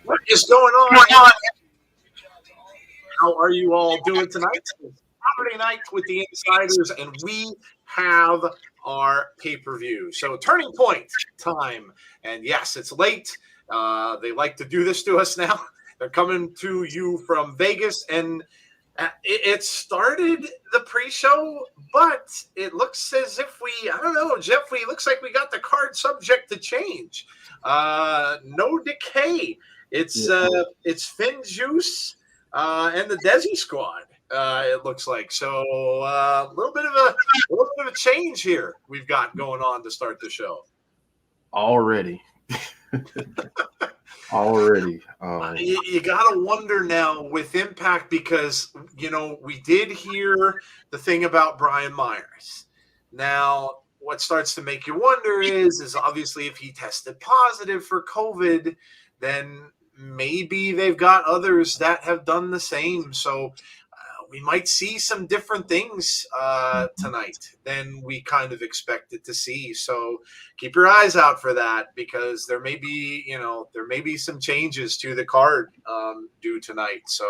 What is going on? How are you all doing tonight? It's Saturday night with the Insiders, and we have our pay-per-view. So turning point time. And yes, it's late. They like to do this to us now. They're coming to you from Vegas, and it started the pre-show, but it looks as if I don't know, Jeffrey, looks like we got the card subject to change. No Decay. It's FinJuice and the Desi squad. It looks like so. A little bit of a change here we've got going on to start the show. Already. You gotta wonder now with Impact, because we did hear the thing about Brian Myers. Now what starts to make you wonder is obviously if he tested positive for COVID, then maybe they've got others that have done the same. So we might see some different things tonight than we kind of expected to see. So keep your eyes out for that, because there may be some changes to the card due tonight. So,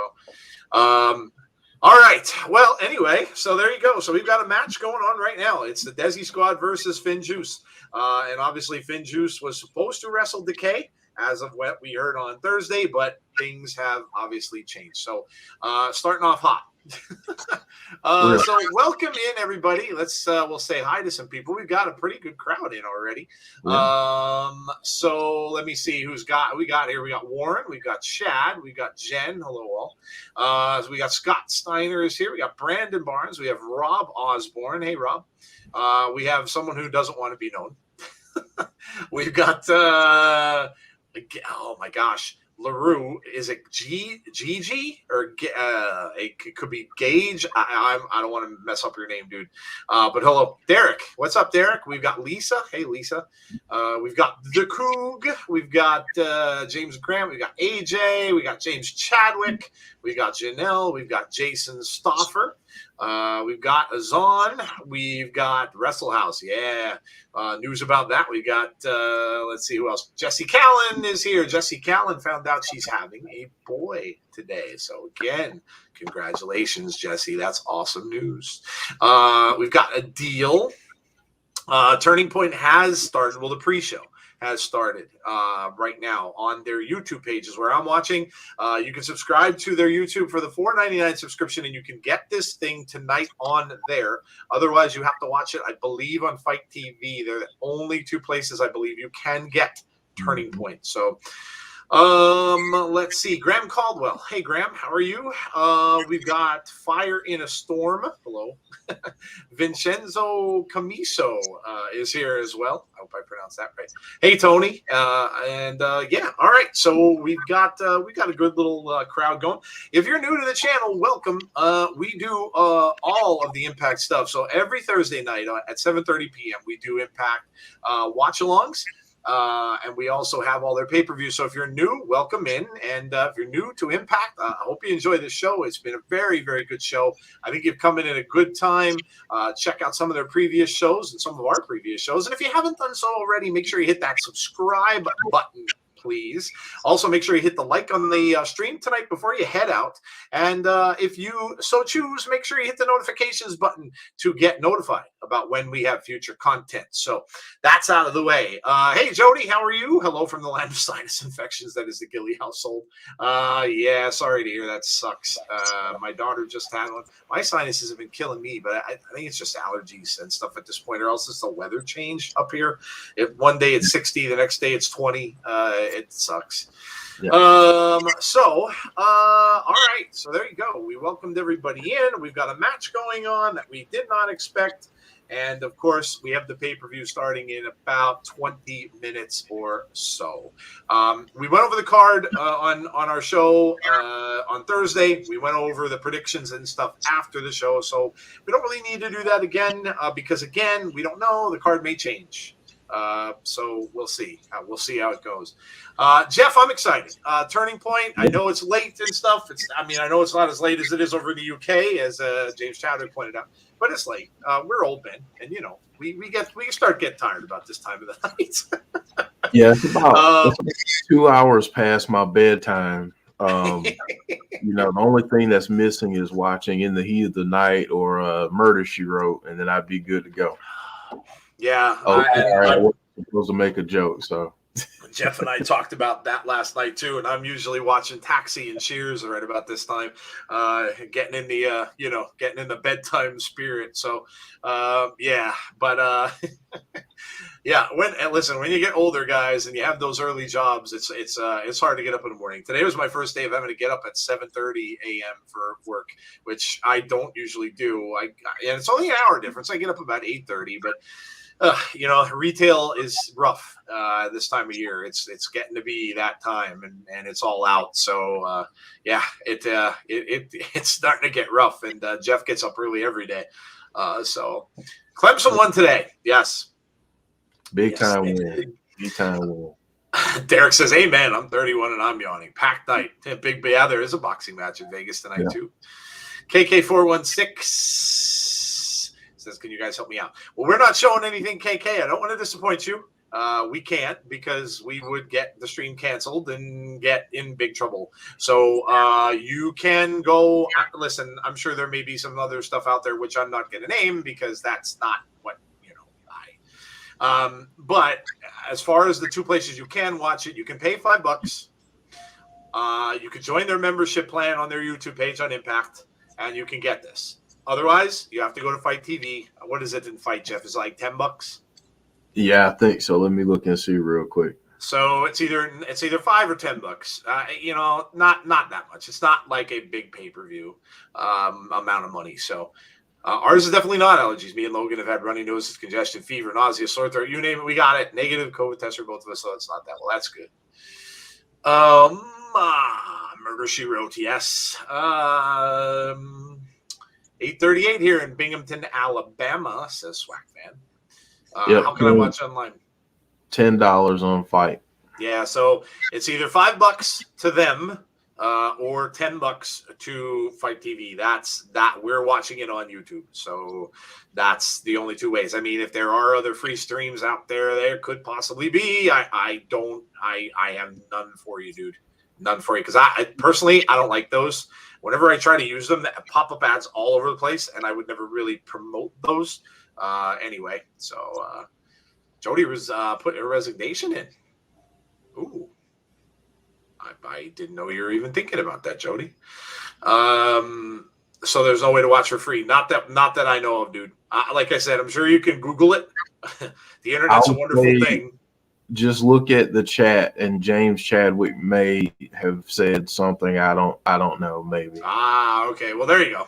all right. Well, anyway, so there you go. So we've got a match going on right now. It's the Desi squad versus FinJuice. And obviously FinJuice was supposed to wrestle Decay as of what we heard on Thursday, but things have obviously changed. So starting off hot. So welcome in, everybody. We'll say hi to some people. We've got a pretty good crowd in already. Yeah. So let me see we got here. We got Warren, we've got Chad, we've got Jen. Hello all. So we got Scott Steiner is here. We got Brandon Barnes. We have Rob Osborne. Hey Rob. We have someone who doesn't want to be known. We've got oh my gosh, LaRue. Is it Gigi or it could be Gage? I don't want to mess up your name, dude. But hello, Derek. What's up, Derek? We've got Lisa. Hey, Lisa. We've got the Coog. We've got James Grant. We've got AJ. We got James Chadwick. We got Janelle. We've got Jason Stoffer. We've got Azan. We've got WrestleHouse. Yeah. News about that. We got, let's see who else. Jessie Callan is here. Jessie Callan found out she's having a boy today. So again, congratulations, Jessie. That's awesome news. We've got a deal. Turning Point has started. Well, the pre-show has started right now on their YouTube pages where I'm watching. You can subscribe to their YouTube for the $4.99 subscription, and you can get this thing tonight on there. Otherwise, you have to watch it, I believe, on Fight TV. They're the only two places I believe you can get Turning Point. So let's see. Graham Caldwell. Hey, Graham, how are you? We've got Fire in a Storm. Hello. Vincenzo Camiso is here as well. I hope I pronounced that right. Hey, Tony. Yeah, all right. So we've got a good little crowd going. If you're new to the channel, welcome. We do all of the Impact stuff. So every Thursday night at 7:30 p.m. we do Impact watch-alongs. And we also have all their pay-per-views. So if you're new, welcome in. And if you're new to Impact, I hope you enjoy this show. It's been a very, very good show. I think you've come in at a good time. Check out some of their previous shows and some of our previous shows. And if you haven't done so already, make sure you hit that subscribe button, please. Also, make sure you hit the like on the stream tonight before you head out. And if you so choose, make sure you hit the notifications button to get notified about when we have future content. So that's out of the way. Hey, Jody, how are you? Hello from the land of sinus infections. That is the Gilly household. Yeah, sorry to hear that. Sucks. My daughter just had one. My sinuses have been killing me, but I think it's just allergies and stuff at this point, or else it's the weather change up here. If one day it's 60, the next day it's 20. It sucks. Yeah. All right. So there you go. We welcomed everybody in. We've got a match going on that we did not expect. And of course, we have the pay-per-view starting in about 20 minutes or so. We went over the card on our show on Thursday. We went over the predictions and stuff after the show. So we don't really need to do that again because, again, we don't know. The card may change. So we'll see. We'll see how it goes. Jeff, I'm excited. Turning Point. I know it's late and stuff. I know it's not as late as it is over in the UK, as James Chadwick pointed out, but it's late. We're old men, and we start getting tired about this time of the night. Yeah, it's about 2 hours past my bedtime. The only thing that's missing is watching In the Heat of the Night or Murder, She Wrote, and then I'd be good to go. Yeah. I was supposed to make a joke, so. Jeff and I talked about that last night too, and I'm usually watching Taxi and Cheers right about this time, getting in the bedtime spirit. So, yeah, but yeah. When you get older, guys, and you have those early jobs, it's hard to get up in the morning. Today was my first day of having to get up at 7:30 a.m. for work, which I don't usually do. And it's only an hour difference. I get up about 8:30, but. Retail is rough this time of year. It's getting to be that time, and it's all out. So yeah, it's starting to get rough. And Jeff gets up early every day. So Clemson won today. Yes, big time win. Big time win. Derek says, "Amen." I'm 31 and I'm yawning. Packed night. Yeah, there is a boxing match in Vegas tonight too. KK416. Says, can you guys help me out? Well, we're not showing anything, KK. I don't want to disappoint you. We can't because we would get the stream canceled and get in big trouble. So you can go listen. I'm sure there may be some other stuff out there which I'm not going to name because that's not what but as far as the two places you can watch it, you can pay $5. You can join their membership plan on their YouTube page on Impact, and you can get this. Otherwise, you have to go to Fight TV. What is it in Fight, Jeff? Is it like $10? Yeah, I think so. Let me look and see real quick. So it's either $5 or $10. Not that much. It's not like a big pay-per-view amount of money. So ours is definitely not allergies. Me and Logan have had runny noses, congestion, fever, nausea, sore throat. You name it, we got it. Negative COVID test for both of us, so it's not that. Well, that's good. Murder, She Wrote, yes. 8:38 here in Binghamton, Alabama, says Swag Fan. Yep, How can I watch online? $10 on Fight. Yeah, so it's either $5 to them or $10 to Fight TV. That's that we're watching it on YouTube. So that's the only two ways. I mean, if there are other free streams out there, there could possibly be. I have none for you, dude. None for you. Because I personally, I don't like those. Whenever I try to use them, that pop-up ads all over the place, and I would never really promote those. Anyway, so Jody was put a resignation in. Ooh, I didn't know you were even thinking about that, Jody. So there's no way to watch for free. Not that I know of, dude. Like I said, I'm sure you can Google it. The internet's a wonderful thing. Just look at the chat, and James Chadwick may have said something. I don't know. Maybe. Okay. Well, there you go.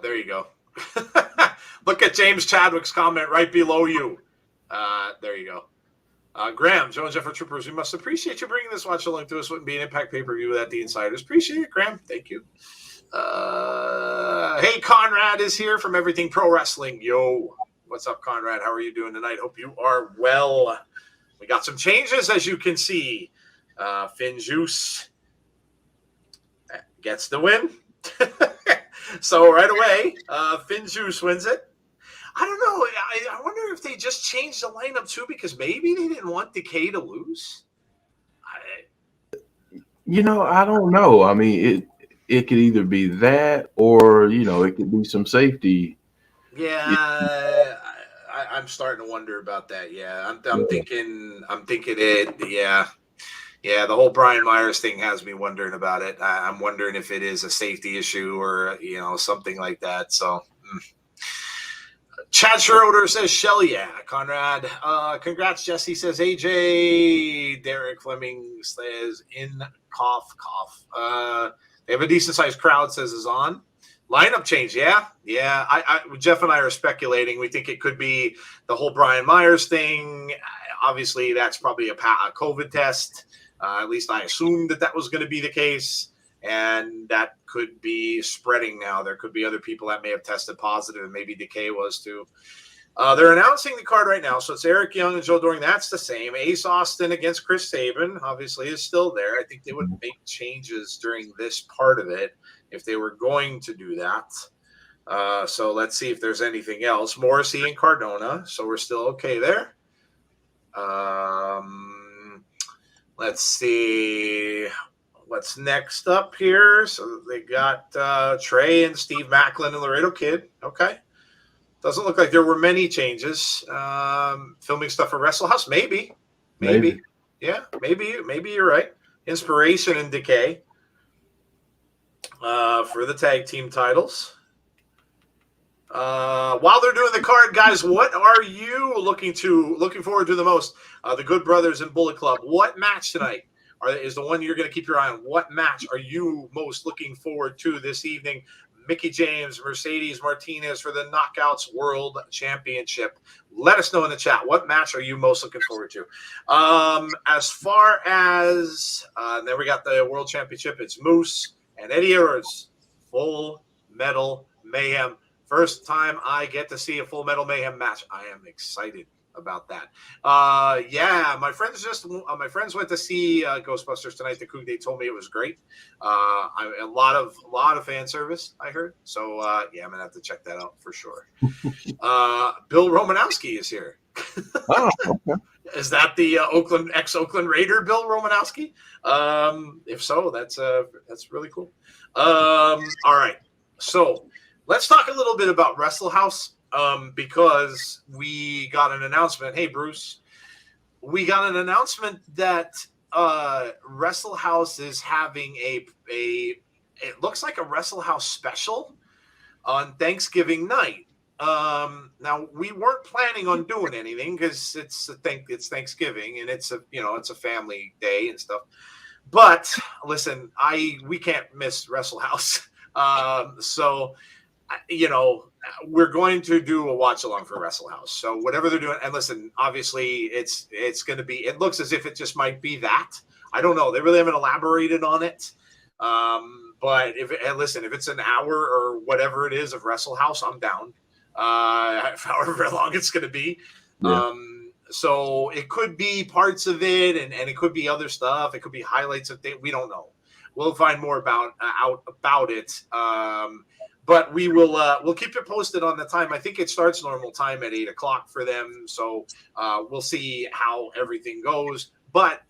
There you go. Look at James Chadwick's comment right below you. There you go. Graham, Joe and Jeff are troopers. We must appreciate you bringing this watch along to us. Wouldn't be an Impact pay-per-view without the insiders. Appreciate it, Graham. Thank you. Hey, Conrad is here from Everything Pro Wrestling. Yo, what's up, Conrad? How are you doing tonight? Hope you are well. We got some changes, as you can see. FinJuice gets the win. So right away, FinJuice wins it. I don't know. I wonder if they just changed the lineup too because maybe they didn't want Decay to lose. I don't know. I mean, it could either be that or, it could be some safety. Yeah, I'm starting to wonder about that. Yeah, I'm thinking it. Yeah. The whole Brian Myers thing has me wondering about it. I'm wondering if it is a safety issue or something like that. So. Chad Schroeder says, Shell, yeah. Conrad, congrats, Jessie says, AJ. Derek Fleming says, in cough. They have a decent-sized crowd, says is on. Lineup change, yeah. Jeff and I are speculating. We think it could be the whole Brian Myers thing. Obviously, that's probably a COVID test. At least I assumed that was going to be the case. And that could be spreading now. There could be other people that may have tested positive, and maybe Decay was too. They're announcing the card right now. So it's Eric Young and Joe Doring. That's the same. Ace Austin against Chris Sabin, obviously, is still there. I think they would make changes during this part of it if they were going to do that. So let's see if there's anything else. Morrissey and Cardona. So we're still okay there. Let's see. What's next up here? So they got Trey and Steve Maclin and Laredo Kid. Okay. Doesn't look like there were many changes. Filming stuff for Wrestle House? Maybe. Yeah, maybe you're right. Inspiration and Decay for the tag team titles. While they're doing the card, guys, what are you looking forward to the most? The Good Brothers and Bullet Club. What match tonight is the one you're going to keep your eye on? What match are you most looking forward to this evening? Mickey James, Mercedes Martinez for the Knockouts World Championship. Let us know in the chat. What match are you most looking forward to? As far as then we got the World Championship. It's Moose and Eddie Edwards. Full Metal Mayhem. First time I get to see a Full Metal Mayhem match. I am excited about that. My friends went to see Ghostbusters tonight. They told me it was great. A lot of fan service, I heard. So I'm gonna have to check that out for sure. Bill Romanowski is here. Oh, okay. Is that the ex-Oakland Raider Bill Romanowski? If so, that's really cool. All right, so let's talk a little bit about Wrestle House. Because we got an announcement. Hey, Bruce. We got an announcement that Wrestle House is having it looks like a Wrestle House special on Thanksgiving night. Now, we weren't planning on doing anything because it's Thanksgiving and it's a family day and stuff. But listen, we can't miss Wrestle House. So we're going to do a watch along for Wrestle House. So whatever they're doing, and listen, obviously it's going to be. It looks as if it just might be that. I don't know. They really haven't elaborated on it. But if it's an hour or whatever it is of Wrestle House, I'm down. However long it's going to be. Yeah. So it could be parts of it, and it could be other stuff. It could be highlights of things. We don't know. We'll find more out about it. But we'll keep you posted on the time. I think it starts normal time at 8:00 for them. So we'll see how everything goes. But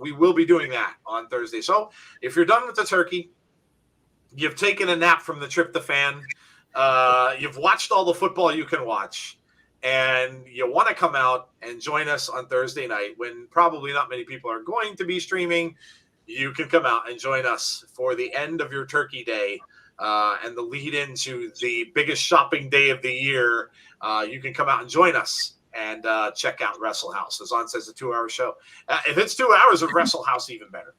we will be doing that on Thursday. So if you're done with the turkey, you've taken a nap from the tryptophan, you've watched all the football you can watch, and you want to come out and join us on Thursday night when probably not many people are going to be streaming, you can come out and join us for the end of your turkey day and the lead into the biggest shopping day of the year. You can come out and join us and check out Wrestle House. As on says, a 2-hour show. If it's 2 hours of Wrestle House, even better.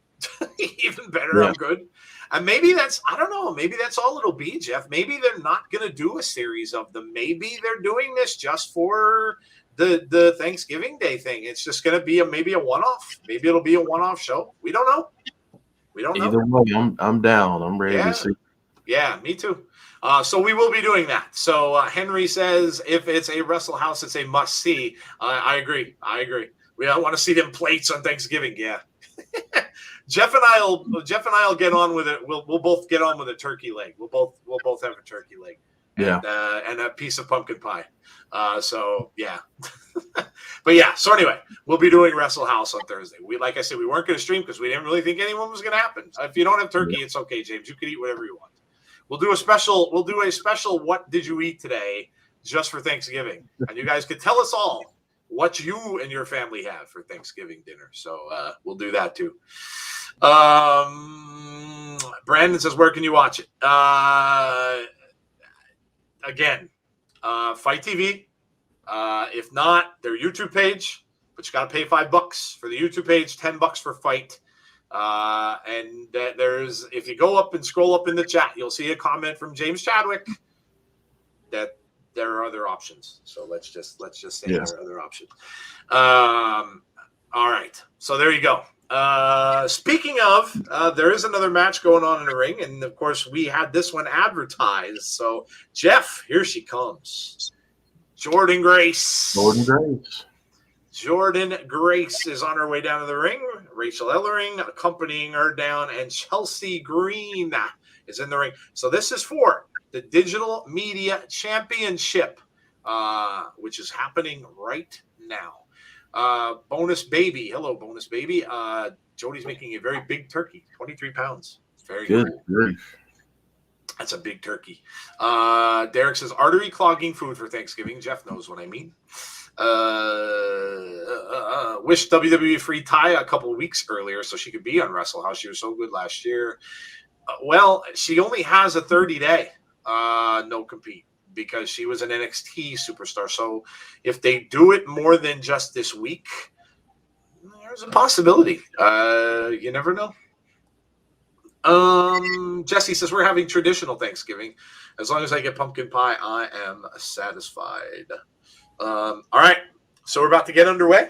Even better. Yeah. I'm good. And maybe that's, I don't know, maybe that's all it'll be, Jeff. Maybe they're not going to do a series of them. Maybe they're doing this just for the Thanksgiving Day thing. It's just going to be maybe a one-off. Maybe it'll be a one-off show. We don't know. Either way, I'm down. I'm ready to see. Yeah, me too. So we will be doing that. So Henry says if it's a Wrestle House, it's a must-see. I agree. We don't want to see them plates on Thanksgiving. Yeah. Jeff and I'll get on with it. We'll both get on with a turkey leg. We'll both have a turkey leg. And a piece of pumpkin pie. So yeah. But yeah, so anyway, we'll be doing Wrestle House on Thursday. Like I said, we weren't going to stream because we didn't really think anyone was going to happen. If you don't have turkey, it's okay, James. You can eat whatever you want. We'll do a special what did you eat today just for Thanksgiving. And you guys could tell us all what you and your family have for Thanksgiving dinner. So we'll do that too. Brandon says, where can you watch it? Again, Fight TV. If not, their YouTube page, but you got to pay $5 for the YouTube page, $10 for Fight. And there's, if you go up and scroll up in the chat, you'll see a comment from James Chadwick that there are other options. So let's just say there are other options. All right. So there you go. Speaking of, there is another match going on in the ring. And of course we had this one advertised. So Jeff, here she comes. Jordynne Grace. Jordynne Grace is on her way down to the ring. Rachel Ellering accompanying her down, and Chelsea Green is in the ring. So this is for the Digital Media Championship, which is happening right now. Bonus Baby. Hello, Bonus Baby. Jody's making a very big turkey, 23 pounds. Very good. That's a big turkey. Derek says, artery clogging food for Thanksgiving. Jeff knows what I mean. Wish WWE free Ty a couple of weeks earlier so she could be on Wrestle House. She was so good last year. Well, she only has a 30-day no compete because she was an NXT superstar. So if they do it more than just this week, there's a possibility. You never know. Jessie says, we're having traditional Thanksgiving. As long as I get pumpkin pie, I am satisfied. All right. So we're about to get underway.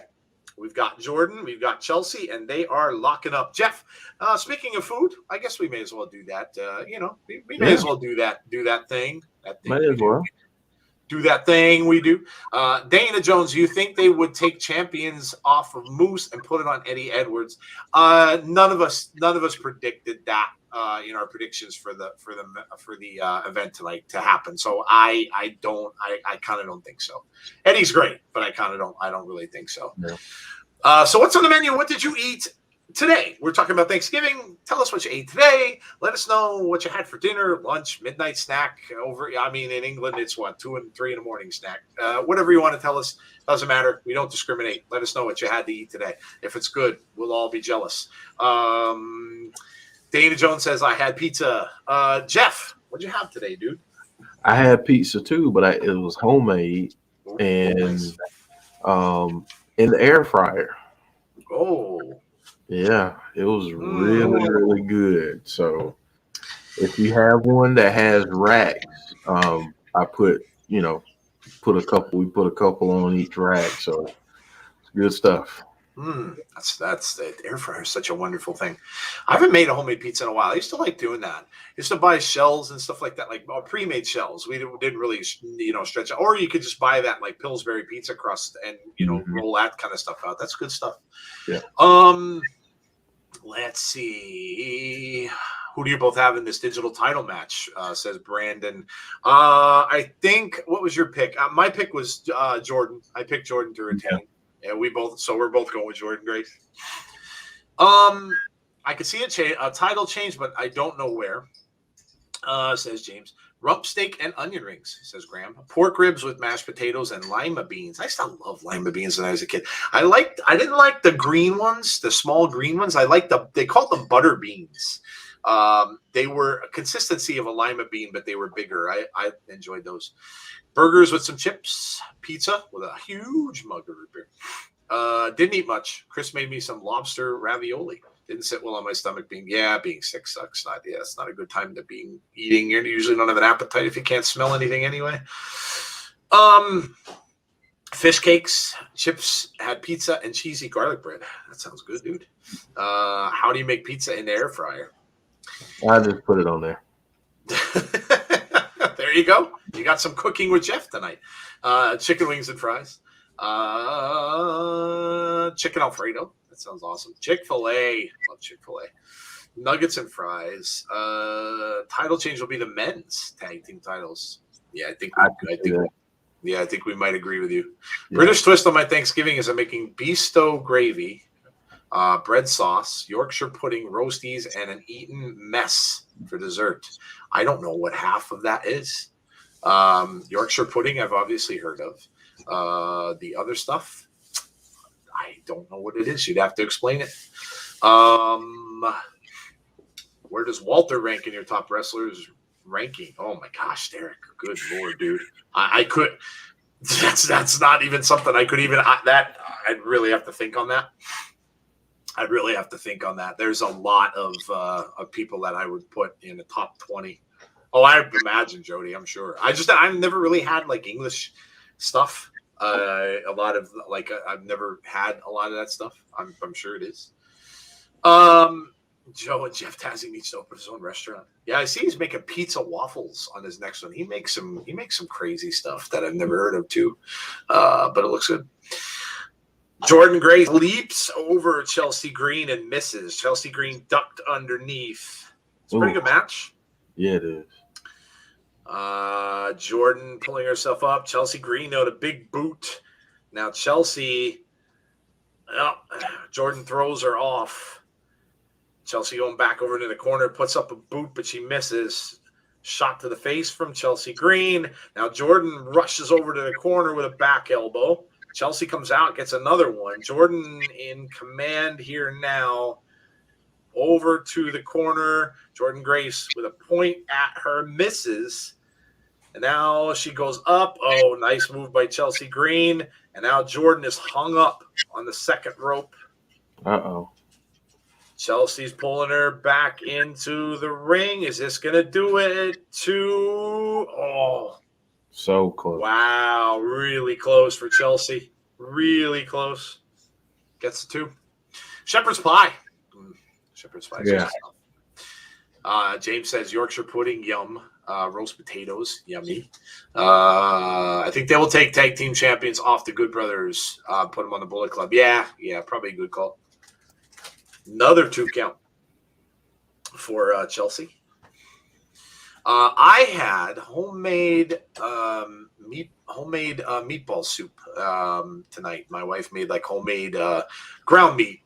We've got Jordynne, we've got Chelsea, and they are locking up. Jeff, speaking of food, I guess we may as well do that. We may as well do that thing. Might as well. Do that thing we do. Dana Jones, you think they would take champions off of Moose and put it on Eddie Edwards? None of us predicted that in our predictions for the event tonight to happen. So I kind of don't think so. Eddie's great, but I don't really think so. No. So what's on the menu? What did you eat today? We're talking about Thanksgiving. Tell us what you ate today. Let us know what you had for dinner, lunch, midnight snack. In England, it's 2 and 3 in the morning snack. Whatever you want to tell us, doesn't matter. We don't discriminate. Let us know what you had to eat today. If it's good, we'll all be jealous. Dana Jones says, I had pizza. Jeff, what'd you have today, dude? I had pizza too, but it was homemade and in the air fryer. Oh. Yeah, it was really, really good. So if you have one that has racks, I put a couple on each rack. So it's good stuff. That's the air fryer is such a wonderful thing. I haven't made a homemade pizza in a while. I used to like doing that. I used to buy shells and stuff like that, like pre-made shells. We didn't really, stretch it. Or you could just buy that like Pillsbury pizza crust and roll that kind of stuff out. That's good stuff. Yeah. Let's see. Who do you both have in this digital title match? Says Brandon. I think. What was your pick? My pick was Jordynne. I picked Jordynne to retain. Yeah, we're both going with Jordynne Grace. I could see a title change, but I don't know where. Says James. Rump steak and onion rings, says Graham. Pork ribs with mashed potatoes and lima beans. I still love lima beans when I was a kid. I didn't like the green ones, the small green ones. They called them butter beans. They were a consistency of a lima bean, but they were bigger. I enjoyed those. Burgers with some chips, pizza with a huge mug of root beer. Didn't eat much. Chris made me some lobster ravioli. Didn't sit well on my stomach. Being sick sucks. It's not a good time to be eating. You usually don't have an appetite if you can't smell anything anyway. Fish cakes, chips, had pizza, and cheesy garlic bread. That sounds good, dude. How do you make pizza in the air fryer? I just put it on there. There you go. You got some cooking with Jeff tonight. Chicken wings and fries. Chicken Alfredo. That sounds awesome. Chick-fil-A. Love Chick-fil-A. Nuggets and fries. Title change will be the men's tag team titles. Yeah, I think we might agree with you. Yeah. British twist on my Thanksgiving is I'm making besto gravy, bread sauce, Yorkshire pudding, roasties, and an Eton mess for dessert. I don't know what half of that is. Yorkshire pudding, I've obviously heard of. The other stuff, I don't know what it is. You'd have to explain it. Where does Walter rank in your top wrestlers ranking? Oh my gosh, Derek. Good Lord, dude. I could. That's not even something I could even. I'd really have to think on that. There's a lot of people that I would put in the top 20. Oh, I imagine Jody. I'm sure. I've never really had like English stuff. A lot of I've never had a lot of that stuff. I'm sure it is. Joe and Jeff Tazzy needs to open his own restaurant. Yeah, I see he's making pizza waffles on his next one. He makes some crazy stuff that I've never heard of too. But it looks good. Jordynne Grace leaps over Chelsea Green and misses. Chelsea Green ducked underneath. It's a pretty good match. Yeah, it is. Jordynne pulling herself up. Chelsea Green out a big boot. Now Chelsea, Jordynne throws her off. Chelsea going back over into the corner, puts up a boot, but she misses. Shot to the face from Chelsea Green. Now Jordynne rushes over to the corner with a back elbow. Chelsea comes out, gets another one. Jordynne in command here now. Over to the corner. Jordynne Grace with a point at her, misses. And now she goes up. Oh, nice move by Chelsea Green. And now Jordynne is hung up on the second rope. Uh-oh. Chelsea's pulling her back into the ring. Is this going to do it? So close. Wow. Really close for Chelsea. Really close. Gets the 2. Shepherd's pie. Shepherd's pie. Yeah. James says Yorkshire pudding, yum. Roast potatoes, yummy. I think they will take tag team champions off the Good Brothers. Put them on the Bullet Club. Yeah, probably a good call. Another 2 count for Chelsea. I had homemade meatball soup tonight. My wife made like homemade ground meat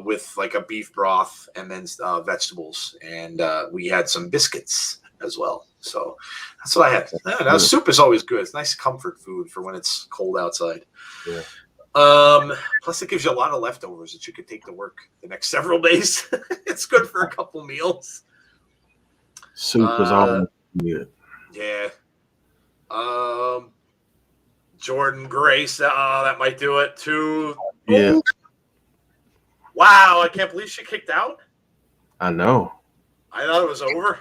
with like a beef broth and then vegetables, and we had some biscuits as well. So that's what I had. That soup is always good. It's nice comfort food for when it's cold outside. Yeah. Plus, it gives you a lot of leftovers that you could take to work the next several days. It's good for a couple meals. Soup is all good. Yeah. Jordynne Grace. That might do it too. Yeah. Ooh. Wow, I can't believe she kicked out. I know. I thought it was over.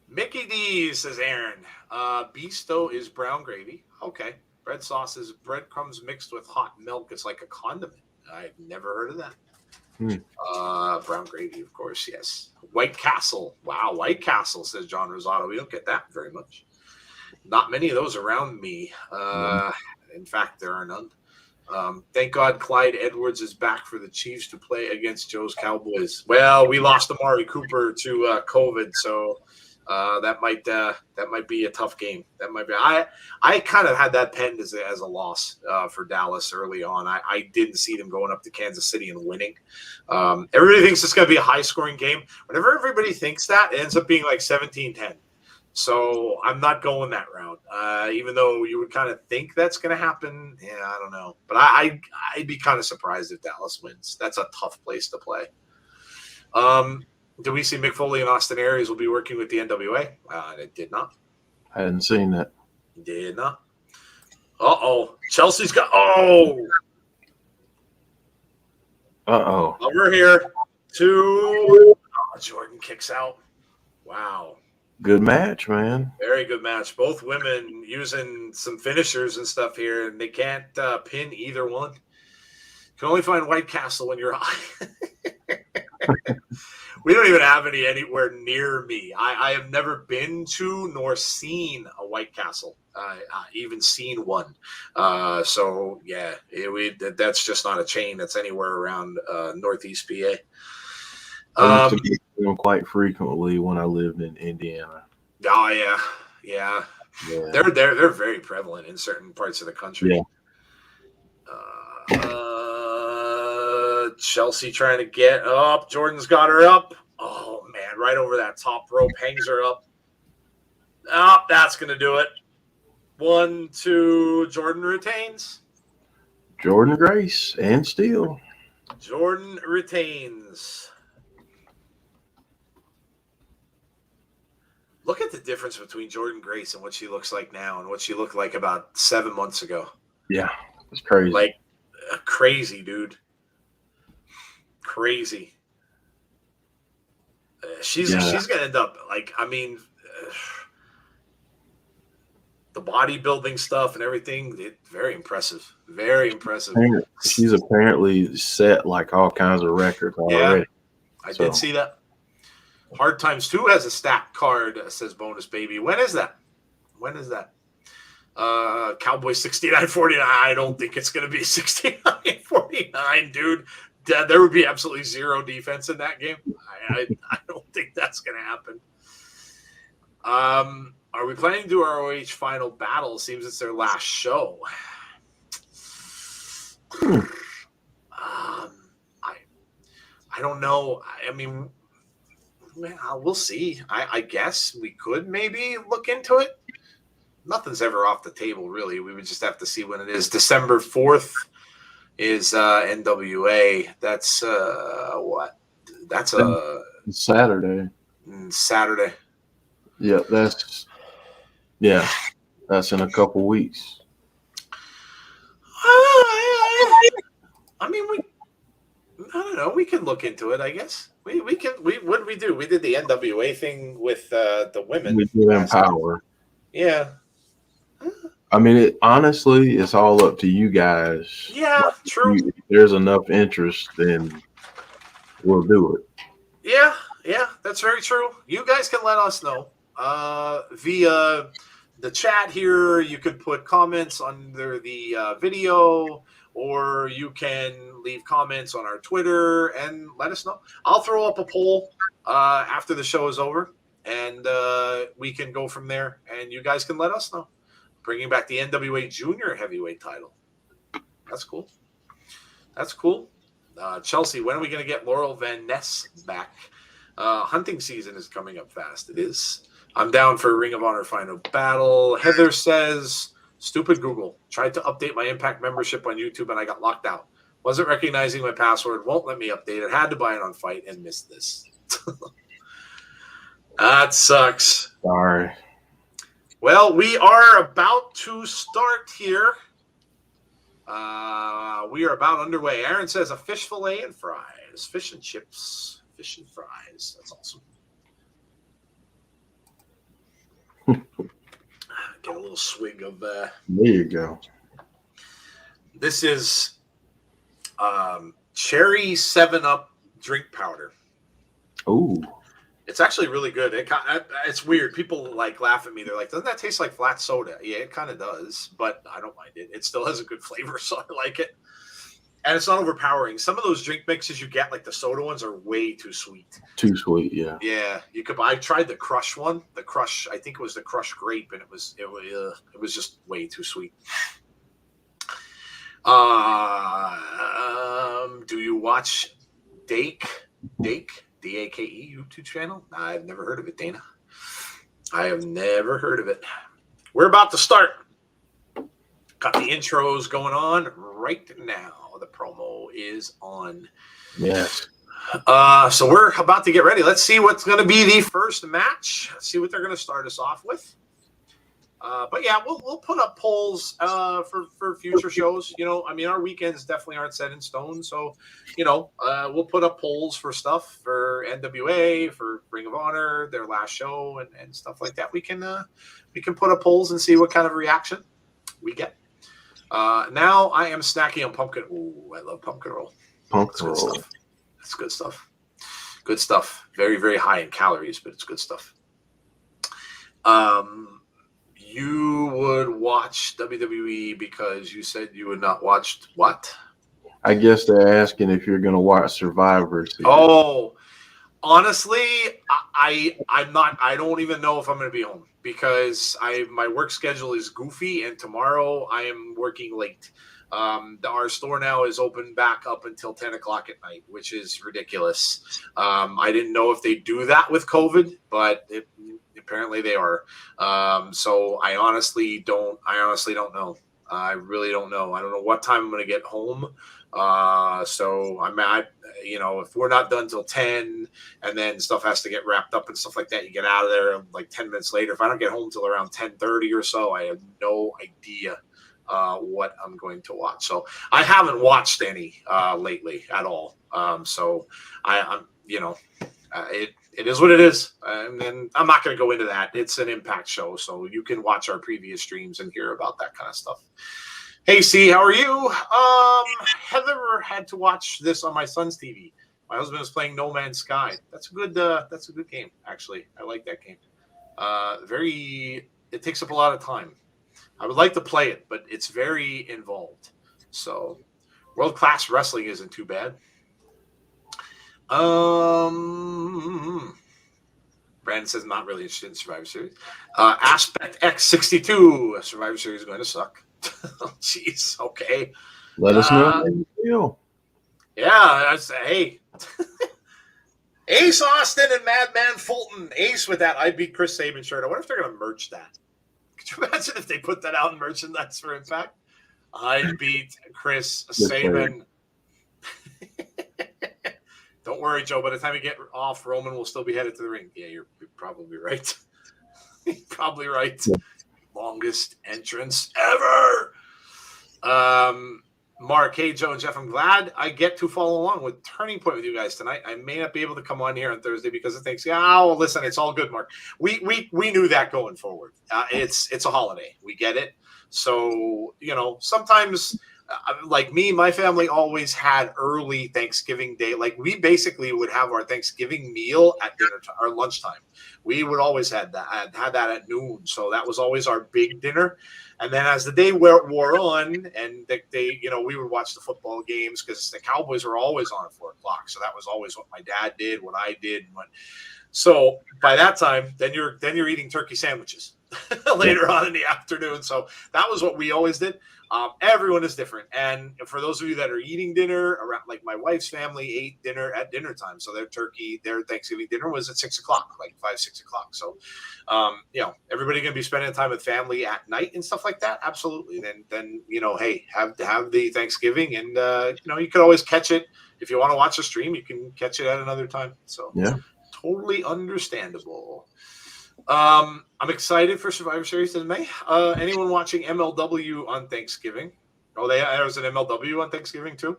Mickey D, says Aaron. Besto is brown gravy. Okay. Bread sauce is breadcrumbs mixed with hot milk. It's like a condiment. I've never heard of that. Hmm. Brown gravy, of course, yes. White Castle. Wow, White Castle, says John Rosado. We don't get that very much. Not many of those around me. In fact, there are none. Thank God Clyde Edwards is back for the Chiefs to play against Joe's Cowboys. Well, we lost Amari Cooper to COVID, so that might be a tough game. That might be. I kind of had that penned as a loss for Dallas early on. I didn't see them going up to Kansas City and winning. Everybody thinks it's going to be a high-scoring game. Whenever everybody thinks that, it ends up being like 17-10. So I'm not going that route, even though you would kind of think that's going to happen. Yeah, I don't know. But I'd be kind of surprised if Dallas wins. That's a tough place to play. Do we see Mick Foley and Austin Aries will be working with the NWA? It did not. I hadn't seen that. Did not. Uh-oh. Chelsea's got – oh. Uh-oh. Over here. Jordynne kicks out. Wow. Good match, man. Very good match. Both women using some finishers and stuff here, and they can't pin either one. You can only find White Castle when you're high. We don't even have any anywhere near me. I have never been to nor seen a White Castle, even seen one. So, yeah, that's just not a chain that's anywhere around Northeast PA. I used to be them quite frequently when I lived in Indiana. Oh, yeah. They're very prevalent in certain parts of the country. Yeah. Chelsea trying to get up. Jordynne's got her up. Oh, man, right over that top rope, hangs her up. Oh, that's going to do it. 1, 2, Jordynne retains. Jordynne Grace and Steele. Jordynne retains. Look at the difference between Jordynne Grace and what she looks like now and what she looked like about 7 months ago. Yeah, it's crazy. Like, crazy, dude. Crazy. She's going to end up, like, I mean, the bodybuilding stuff and everything, very impressive. Very impressive. She's apparently set, like, all kinds of records already. I did see that. Hard Times 2 has a stacked card, says Bonus Baby. When is that? Cowboys 69-49. I don't think it's going to be 69-49, dude. There would be absolutely zero defense in that game. I don't think that's going to happen. Are we planning to do our OH final battle? Seems it's their last show. I don't know. I mean, we'll see. I guess we could maybe look into it. Nothing's ever off the table, really. We would just have to see when it is. December 4th is NWA. That's what? That's Saturday. Saturday. Yeah, that's in a couple weeks. I mean, I don't know. We can look into it, I guess. We can. What did we do? We did the NWA thing with the women. We did Empower. Yeah. I mean, honestly, it's all up to you guys. Yeah, true. If there's enough interest, then we'll do it. Yeah, that's very true. You guys can let us know via the chat here. You can put comments under the video, or you can leave comments on our Twitter and let us know. I'll throw up a poll after the show is over, and we can go from there, and you guys can let us know. Bringing back the NWA Junior Heavyweight title. That's cool. Chelsea, when are we going to get Laurel Van Ness back? Hunting season is coming up fast. It is. I'm down for a Ring of Honor final battle. Heather says, stupid Google. Tried to update my Impact membership on YouTube and I got locked out. Wasn't recognizing my password. Won't let me update it. Had to buy it on Fight and missed this. That sucks. Sorry. Well, we are about to start here. We are about underway. Aaron says a fish fillet and fries. Fish and chips. Fish and fries. That's awesome. Get a little swig of There you go. This is Cherry 7-Up drink powder. Ooh. It's actually really good. It's weird. People like laugh at me. They're like, "Doesn't that taste like flat soda?" Yeah, it kind of does, but I don't mind it. It still has a good flavor, so I like it. And it's not overpowering. Some of those drink mixes you get, like the soda ones, are way too sweet. Too sweet, yeah. Yeah, you could. I tried the Crush one. The Crush, I think it was the Crush Grape, and it was just way too sweet. Do you watch Dake? Dake YouTube channel? I've never heard of it, Dana. I have never heard of it. We're about to start. Got the intros going on right now. The promo is on. Yes. So we're about to get ready. Let's see what's going to be the first match. Let's see what they're going to start us off with. But yeah, we'll put up polls for future shows. You know, I mean, our weekends definitely aren't set in stone. So, you know, we'll put up polls for stuff for NWA, for Ring of Honor, their last show, and stuff like that. We can put up polls and see what kind of reaction we get. Now I am snacking on pumpkin. Ooh, I love pumpkin roll. Pumpkin roll. Stuff. That's good stuff. Good stuff. Very, very high in calories, but it's good stuff. You would watch WWE because you said you would not watch what? I guess they're asking if you're going to watch Survivor Series. Oh, honestly, I'm not. I don't even know if I'm going to be home because my work schedule is goofy, and tomorrow I am working late. Our store now is open back up until 10 o'clock at night, which is ridiculous. I didn't know if they do that with COVID, but apparently they are. So I honestly don't know. I really don't know. I don't know what time I'm going to get home. So I'm at, you know, if we're not done till 10 and then stuff has to get wrapped up and stuff like that, you get out of there like 10 minutes later. If I don't get home till around 10:30 or so, I have no idea what I'm going to watch. So I haven't watched any lately at all. So I'm, you know, it is what it is. And I'm not going to go into that. It's an Impact show, so you can watch our previous streams and hear about that kind of stuff. Hey, C, how are you? Heather had to watch this on my son's TV. My husband is playing No Man's Sky. That's a good game, actually. I like that game. It takes up a lot of time. I would like to play it, but it's very involved. So, world-class wrestling isn't too bad. Brandon says not really interested in Survivor Series. Aspect X62, Survivor Series is going to suck. Jeez, okay. Let us know how you feel. Yeah, I say, hey. Ace Austin and Madman Fulton. Ace with that I Beat Chris Sabin shirt. I wonder if they're going to merch that. Could you imagine if they put that out in merchandise for Impact? I Beat Chris Sabin. Don't worry, Joe. By the time you get off, Roman will still be headed to the ring. Yeah, you're probably right. You're probably right. Yeah. Longest entrance ever. Mark, hey, Joe and Jeff, I'm glad I get to follow along with Turning Point with you guys tonight. I may not be able to come on here on Thursday because of things. Yeah, well, listen, it's all good, Mark. We knew that going forward. It's a holiday. We get it. So, you know, sometimes like me, my family always had early Thanksgiving Day. Like we basically would have our Thanksgiving meal at dinner time, or lunchtime. We would always had that at noon. So that was always our big dinner. And then as the day wore on, and they, you know, we would watch the football games because the Cowboys were always on at 4 o'clock. So that was always what my dad did, what I did. So by that time, then you're eating turkey sandwiches later on in the afternoon. So that was what we always did. Everyone is different. And for those of you that are eating dinner around, like my wife's family ate dinner at dinner time. So their Thanksgiving dinner was at 6 o'clock, like 5, 6 o'clock. So, you know, everybody going to be spending time with family at night and stuff like that. Absolutely. Then, you know, hey, have the Thanksgiving and, you know, you could always catch it. If you want to watch a stream, you can catch it at another time. So yeah, totally understandable. I'm excited for Survivor Series in May. Anyone watching MLW on Thanksgiving? Oh, there was an MLW on Thanksgiving too?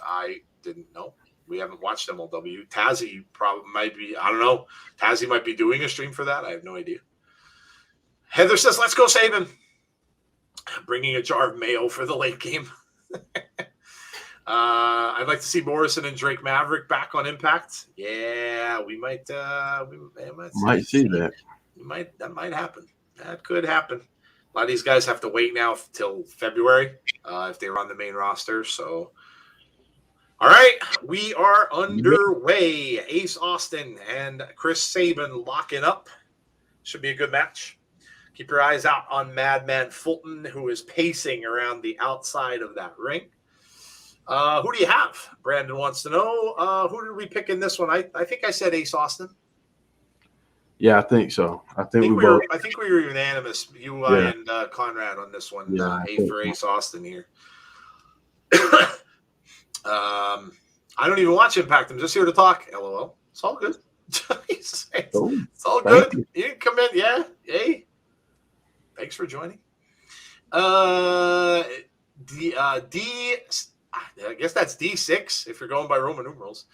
I didn't know. We haven't watched MLW. Tazzy probably might be, I don't know. Tazzy might be doing a stream for that. I have no idea. Heather says, let's go Sabin. Bringing a jar of mayo for the late game. I'd like to see Morrison and Drake Maverick back on Impact. Yeah, we might. Might see that. That might happen. That could happen. A lot of these guys have to wait now till February if they were on the main roster. So, all right, we are underway. Ace Austin and Chris Sabin locking up. Should be a good match. Keep your eyes out on Madman Fulton, who is pacing around the outside of that ring. Who do you have? Brandon wants to know. Who did we pick in this one? I think I said Ace Austin. Yeah, I think so. I think we were unanimous, you and Conrad on this one. Yeah, Ace Austin here. I don't even watch Impact. I'm just here to talk. LOL. It's all good. It's all good. You can come in. Yeah. Hey. Thanks for joining. I guess that's D6 if you're going by Roman numerals.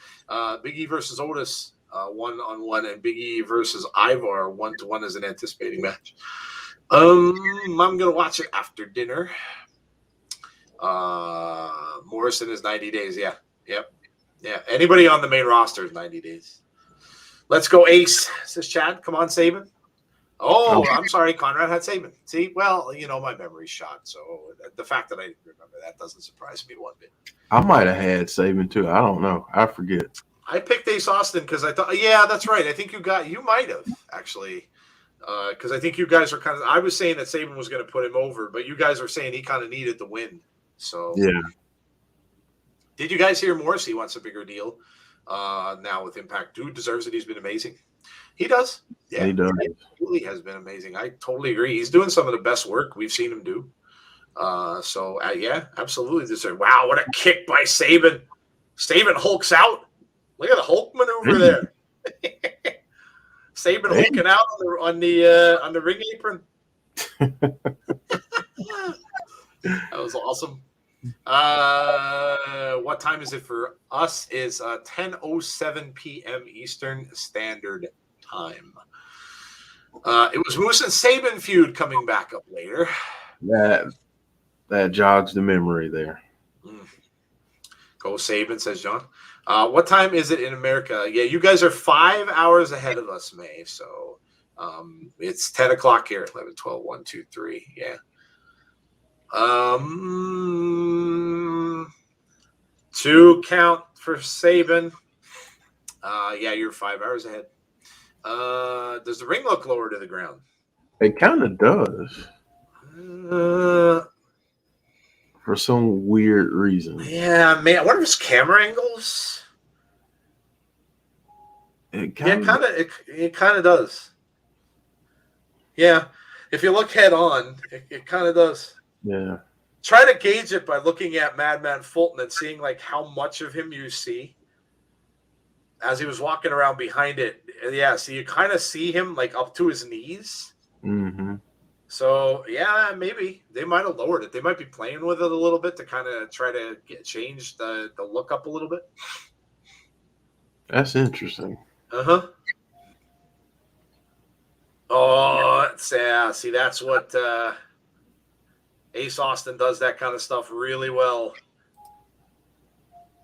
Big E versus Otis 1-on-1, and Big E versus Ivar 1-to-1 as an anticipating match. I'm gonna watch it after dinner. Morrison is 90 days. Yeah. Anybody on the main roster is 90 days. Let's go, Ace, says Chad. Come on, Sabin. Oh, I'm sorry. Conrad had Sabin. See, well, my memory's shot. So the fact that I didn't remember that doesn't surprise me one bit. I might have had Sabin too. I don't know. I forget. I picked Ace Austin because I thought, yeah, that's right. I think you might have actually, because I think you guys are kind of. I was saying that Sabin was going to put him over, but you guys were saying he kind of needed the win. So yeah. Did you guys hear Morrissey wants a bigger deal now with Impact? Dude deserves it. He's been amazing. He does. Yeah, he does. He really has been amazing. I totally agree. He's doing some of the best work we've seen him do. Yeah, absolutely deserve. Wow, what a kick by Sabin. Sabin hulks out. Look at the Hulk maneuver there. Sabin hulking out on the ring apron. That was awesome. What time is it for us? Is 10:07 p.m. Eastern Standard Time. It was Moose and Sabin feud coming back up later. That jogs the memory there. Go Sabin, says John. What time is it in America? Yeah, you guys are 5 hours ahead of us, May. So it's 10 o'clock here. 11, 12, 1, 2, 3. Yeah. 2 count for Sabin. Yeah, you're 5 hours ahead. Does the ring look lower to the ground? It kind of does. For some weird reason. Yeah, man. I wonder if it's camera angles. It kind of does. Yeah. If you look head on, it kind of does. Yeah. Try to gauge it by looking at Madman Fulton and seeing like how much of him you see as he was walking around behind it. Yeah, so you kind of see him like up to his knees. Mm-hmm. So yeah, maybe they might have lowered it. They might be playing with it a little bit to kind of try to change the look up a little bit. That's interesting. Uh-huh. Oh, yeah. See, that's what Ace Austin does, that kind of stuff really well.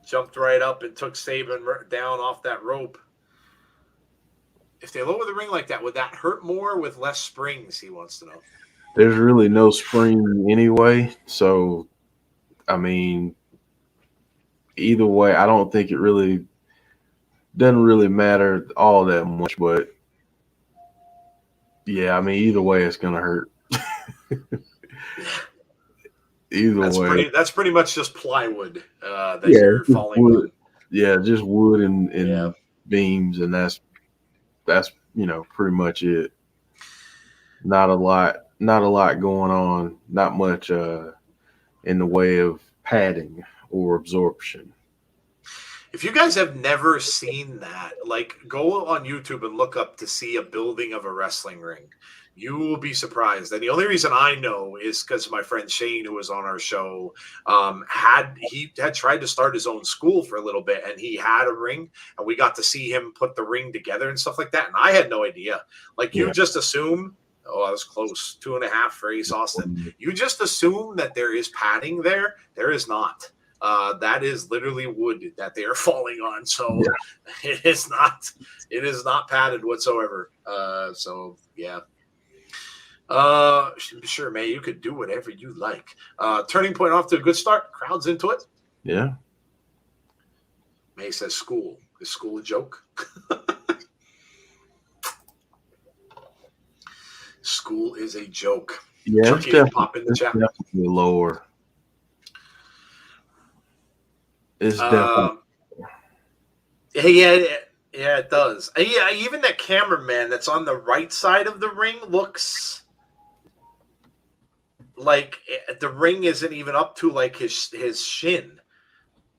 Jumped right up and took Sabin down off that rope. If they lower the ring like that, would that hurt more with less springs, he wants to know. There's really no spring anyway. So, I mean, either way, I don't think it really doesn't really matter all that much. But, yeah, I mean, either way, it's going to hurt. That's pretty much just plywood that you're falling wood. On. Yeah, just wood and beams, and that's pretty much it. Not a lot going on. Not much in the way of padding or absorption. If you guys have never seen that, like, go on YouTube and look up to see a building of a wrestling ring. You will be surprised. And the only reason I know is because my friend Shane, who was on our show, had tried to start his own school for a little bit, and he had a ring, and we got to see him put the ring together and stuff like that. And I had no idea. Like, you just assume, I was close, 2.5 for Ace Austin. You just assume that there is padding there. There is not. That is literally wood that they are falling on. So Yeah. it is not padded whatsoever. So yeah. Sure, man, you could do whatever you like. Turning point off to a good start. Crowd's into it. Yeah. May says school. Is school a joke? School is a joke. Yeah, Turkey pop in the chat. definitely lower. It's definitely. Yeah, it does. Yeah, even that cameraman that's on the right side of the ring looks like the ring isn't even up to like his shin,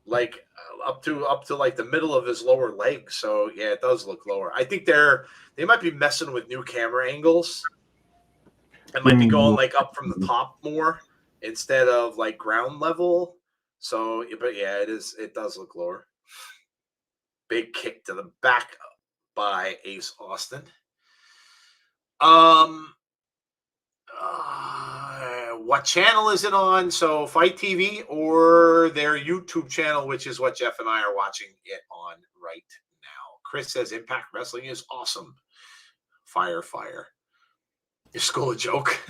like up to like the middle of his lower leg. So yeah, it does look lower. I think they might be messing with new camera angles. It might be going like up from the top more instead of like ground level. So, but yeah, it does look lower. Big kick to the back by Ace Austin. What channel is it on? So Fight TV or their YouTube channel, which is what Jeff and I are watching it on right now. Chris says Impact Wrestling is awesome. Fire. Your school a joke.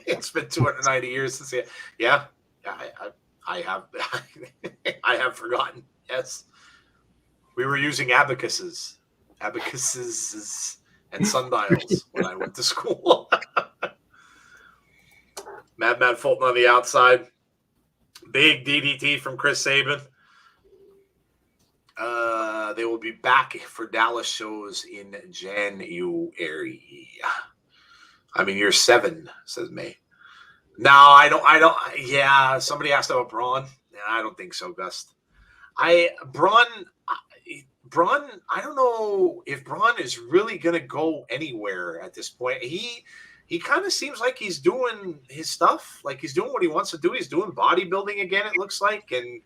It's been 290 years since it. Yeah, I have I have forgotten. Yes. We were using abacuses and sundials when I went to school. Mad Fulton on the outside. Big DDT from Chris Sabin. They will be back for Dallas shows in January. I mean, you're 7, says May. No, I don't. Yeah, somebody asked about Braun. Yeah, I don't think so, Gust. Braun, I don't know if Braun is really going to go anywhere at this point. He kind of seems like he's doing his stuff. Like he's doing what he wants to do. He's doing bodybuilding again, it looks like. And,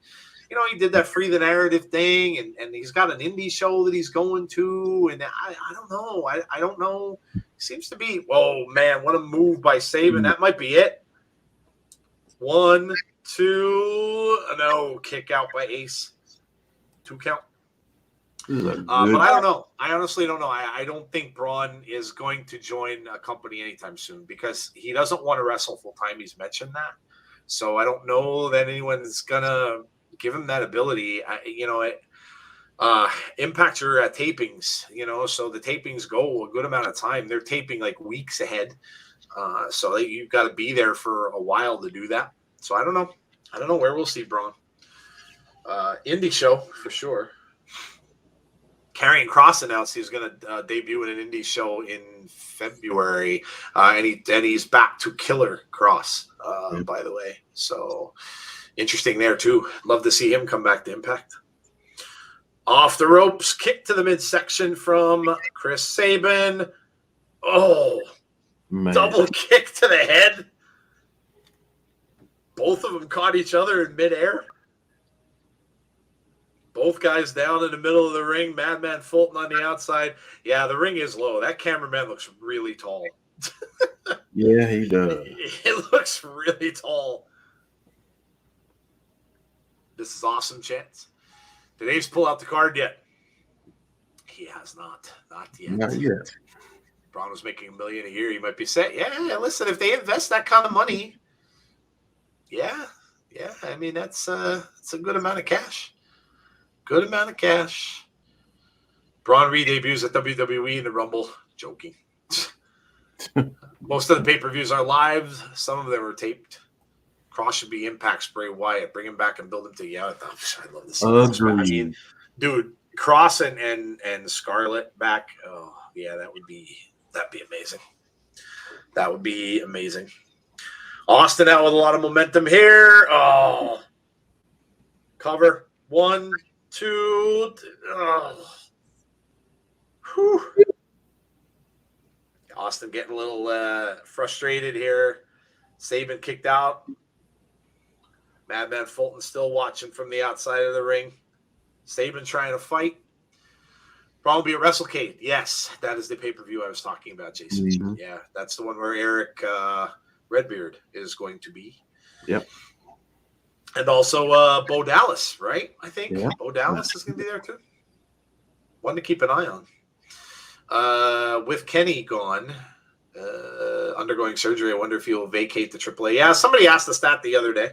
he did that Free the Narrative thing. And he's got an indie show that he's going to. And I don't know. I don't know. Seems to be, oh, man, what a move by Sabin. That might be it. 1, 2, no, kick out by Ace. 2 count. But I don't know. I honestly don't know. I don't think Braun is going to join a company anytime soon because he doesn't want to wrestle full time. He's mentioned that. So I don't know that anyone's going to give him that ability. Impact your tapings, so the tapings go a good amount of time. They're taping like weeks ahead. So you've got to be there for a while to do that. So I don't know. I don't know where we'll see Braun. Indie show for sure. Karrion Kross announced he's going to debut in an indie show in February, and he's back to Killer Kross, by the way. So interesting there too. Love to see him come back to Impact. Off the ropes, kick to the midsection from Chris Sabin. Oh, man. Double kick to the head. Both of them caught each other in midair. Both guys down in the middle of the ring. Madman Fulton on the outside. Yeah, the ring is low. That cameraman looks really tall. Yeah, he does. It looks really tall. This is awesome, chance. Did Ace pull out the card yet? He has not. Not yet. Not yet. Braun was making $1 million a year. He might be set. Yeah, listen, if they invest that kind of money, yeah. I mean, that's a good amount of cash. Good amount of cash. Braun re-debuts at WWE in the Rumble. Joking. Most of the pay-per-views are live. Some of them are taped. Kross should be Impact Bray Wyatt. Bring him back and build him together. I love this. I mean, dude, Kross and Scarlett back. Oh, yeah, that'd be amazing. That would be amazing. Austin out with a lot of momentum here. Oh. Cover. 1, 2. Oh. Whew. Austin getting a little frustrated here. Sabin kicked out. Madman Fulton still watching from the outside of the ring. Sabin trying to fight. Braun will be at WrestleCade. Yes, that is the pay-per-view I was talking about, Jason. Mm-hmm. Yeah, that's the one where Eric Redbeard is going to be. Yep. And also Bo Dallas, right? I think Yeah. Bo Dallas is going to be there too. One to keep an eye on. With Kenny gone, undergoing surgery, I wonder if he'll vacate the AAA. Yeah, somebody asked us that the other day.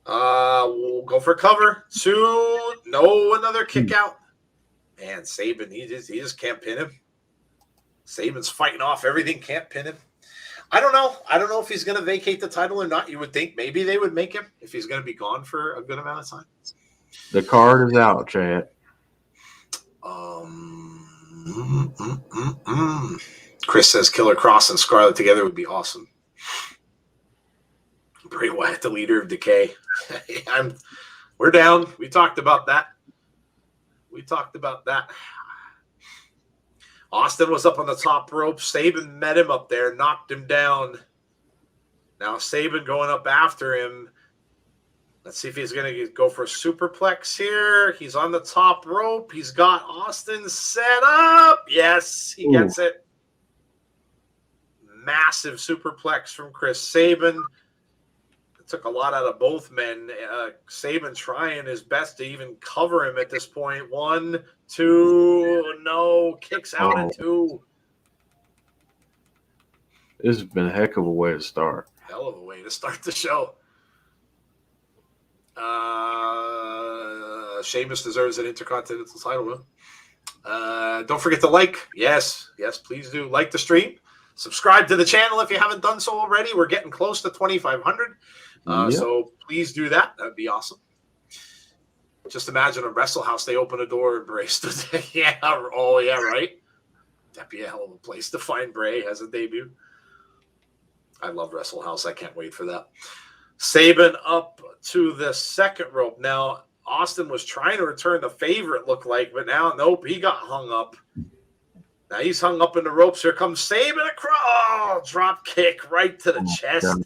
We'll go for cover. 2. No, another kick out. Man, Sabin, he just can't pin him. Sabin's fighting off everything, can't pin him. I don't know. I don't know if he's going to vacate the title or not. You would think maybe they would make him if he's going to be gone for a good amount of time. The card is out, Chad. Chris says Killer Cross and Scarlet together would be awesome. Bray Wyatt, the leader of Decay. We're down. We talked about that. Austin was up on the top rope. Sabin met him up there, knocked him down. Now Sabin going up after him. Let's see if he's going to go for a superplex here. He's on the top rope. He's got Austin set up. Yes, he gets it. Massive superplex from Chris Sabin. It took a lot out of both men. Sabin trying his best to even cover him at this point. 1, 2, no. Kicks out at 2. This has been a heck of a way to start. Hell of a way to start the show. Sheamus deserves an Intercontinental title. Don't forget to like. Yes, please do. Like the stream. Subscribe to the channel if you haven't done so already. We're getting close to 2,500. So please do that. That'd be awesome. Just imagine a Wrestle House. They open a door and Bray stood there. Yeah. Oh, yeah, right? That'd be a hell of a place to find Bray as a debut. I love Wrestle House. I can't wait for that. Sabin up to the second rope. Now, Austin was trying to return the favor, it looked like, but now, nope, he got hung up. Now he's hung up in the ropes. Here comes Sabin across. Oh, drop kick right to the chest. God.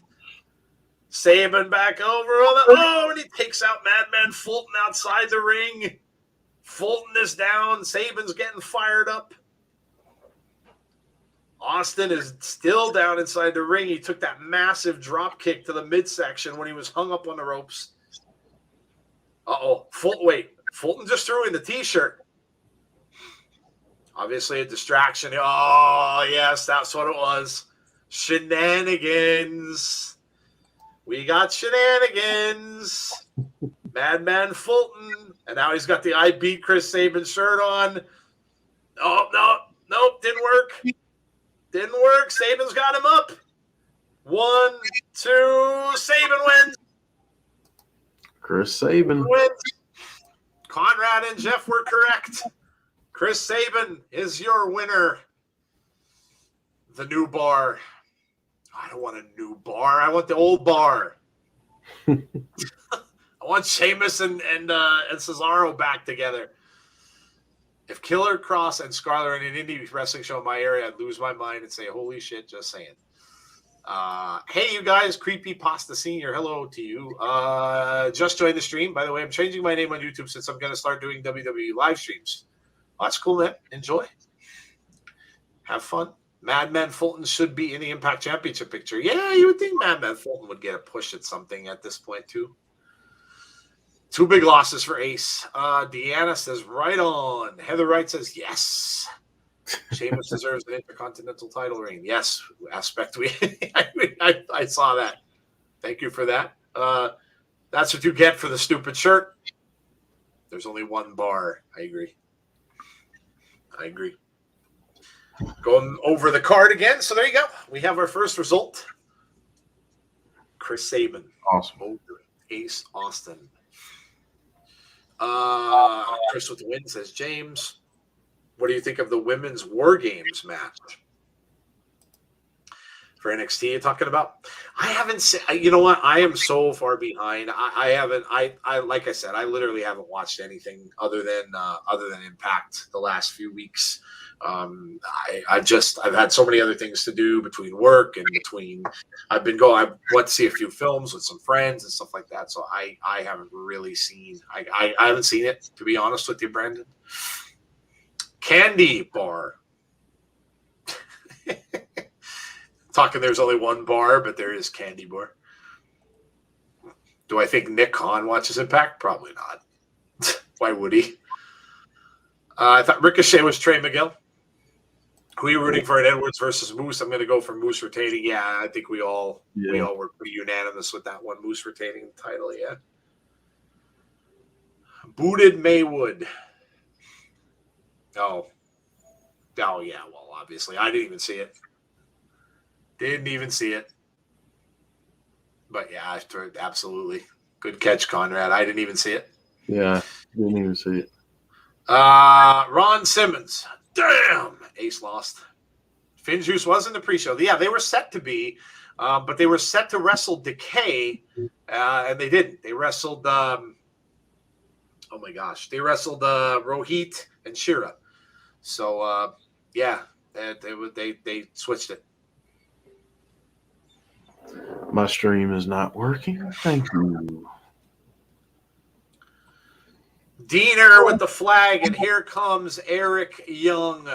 Sabin back over. And he takes out Madman Fulton outside the ring. Fulton is down. Sabin's getting fired up. Austin is still down inside the ring. He took that massive drop kick to the midsection when he was hung up on the ropes. Fulton just threw in the T-shirt. Obviously a distraction. Oh, yes, that's what it was. Shenanigans. We got shenanigans. Madman Fulton. And now he's got the I Beat Chris Sabin shirt on. Oh, no, didn't work. Didn't work. Sabin's got him up. 1, 2. Sabin wins. Chris Sabin wins. Conrad and Jeff were correct. Chris Sabin is your winner. The new bar. I don't want a new bar. I want the old bar. I want Sheamus and Cesaro back together. If Killer Cross and Scarlet are in an indie wrestling show in my area, I'd lose my mind and say, holy shit, just saying. Hey, you guys, Creepy Pasta Senior, hello to you. Just joined the stream. By the way, I'm changing my name on YouTube since I'm going to start doing WWE live streams. That's cool, man. Enjoy. Have fun. Madman Fulton should be in the Impact Championship picture. Yeah, you would think Madman Fulton would get a push at something at this point, too. 2 big losses for Ace. Deanna says, right on. Heather Wright says, yes. Sheamus deserves an Intercontinental title reign. Yes, aspect we. I saw that. Thank you for that. That's what you get for the stupid shirt. There's only one bar. I agree. Going over the card again. So there you go. We have our first result. Chris Sabin. Awesome. Over Ace Austin. Chris with the win, says James. What do you think of the women's War Games match for NXT you're talking about? I haven't seen, you know what? I am so far behind. I like I said, I literally haven't watched anything other than Impact the last few weeks. I've had so many other things to do between work and I went to see a few films with some friends and stuff like that. So I haven't really seen, I haven't seen it, to be honest with you, Brandon. Candy bar. Talking there's only one bar, but there is candy bar. Do I think Nick Khan watches Impact? Probably not. Why would he? I thought Ricochet was Trey Miguel. Who are you rooting for at Edwards versus Moose? I'm going to go for Moose retaining. Yeah, I think we all were pretty unanimous with that one. Moose retaining the title, yeah. Booted Maywood. Oh, yeah, well, obviously. I didn't even see it. Didn't even see it. But, yeah, absolutely. Good catch, Conrad. I didn't even see it. Yeah, didn't even see it. Ron Simmons. Damn! Ace lost. FinJuice was in the pre-show. Yeah, they were set to be, but they were set to wrestle Decay, and they didn't. They wrestled, oh my gosh, they wrestled Rohit and Shira. So, yeah, they switched it. My stream is not working. Thank you. Diener with the flag, and here comes Eric Young.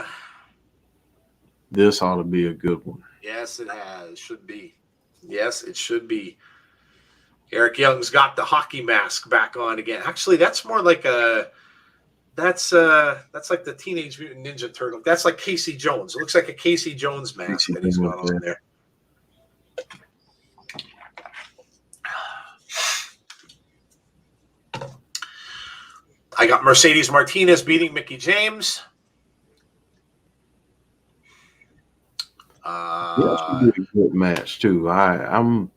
This ought to be a good one. Yes, it has. Should be. Yes, it should be. Eric Young's got the hockey mask back on again. Actually, that's more like that's like the Teenage Mutant Ninja Turtle. That's like Casey Jones. It looks like a Casey Jones mask that he's got on there. I got Mercedes Martinez beating Mickie James. That's a good match too. I'm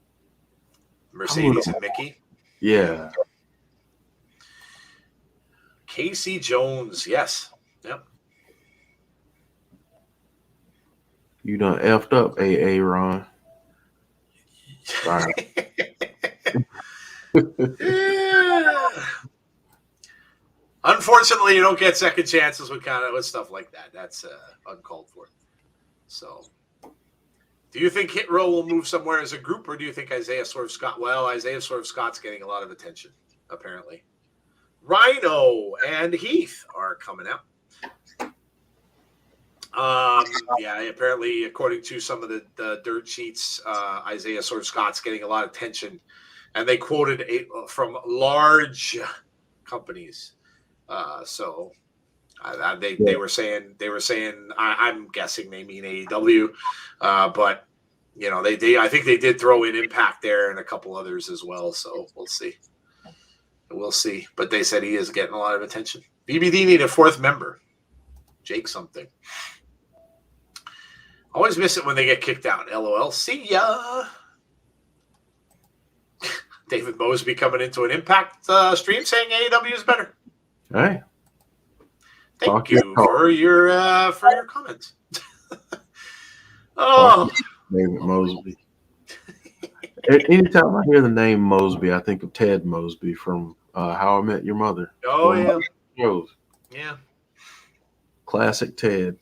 Mercedes and Mickie. Yeah. Casey Jones, yes. Yep. You done effed up, AA Ron. Sorry. Yeah. Unfortunately, you don't get second chances with stuff like that. That's uncalled for. So, do you think Hit Row will move somewhere as a group, or do you think Isaiah Swerve Scott? Well, Isaiah Swerve Scott's getting a lot of attention, apparently. Rhyno and Heath are coming out. Yeah, apparently, according to some of the dirt sheets, Isaiah Swerve Scott's getting a lot of attention, and they quoted from large companies. So they were saying I'm guessing they mean AEW, but you know I think they did throw in Impact there and a couple others as well. So we'll see. But they said he is getting a lot of attention. BBD need a fourth member, Jake something. Always miss it when they get kicked out. LOL. See ya. David Mosby coming into an Impact stream saying AEW is better. Hey. Thank you for your comments. Oh, David Mosby. Anytime I hear the name Mosby, I think of Ted Mosby from How I Met Your Mother. Oh, yeah. Shows. Yeah. Classic Ted.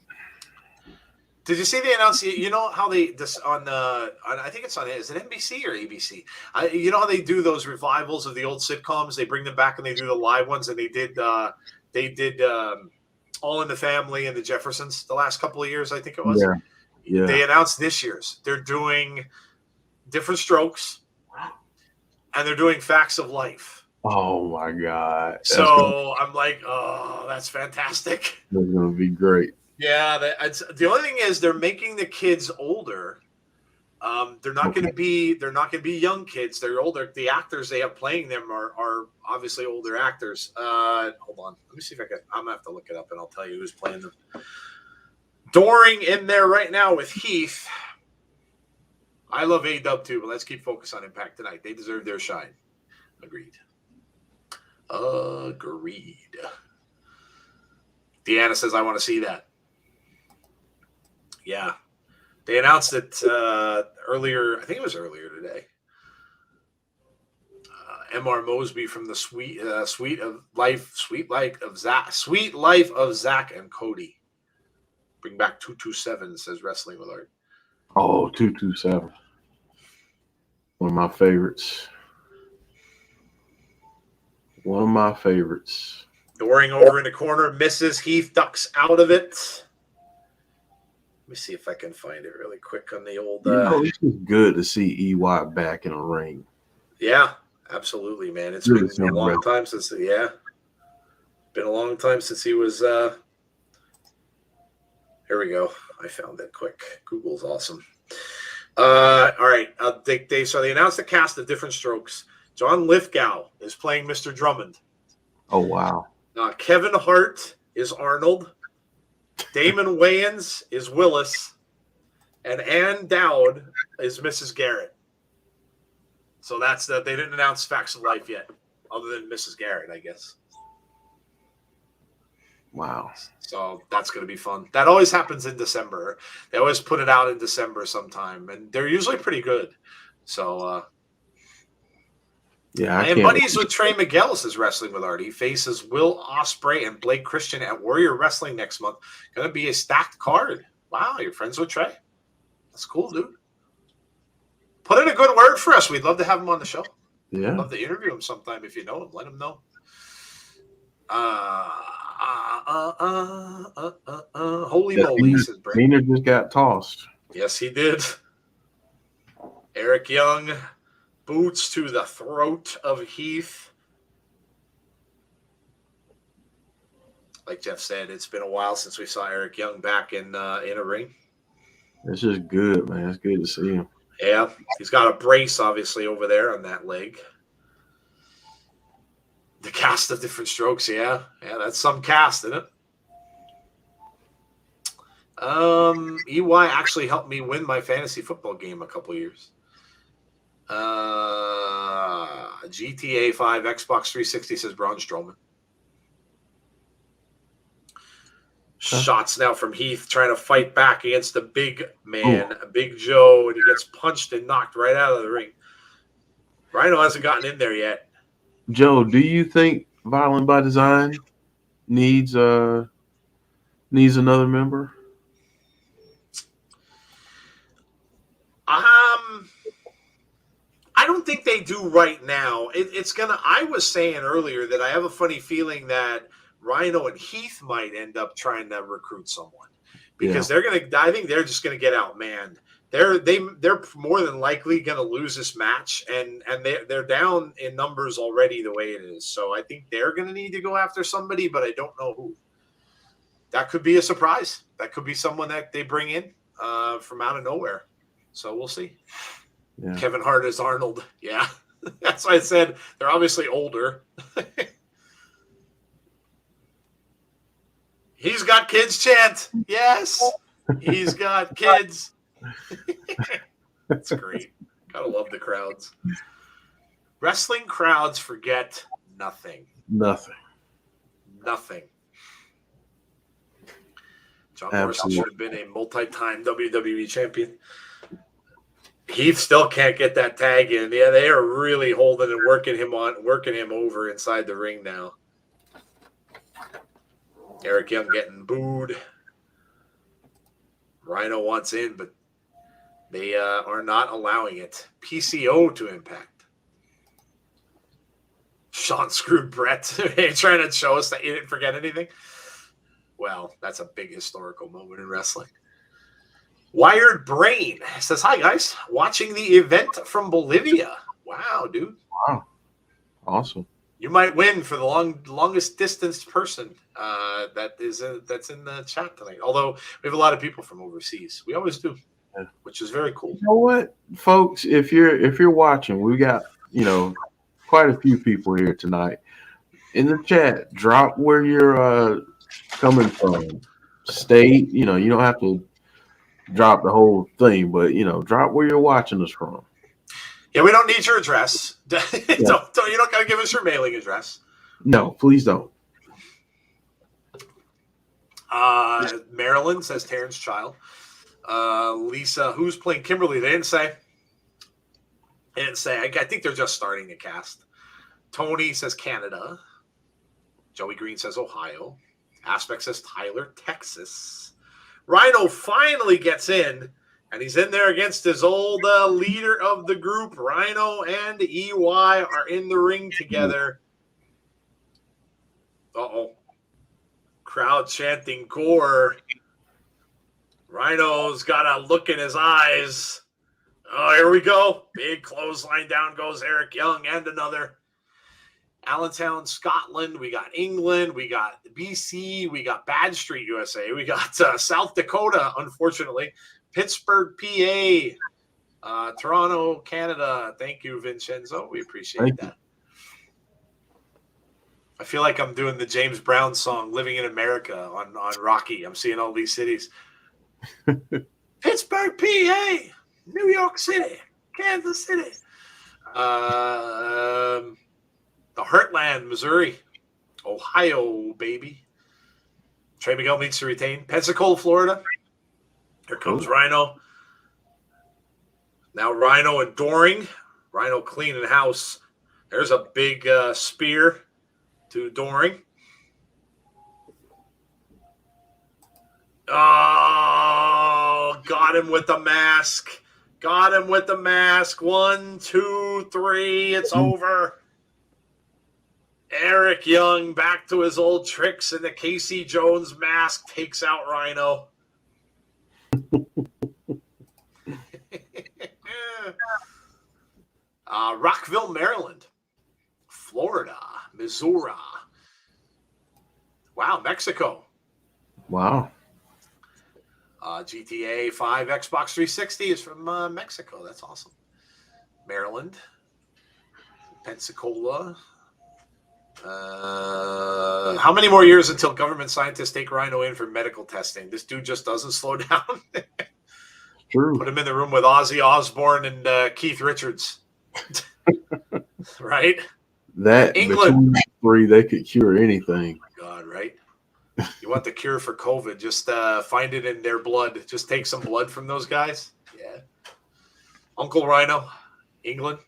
Did you see they announced? You know how they I think it's on. Is it NBC or ABC? You know how they do those revivals of the old sitcoms? They bring them back and they do the live ones. And they did All in the Family and the Jeffersons the last couple of years. I think it was. Yeah. They announced this year's. They're doing Different Strokes, and they're doing Facts of Life. Oh my God! I'm like, oh, that's fantastic. That's gonna be great. Yeah, the only thing is they're making the kids older. They're not going to be young kids. They're older. The actors they have playing them are obviously older actors. Hold on, let me see if I'm gonna have to look it up and I'll tell you who's playing them. Doring in there right now with Heath. I love A-Dub too, but let's keep focused on Impact tonight. They deserve their shine. Agreed. Deanna says I want to see that. Yeah. They announced it earlier. I think it was earlier today. M.R. Mosby from the Sweet Life of Zach and Cody. Bring back 227, says Wrestling with Art. Oh, 227. One of my favorites. Doring over in the corner, misses. Heath ducks out of it. Let me see if I can find it really quick on the old. It's just good to see EY back in a ring. Yeah, Absolutely, man. It's Really been a long time since, been a long time since he was. Here we go. I found it quick. Google's awesome. All right. So they announced the cast of Different Strokes. John Lithgow is playing Mr. Drummond. Oh, wow. Kevin Hart is Arnold. Damon Wayans is Willis. And Ann Dowd is Mrs. Garrett. So that's that. They didn't announce Facts of Life yet, other than Mrs. Garrett, I guess. Wow. So that's going to be fun. That always happens in December. They always put it out in December sometime, and they're usually pretty good. So, yeah, and buddies with Trey Miguel is wrestling with Art. He faces Will Ospreay and Blake Christian at Warrior Wrestling next month. Going to be a stacked card. Wow, you're friends with Trey? That's cool, dude. Put in a good word for us. We'd love to have him on the show. Yeah. Love to interview him sometime if you know him. Let him know. Holy moly, says Brent. Nina just got tossed. Yes, he did. Eric Young, boots to the throat of Heath. Like Jeff said, it's been a while since we saw Eric Young back in a ring. It's just good, man. It's good to see him. Yeah, he's got a brace, obviously, over there on that leg. The cast of Different Strokes, yeah, that's some cast, isn't it? EY actually helped me win my fantasy football game a couple years. GTA 5, Xbox 360 says Braun Strowman. Shots now from Heath trying to fight back against the big man, Big Joe, and he gets punched and knocked right out of the ring. Rhyno hasn't gotten in there yet. Joe, do you think Violent by Design needs another member? I don't think they do right now. It's gonna. I was saying earlier that I have a funny feeling that Rhyno and Heath might end up trying to recruit someone because they're gonna. I think they're just gonna get outmanned. They're more than likely gonna lose this match, and they're down in numbers already the way it is. So I think they're gonna need to go after somebody, but I don't know who. That could be a surprise. That could be someone that they bring in from out of nowhere. So we'll see. Yeah. Kevin Hart is Arnold. Yeah, that's why I said they're obviously older. He's got kids, chant. Yes, he's got kids. That's great. Gotta love the crowds. Wrestling crowds forget nothing. Nothing. John Morrissey should have been a multi-time WWE champion. Heath still can't get that tag in. Yeah, they are really holding and working him over inside the ring now. Eric Young getting booed. Rhyno wants in, but they are not allowing it. PCO to Impact. Sean screwed Brett. Trying to show us that you didn't forget anything. Well, that's a big historical moment in wrestling. Wired Brain says, hi, guys. Watching the event from Bolivia. Wow, dude. Wow. Awesome. You might win for the longest distance person that's in the chat tonight. Although we have a lot of people from overseas. We always do, which is very cool. You know what, folks? If you're watching, we got, quite a few people here tonight. In the chat, drop where you're coming from. State, you don't have to drop the whole thing, but drop where you're watching us from. Yeah, we don't need your address. You don't gotta give us your mailing address. No, please don't. Maryland says Terrence Child. Lisa, who's playing Kimberly? They didn't say. I think they're just starting the cast. Tony says Canada. Joey Green says Ohio. Aspect says Tyler, Texas. Rhyno finally gets in, and he's in there against his old leader of the group. Rhyno and EY are in the ring together. Uh-oh. Crowd chanting gore. Rhino's got a look in his eyes. Oh, here we go. Big clothesline, down goes Eric Young and another. Allentown, Scotland. We got England. We got BC. We got Bad Street, USA. We got South Dakota, unfortunately. Pittsburgh, PA. Toronto, Canada. Thank you, Vincenzo. We appreciate that. I feel like I'm doing the James Brown song, Living in America, on Rocky. I'm seeing all these cities. Pittsburgh, PA. New York City. Kansas City. The Heartland, Missouri. Ohio, baby. Trey Miguel needs to retain. Pensacola, Florida. Here comes Rhyno. Now Rhyno and Doring. Rhyno cleaning house. There's a big spear to Doring. Oh, got him with the mask. Got him with the mask. 1, 2, 3. It's over. Eric Young back to his old tricks, and the Casey Jones mask takes out Rhyno. Rockville, Maryland. Florida, Missouri. Wow, Mexico. Wow. GTA 5 Xbox 360 is from Mexico. That's awesome. Maryland. Pensacola. How many more years until government scientists take Rhyno in for medical testing? This dude just doesn't slow down. True. Put him in the room with Ozzy Osbourne and Keith Richards. Right? That England. Between the three, they could cure anything. Oh my God, right? You want the cure for COVID? Just find it in their blood. Just take some blood from those guys. Yeah. Uncle Rhyno, England.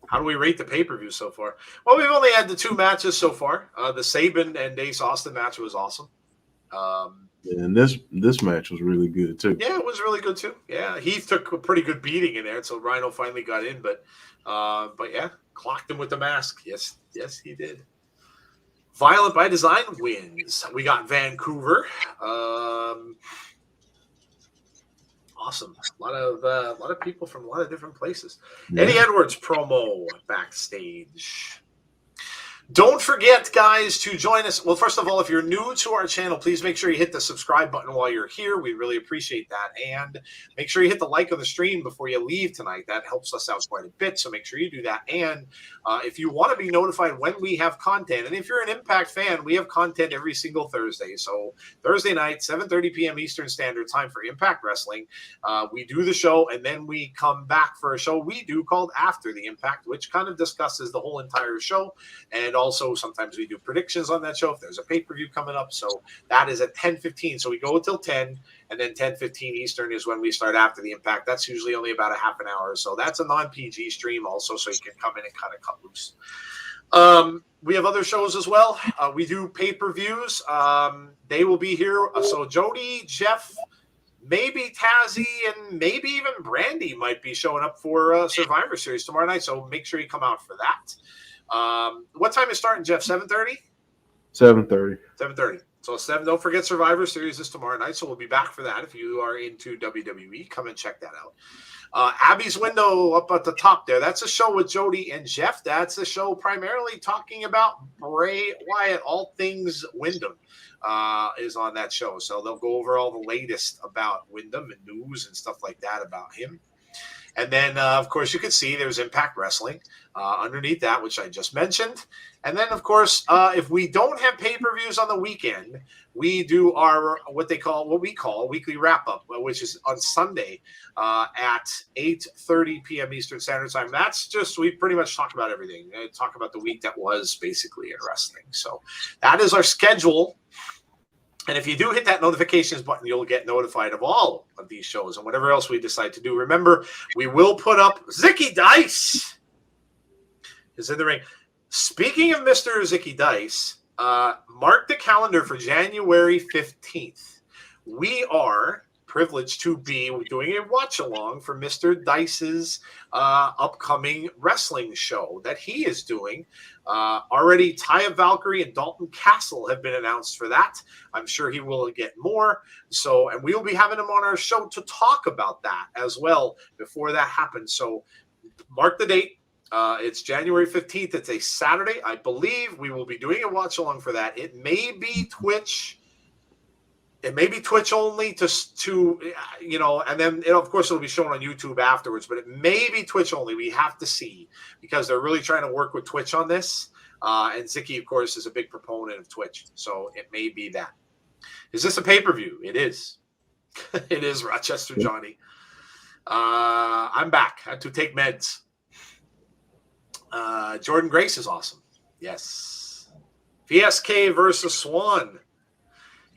How do we rate the pay-per-view so far? Well, we've only had the 2 matches so far. The Sabin and Ace Austin match was awesome. And this match was really good too. Yeah, it was really good too. Yeah, Heath took a pretty good beating in there, so Rhyno finally got in. But yeah, clocked him with the mask. Yes, he did. Violent by Design wins. We got Vancouver. Awesome. A lot of people from a lot of different places. Yeah. Eddie Edwards promo backstage. Don't forget, guys, to join us. Well, first of all, if you're new to our channel, please make sure you hit the subscribe button while you're here. We really appreciate that. And make sure you hit the like on the stream before you leave tonight. That helps us out quite a bit, so make sure you do that. And if you want to be notified when we have content, and if you're an Impact fan, we have content every single Thursday. So Thursday night, 7:30 p.m. Eastern Standard Time for Impact Wrestling. We do the show, and then we come back for a show we do called After the Impact, which kind of discusses the whole entire show. And also sometimes we do predictions on that show if there's a pay-per-view coming up. So that is at 10:15. So we go until 10, and then 10:15 Eastern is when we start After the Impact. That's usually only about a half an hour. So that's a non-PG stream also, so you can come in and kind of cut loose. We have other shows as well. We do pay-per-views. They will be here. So Jody, Jeff, maybe Tazzy, and maybe even Brandy might be showing up for Survivor Series tomorrow night. So make sure you come out for that. What time is starting, Jeff? 7:30? 7:30. 7:30. So 7. Don't forget Survivor Series is tomorrow night. So we'll be back for that. If you are into WWE, come and check that out. Abby's Window up at the top there. That's a show with Jody and Jeff. That's a show primarily talking about Bray Wyatt. All things Wyndham is on that show. So they'll go over all the latest about Wyndham and news and stuff like that about him. And then, of course, you can see there's Impact Wrestling underneath that, which I just mentioned. And then, of course, if we don't have pay-per-views on the weekend, we do our what we call weekly wrap-up, which is on Sunday at 8:30 p.m. Eastern Standard Time. That's just, we pretty much talk about everything. Talk about the week that was basically in wrestling. So that is our schedule. And if you do hit that notifications button, you'll get notified of all of these shows and whatever else we decide to do. Remember, we will put up Zicky Dice is in the ring. Speaking of Mr. Zicky Dice, mark the calendar for January 15th. We are privileged to be doing a watch along for Mr. Dice's upcoming wrestling show that he is doing. Already Taya Valkyrie and Dalton Castle have been announced for that. I'm sure he will get more. So, and we will be having him on our show to talk about that as well before that happens. So mark the date. It's January 15th. It's a Saturday. I believe we will be doing a watch along for that. It may be Twitch. It may be Twitch only to you know, and then of course it'll be shown on YouTube afterwards, but it may be Twitch only. We have to see because they're really trying to work with Twitch on this. And Zicky, of course, is a big proponent of Twitch. So it may be that. Is this a pay-per-view? It is. It is, Rochester Johnny. I'm back. I had to take meds. Jordynne Grace is awesome. Yes. VSK versus Swann.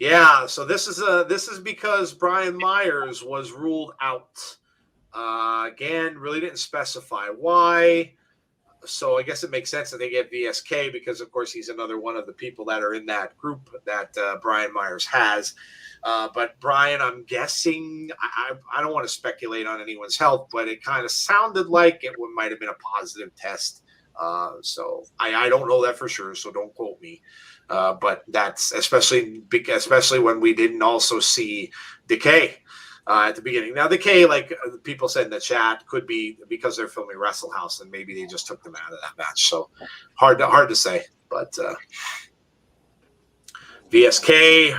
Yeah, so this is because Brian Myers was ruled out. Again, really didn't specify why. So I guess it makes sense that they get VSK because, of course, he's another one of the people that are in that group that Brian Myers has. But Brian, I'm guessing, I don't want to speculate on anyone's health, but it kind of sounded like it might have been a positive test. So I don't know that for sure, so don't quote me. But that's especially when we didn't also see Decay at the beginning. Now, Decay, like people said in the chat, could be because they're filming Wrestle House and maybe they just took them out of that match. So hard to say. But VSK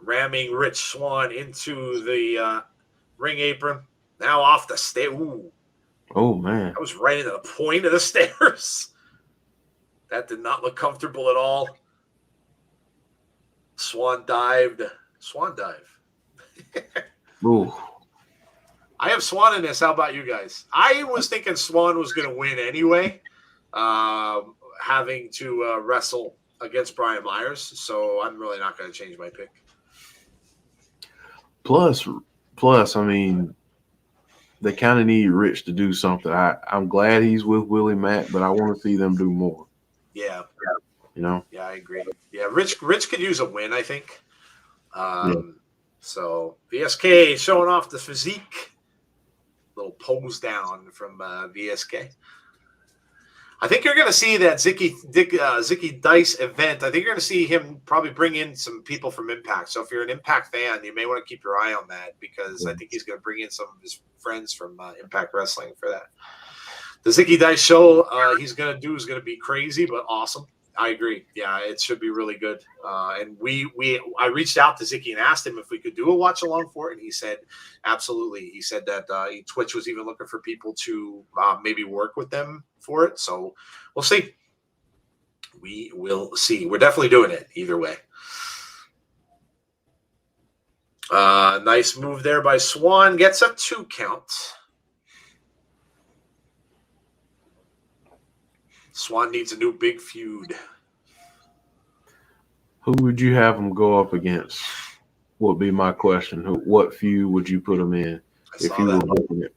ramming Rich Swann into the ring apron. Now off the stage. Ooh. Oh, man. That was right into the point of the stairs. That did not look comfortable at all. Swan dive. Ooh. I have Swann in this. How about you guys? I was thinking Swann was going to win anyway, having to wrestle against Brian Myers. So I'm really not going to change my pick. Plus, I mean, they kind of need Rich to do something. I'm glad he's with Willie Mack, but I want to see them do more. Yeah. You know? Yeah, I agree. Yeah, Rich could use a win, I think. So VSK showing off the physique. Little pose down from VSK. I think you're going to see that Zicky Dice event. I think you're going to see him probably bring in some people from Impact. So if you're an Impact fan, you may want to keep your eye on that because I think he's going to bring in some of his friends from Impact Wrestling for that. The Zicky Dice show he's going to do is going to be crazy but awesome. I agree. Yeah, it should be really good. And I reached out to Zicky and asked him if we could do a watch along for it, and he said absolutely. He said that Twitch was even looking for people to maybe work with them for it. So we'll see. We will see. We're definitely doing it either way. Nice move there by Swann. Gets a 2 count. Swann needs a new big feud. Who would you have him go up against? Would be my question. What feud would you put him in if you were booking it?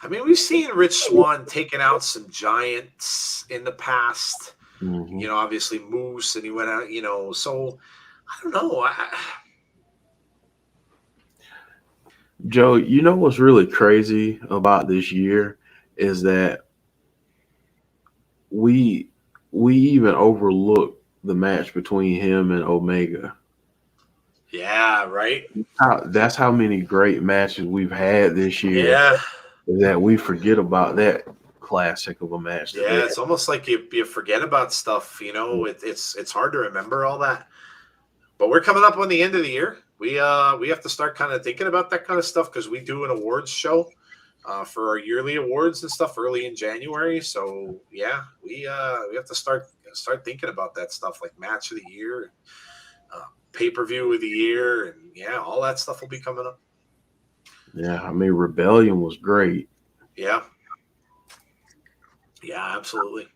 I mean, we've seen Rich Swann taking out some giants in the past. Mm-hmm. You know, obviously Moose, and he went out. You know, so I don't know. Joe, you know what's really crazy about this year is that we even overlooked the match between him and Omega. Yeah, right. That's how many great matches we've had this year. Yeah, that we forget about that classic of a match. Yeah, it's almost like you forget about stuff. You know, it's hard to remember all that. But we're coming up on the end of the year. We have to start kind of thinking about that kind of stuff because we do an awards show for our yearly awards and stuff early in January. So yeah, we have to start thinking about that stuff like match of the year, pay-per-view of the year, and yeah, all that stuff will be coming up. Yeah, I mean, Rebellion was great. Yeah, absolutely.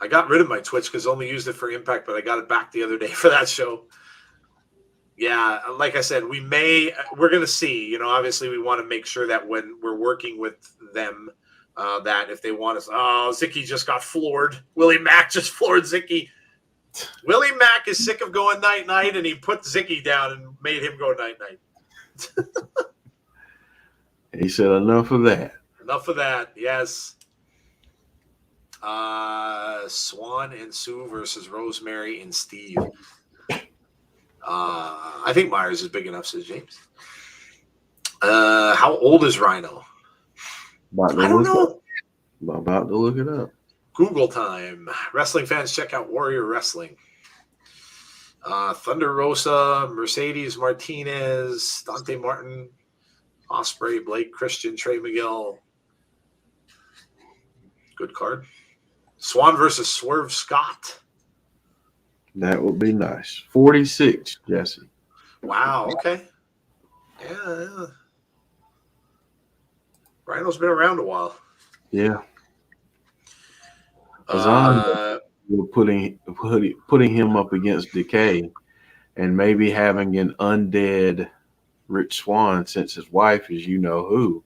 I got rid of my Twitch because I only used it for Impact, but I got it back the other day for that show. Yeah, like I said, we're going to see. You know, obviously we want to make sure that when we're working with them, that if they want us, Zicky just got floored. Willie Mack just floored Zicky. Willie Mack is sick of going night-night, and he put Zicky down and made him go night-night. He said, enough of that. Enough of that, yes. Swann and Sue versus Rosemary and Steve. I think Myers is big enough, says James. How old is Rhyno? I don't know. I'm about to look it up. Google time. Wrestling fans, check out Warrior Wrestling. Thunder Rosa, Mercedes Martinez, Dante Martin, Osprey, Blake Christian, Trey Miguel. Good card. Swann versus Swerve Scott. That would be nice. 46, Jessie. Wow, okay. Yeah. Rhino's been around a while. Yeah. We're putting him up against Decay and maybe having an undead Rich Swann since his wife is you know who.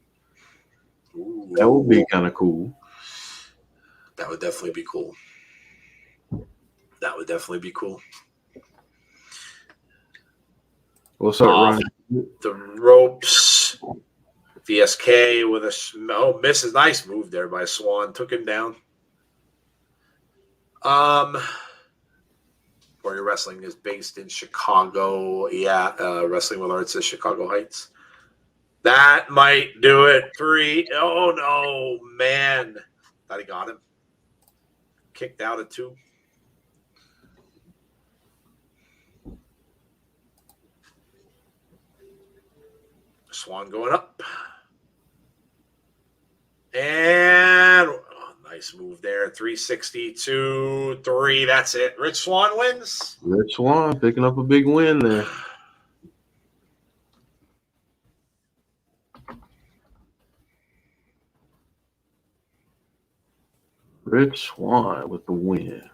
Ooh. That would be kind of cool. That would definitely be cool. What's up, Ron? The ropes. VSK with a misses. Nice move there by Swann. Took him down. Warrior Wrestling is based in Chicago. Yeah, Wrestling with Arts is Chicago Heights. That might do it. 3. Oh, no, man. Thought he got him. Kicked out at 2. Swann going up. And nice move there. 362, 3. That's it. Rich Swann wins. Rich Swann picking up a big win there. Rich Swann with the win.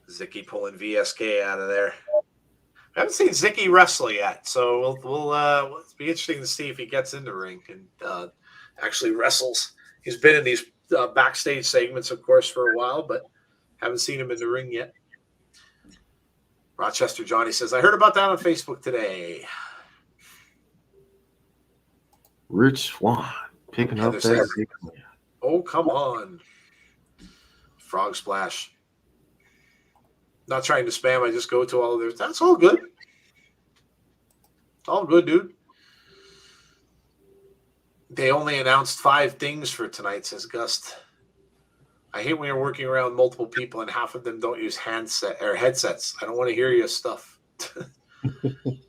Zicky pulling VSK out of there. I haven't seen Zicky wrestle yet, so we'll be interesting to see if he gets in the ring and actually wrestles. He's been in these backstage segments, of course, for a while, but haven't seen him in the ring yet. Rochester Johnny says, I heard about that on Facebook today. Rich Swann picking up that big win. Oh, come on. Frog Splash. Not trying to spam. I just go to all of theirs. That's all good. All good, dude. They only announced 5 things for tonight, says Gust. I hate when you're working around multiple people and half of them don't use headsets. I don't want to hear your stuff.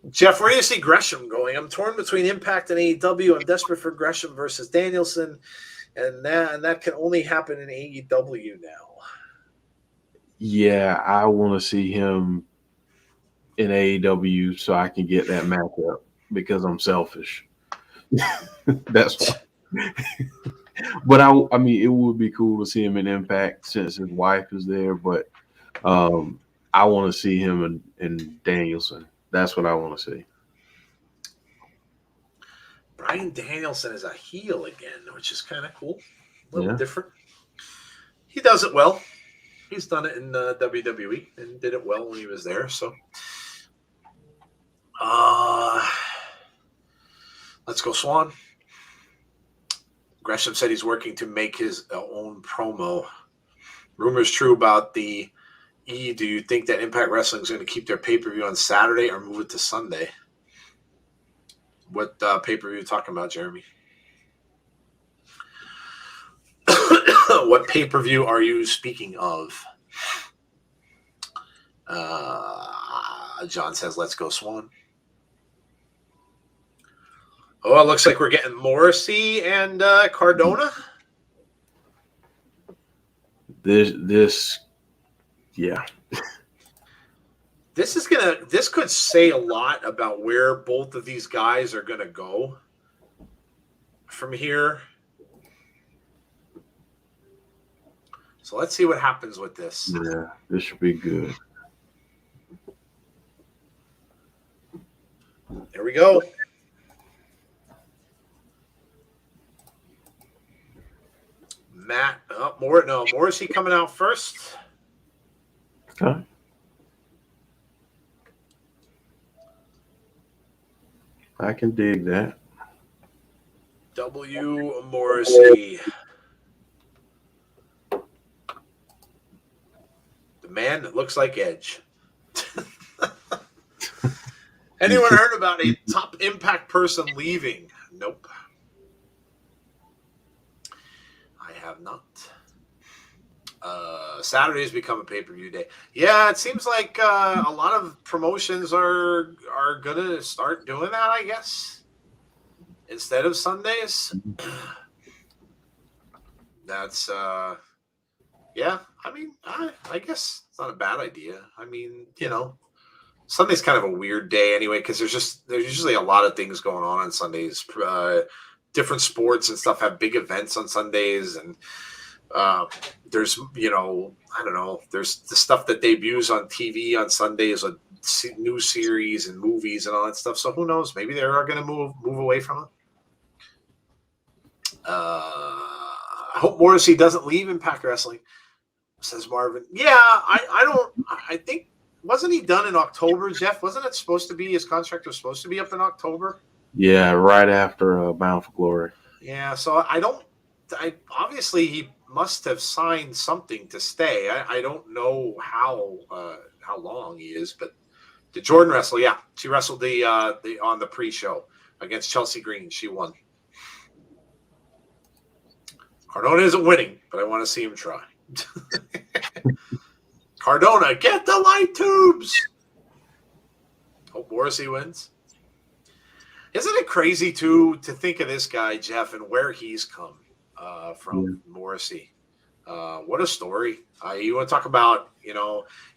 Jeff, where do you see Gresham going? I'm torn between Impact and AEW. I'm desperate for Gresham versus Danielson, and that can only happen in AEW now. Yeah, I want to see him in AEW so I can get that matchup because I'm selfish. That's why. But I mean, it would be cool to see him in Impact since his wife is there. But I want to see him in Danielson. That's what I want to see. Bryan Danielson is a heel again, which is kind of cool. A little different. He does it well. He's done it in WWE and did it well when he was there. So, let's go, Swann. Gresham said he's working to make his own promo. Rumors true about the E. Do you think that Impact Wrestling is going to keep their pay-per-view on Saturday or move it to Sunday? What pay-per-view are you talking about, Jeremy? What pay-per-view are you speaking of? John says, let's go, Swann. Oh, it looks like we're getting Morrissey and Cardona. This could say a lot about where both of these guys are gonna go from here. So let's see what happens with this. Yeah, this should be good. There we go. Morrissey coming out first. Okay. I can dig that. W. Morrissey. The man that looks like Edge. Anyone heard about a top Impact person leaving? Nope. I have not. Saturday's become a pay-per-view day. Yeah, it seems like a lot of promotions are gonna start doing that, I guess, instead of Sundays. That's yeah. I mean, I guess it's not a bad idea. I mean, Sunday's kind of a weird day anyway because there's usually a lot of things going on Sundays. Different sports and stuff have big events on Sundays, and there's I don't know. There's the stuff that debuts on TV on Sundays, a new series and movies and all that stuff. So who knows? Maybe they are going to move away from it. I hope Morrissey doesn't leave Impact Wrestling, says Marvin. Yeah, I think, wasn't he done in October, Jeff? Wasn't it supposed to be, his contract was supposed to be up in October? Yeah, right after Bound for Glory. Yeah, so obviously he must have signed something to stay. I don't know how long he is, but did Jordynne wrestle? Yeah, she wrestled the on the pre-show against Chelsea Green. She won. Cardona isn't winning, but I want to see him try. Cardona, get the light tubes. Hope Morrissey wins. Isn't it crazy to think of this guy, Jeff, and where he's come from? Morrissey. What a story. You want to talk about,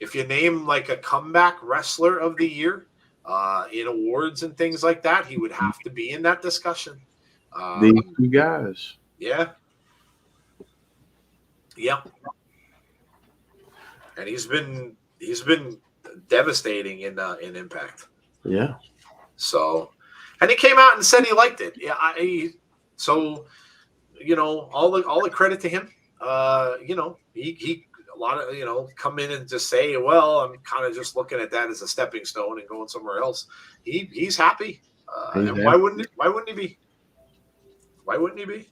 if you name like a comeback wrestler of the year in awards and things like that, he would have to be in that discussion. These two guys. Yeah. Yeah. And he's been devastating in Impact. Yeah. So, and he came out and said he liked it. Yeah. So, all the credit to him. He a lot of come in and just say, well, I'm kind of just looking at that as a stepping stone and going somewhere else. He's happy. And why wouldn't he be? Why wouldn't he be?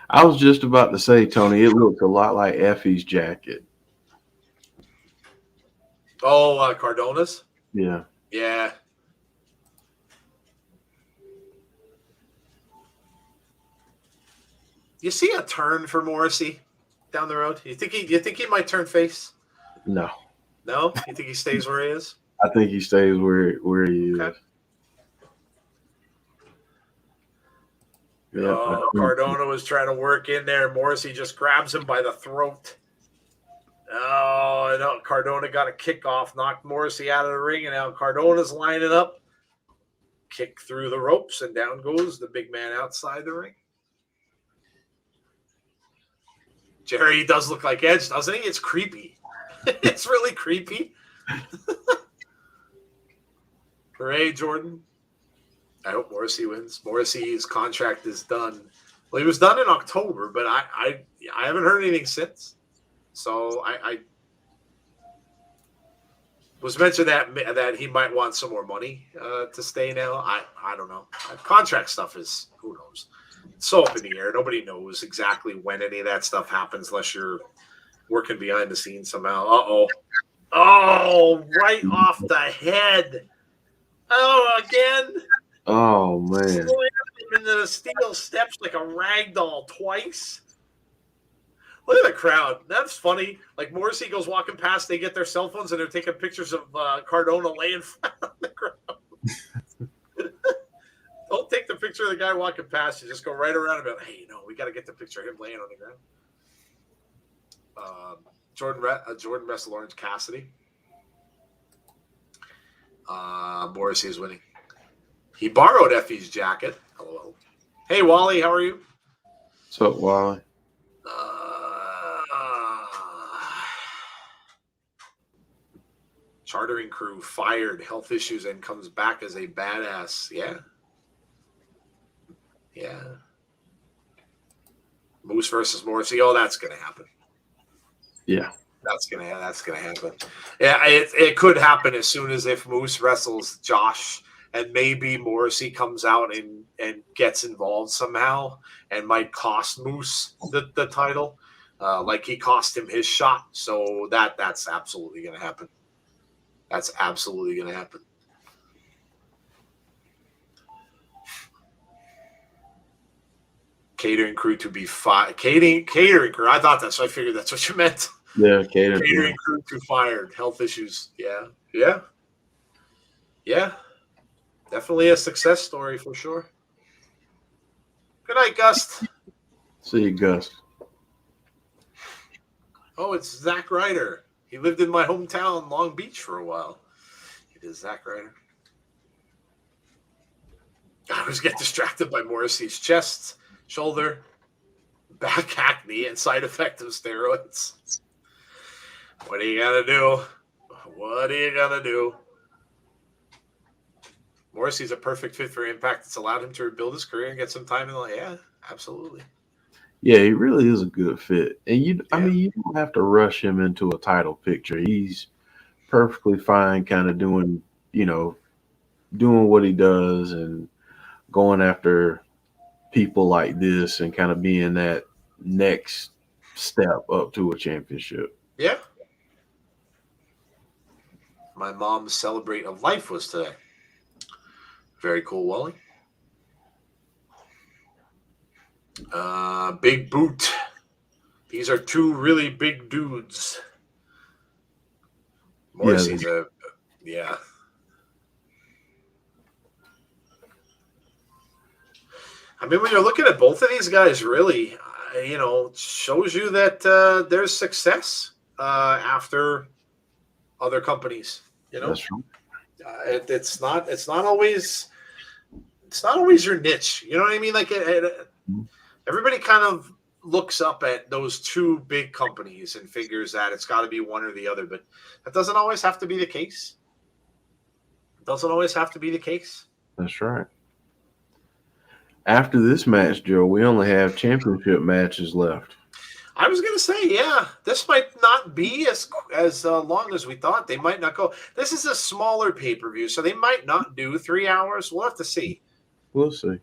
I was just about to say, Tony, it looks a lot like Effie's jacket. Oh, Cardona's? Yeah. Yeah. You see a turn for Morrissey down the road? You think he might turn face? No. No? You think he stays where he is? I think he stays where he is. Yeah. Oh, Cardona was trying to work in there. Morrissey just grabs him by the throat. Oh, no. Cardona got a kickoff, knocked Morrissey out of the ring, and now Cardona's lining up. Kick through the ropes, and down goes the big man outside the ring. Jerry does look like Edge, doesn't he? It's creepy. It's really creepy. Hooray, Jordynne. I hope Morrissey wins. Morrissey's contract is done. Well, he was done in October, but I haven't heard anything since. So I was mentioned that he might want some more money to stay now. I don't know. Contract stuff is, who knows. It's so up in the air. Nobody knows exactly when any of that stuff happens unless you're working behind the scenes somehow. Uh-oh. Oh, right off the head. Oh, again. Oh, man. Slammed him into the steel steps like a rag doll twice. Look at the crowd. That's funny. Like Morrissey goes walking past, they get their cell phones and they're taking pictures of Cardona laying flat on the ground. Don't take the picture of the guy walking past. You just go right around and be like, hey, we got to get the picture of him laying on the ground. Jordynne wrestled Orange Cassidy. Morrissey is winning. He borrowed Effie's jacket. Hello. Hey, Wally, how are you? What's up, Wally? Chartering crew fired, health issues, and comes back as a badass. Yeah. Yeah. Moose versus Morrissey. Oh, that's going to happen. Yeah. That's gonna happen. Yeah, it could happen as soon as if Moose wrestles Josh, and maybe Morrissey comes out and gets involved somehow, and might cost Moose the title, like he cost him his shot. So that's absolutely gonna happen. That's absolutely gonna happen. Catering crew to be fired. Catering crew. I thought that's. I figured that's what you meant. Yeah, Catering crew to fired. Health issues. Yeah. Definitely a success story for sure. Good night, Gus. See you, Gus. Oh, it's Zack Ryder. He lived in my hometown, Long Beach, for a while. It is Zack Ryder. I always get distracted by Morrissey's chest, shoulder, back acne, and side effect of steroids. What are you gonna do? What are you gonna do? Morrissey's a perfect fit for Impact. It's allowed him to rebuild his career and get some time in the yeah, absolutely. Yeah, he really is a good fit. And I mean, you don't have to rush him into a title picture. He's perfectly fine kind of doing what he does and going after people like this and kind of being that next step up to a championship. Yeah. My mom's celebrate of life was today. Very cool, Wally. Big boot. These are two really big dudes. Morrissey's yeah. I mean, when you're looking at both of these guys, really, shows you that there's success after other companies. That's right. It's not always your niche. You know what I mean? Like everybody kind of looks up at those two big companies and figures that it's got to be one or the other, but that doesn't always have to be the case. That's right. After this match, Joe, we only have championship matches left. I was going to say, yeah, this might not be as long as we thought. They might not go. This is a smaller pay-per-view, so they might not do 3 hours. We'll have to see. We'll see.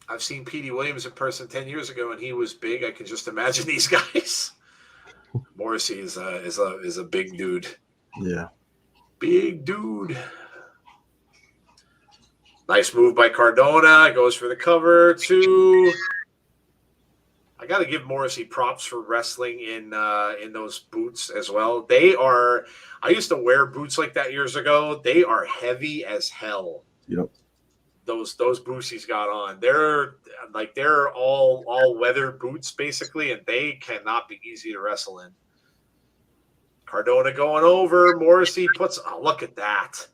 I've seen Petey Williams in person 10 years ago, and he was big. I can just imagine these guys. Morrissey is a big dude. Yeah. Big dude. Nice move by Cardona. Goes for the cover, too. I got to give Morrissey props for wrestling in those boots as well. I used to wear boots like that years ago. They are heavy as hell. Yep. Those boots he's got on. They're all weather boots basically, and they cannot be easy to wrestle in. Cardona going over. Morrissey look at that.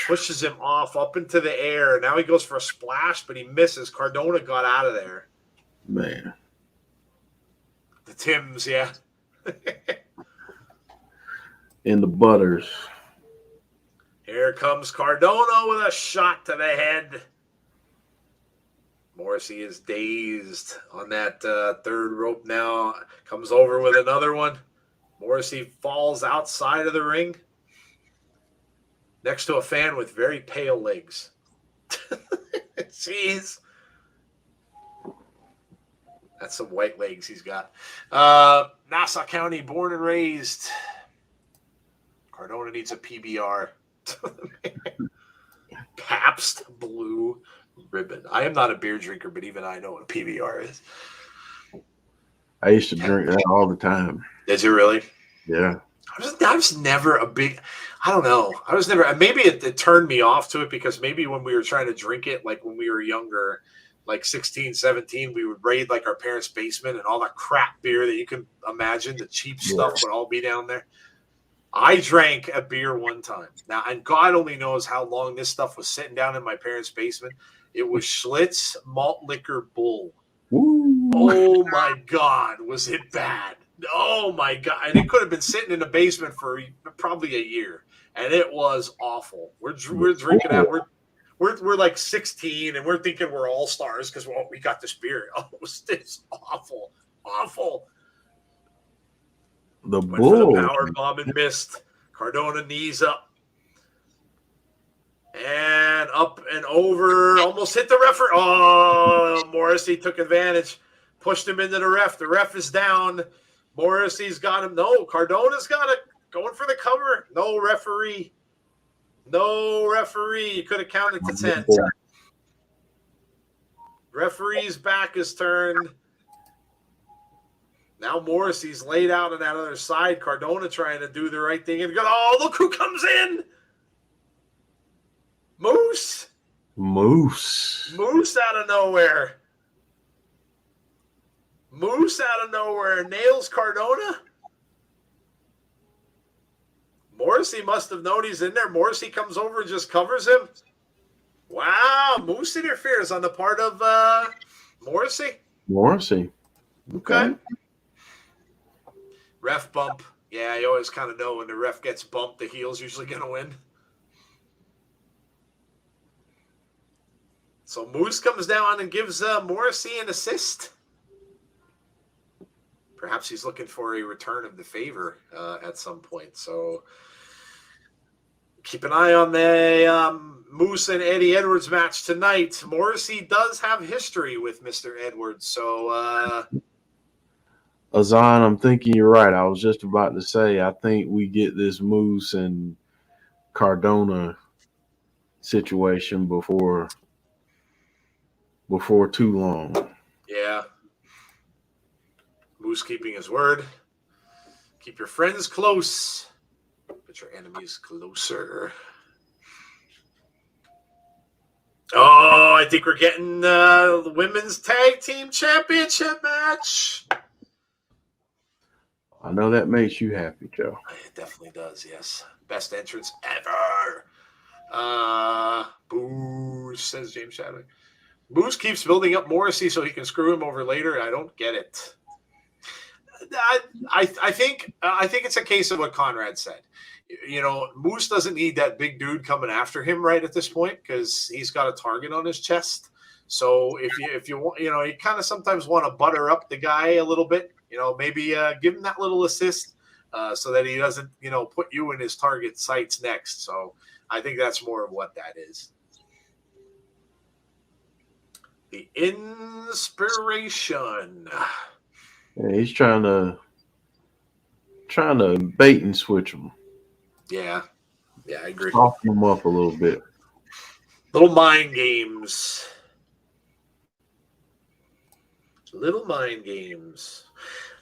Pushes him off up into the air. Now he goes for a splash, but he misses. Cardona got out of there. Man. The Tims, yeah. In the butters. Here comes Cardona with a shot to the head. Morrissey is dazed on that third rope now. Comes over with another one. Morrissey falls outside of the ring. Next to a fan with very pale legs. Jeez. That's some white legs he's got. Nassau County, born and raised. Cardona needs a PBR. Pabst Blue Ribbon. I am not a beer drinker, but even I know what a PBR is. I used to drink that all the time. Did you really? Yeah. I was never a big, I don't know. I was never, maybe it turned me off to it because maybe when we were trying to drink it, like when we were younger, like 16, 17, we would raid like our parents' basement and all that crap beer that you can imagine, the cheap stuff would all be down there. I drank a beer one time. Now, and God only knows how long this stuff was sitting down in my parents' basement. It was Schlitz Malt Liquor Bull. Woo. Oh, my God. Was it bad? Oh, my God. And it could have been sitting in the basement for probably a year. And it was awful. We're drinking that. We're like 16, and we're thinking we're all-stars because we got this beer. Oh, it's awful. Awful. The Went for the bull. power bomb and missed. Cardona knees up. And up and over. Almost hit the referee. Oh, Morrissey took advantage. Pushed him into the ref. The ref is down. Morrissey's got him. No, Cardona's got it. Going for the cover. No referee. No referee. You could have counted to 10. Referee's back is turned. Now Morrissey's laid out on that other side. Cardona trying to do the right thing. And oh, look who comes in. Moose out of nowhere. Moose out of nowhere nails Cardona. Morrissey must have known he's in there. Morrissey comes over and just covers him. Wow, Moose interferes on the part of Morrissey. Okay. Ref bump. Yeah, you always kind of know when the ref gets bumped, the heel's usually going to win. So Moose comes down and gives Morrissey an assist. Perhaps he's looking for a return of the favor at some point. So keep an eye on the Moose and Eddie Edwards match tonight. Morrissey does have history with Mr. Edwards. So, Azan, I'm thinking you're right. I was just about to say, I think we get this Moose and Cardona situation before too long. Yeah. Moose keeping his word. Keep your friends close, but your enemies closer. Oh, I think we're getting the women's tag team championship match. I know that makes you happy, Joe. It definitely does, yes. Best entrance ever. Boo, says James Chadwick. Moose keeps building up Morrissey so he can screw him over later. I don't get it. I think it's a case of what Conrad said. You know, Moose doesn't need that big dude coming after him right at this point because he's got a target on his chest. So if you want, you know, you kind of sometimes want to butter up the guy a little bit. You know, maybe give him that little assist so that he doesn't, you know, put you in his target sights next. So I think that's more of what that is. The IInspiration. Yeah, he's trying to bait and switch him. Yeah, I agree. Soften him up a little bit. Little mind games. Little mind games.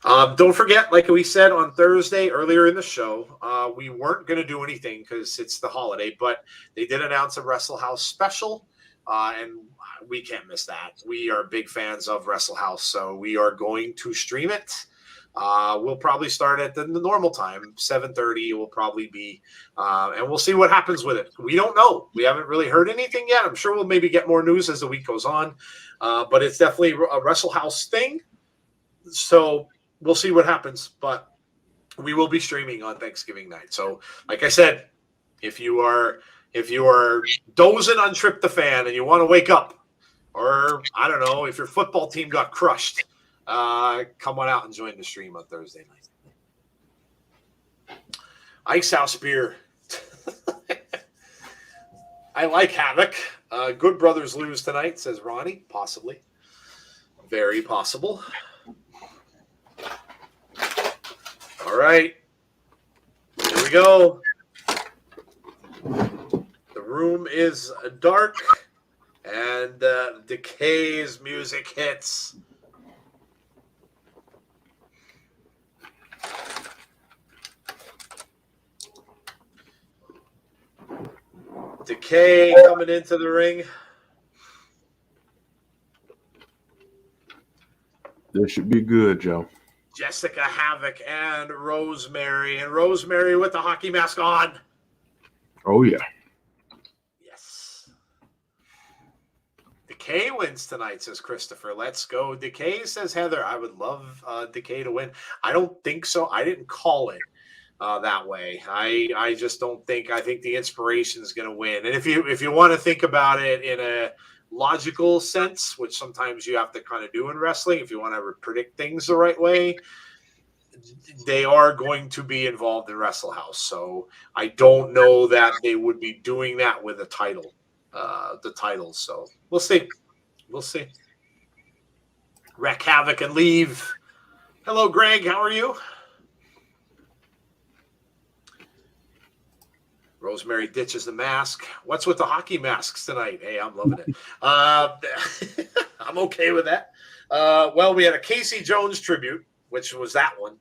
Don't forget, like we said on Thursday earlier in the show, we weren't going to do anything because it's the holiday, but they did announce a Wrestle House special, and we can't miss that. We are big fans of Wrestle House, so we are going to stream it. We'll probably start at the normal time, 7:30 will probably be, and we'll see what happens with it. We don't know. We haven't really heard anything yet. I'm sure we'll maybe get more news as the week goes on, but it's definitely a Wrestle House thing. So we'll see what happens, but we will be streaming on Thanksgiving night. So like I said, if you are dozing on Tryptophan and you want to wake up, or I don't know, if your football team got crushed, come on out and join the stream on Thursday night. Ice House beer. I like Havok. Good brothers lose tonight, says Ronnie. Possibly. Very possible. All right. Here we go. The room is dark, and Decay's music hits. Decay coming into the ring. This should be good, Joe. Jessica Havok and Rosemary. And Rosemary with the hockey mask on. Oh, yeah. Yes. Decay wins tonight, says Christopher. Let's go. Decay, says Heather. I would love Decay to win. I don't think so. I didn't call it that way. I just don't think. I think the IInspiration is going to win. And if you want to think about it in a logical sense, which sometimes you have to kind of do in wrestling, if you want to predict things the right way, they are going to be involved in Wrestle House. So I don't know that they would be doing that with a title, the titles. So we'll see. We'll see. Wreck Havok and leave. Hello, Greg. How are you? Rosemary ditches the mask. What's with the hockey masks tonight? Hey, I'm loving it. I'm okay with that. Well, we had a Casey Jones tribute, which was that one.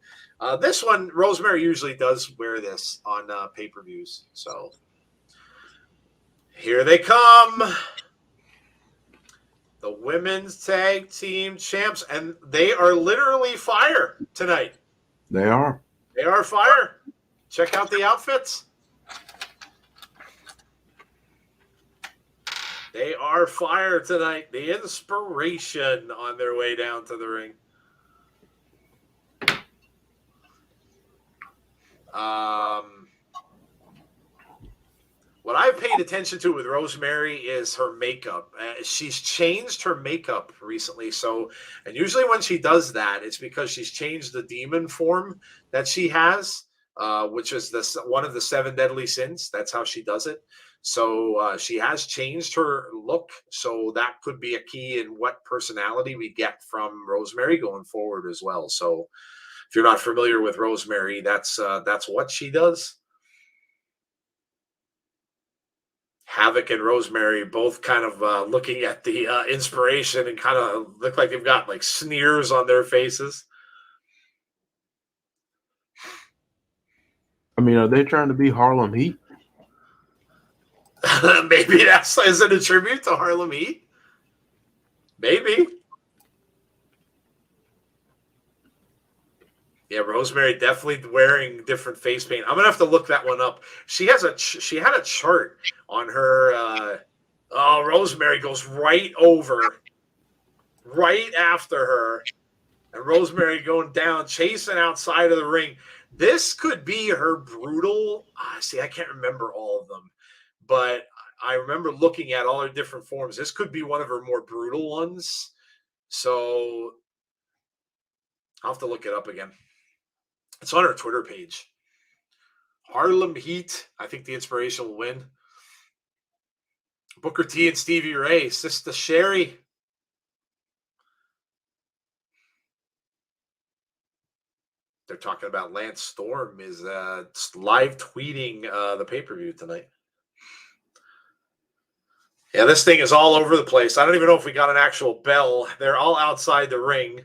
This one, Rosemary usually does wear this on pay-per-views. So here they come. The women's tag team champs, and they are literally fire tonight. They are. They are fire. Check out the outfits. They are fire tonight. The IInspiration on their way down to the ring. What I've paid attention to with Rosemary is her makeup. She's changed her makeup recently. So, and usually when she does that, it's because she's changed the demon form that she has, which is one of the 7 deadly sins. That's how she does it. So she has changed her look. So that could be a key in what personality we get from Rosemary going forward as well. So if you're not familiar with Rosemary, that's what she does. Havok and Rosemary both kind of looking at the IInspiration and kind of look like they've got like sneers on their faces. I mean, are they trying to be Harlem Heat? Maybe is it a tribute to Harlem Heat? Maybe. Yeah, Rosemary definitely wearing different face paint. I'm gonna have to look that one up. She had a chart on her. Rosemary goes right after her, and Rosemary going down, chasing outside of the ring. This could be her brutal. See, I can't remember all of them, but I remember looking at all her different forms. This could be one of her more brutal ones. So I'll have to look it up again. It's on her Twitter page. Harlem Heat. I think the IInspiration will win. Booker T and Stevie Ray. Sister Sherry. They're talking about Lance Storm is live tweeting the pay-per-view tonight. Yeah, this thing is all over the place. I don't even know if we got an actual bell. They're all outside the ring.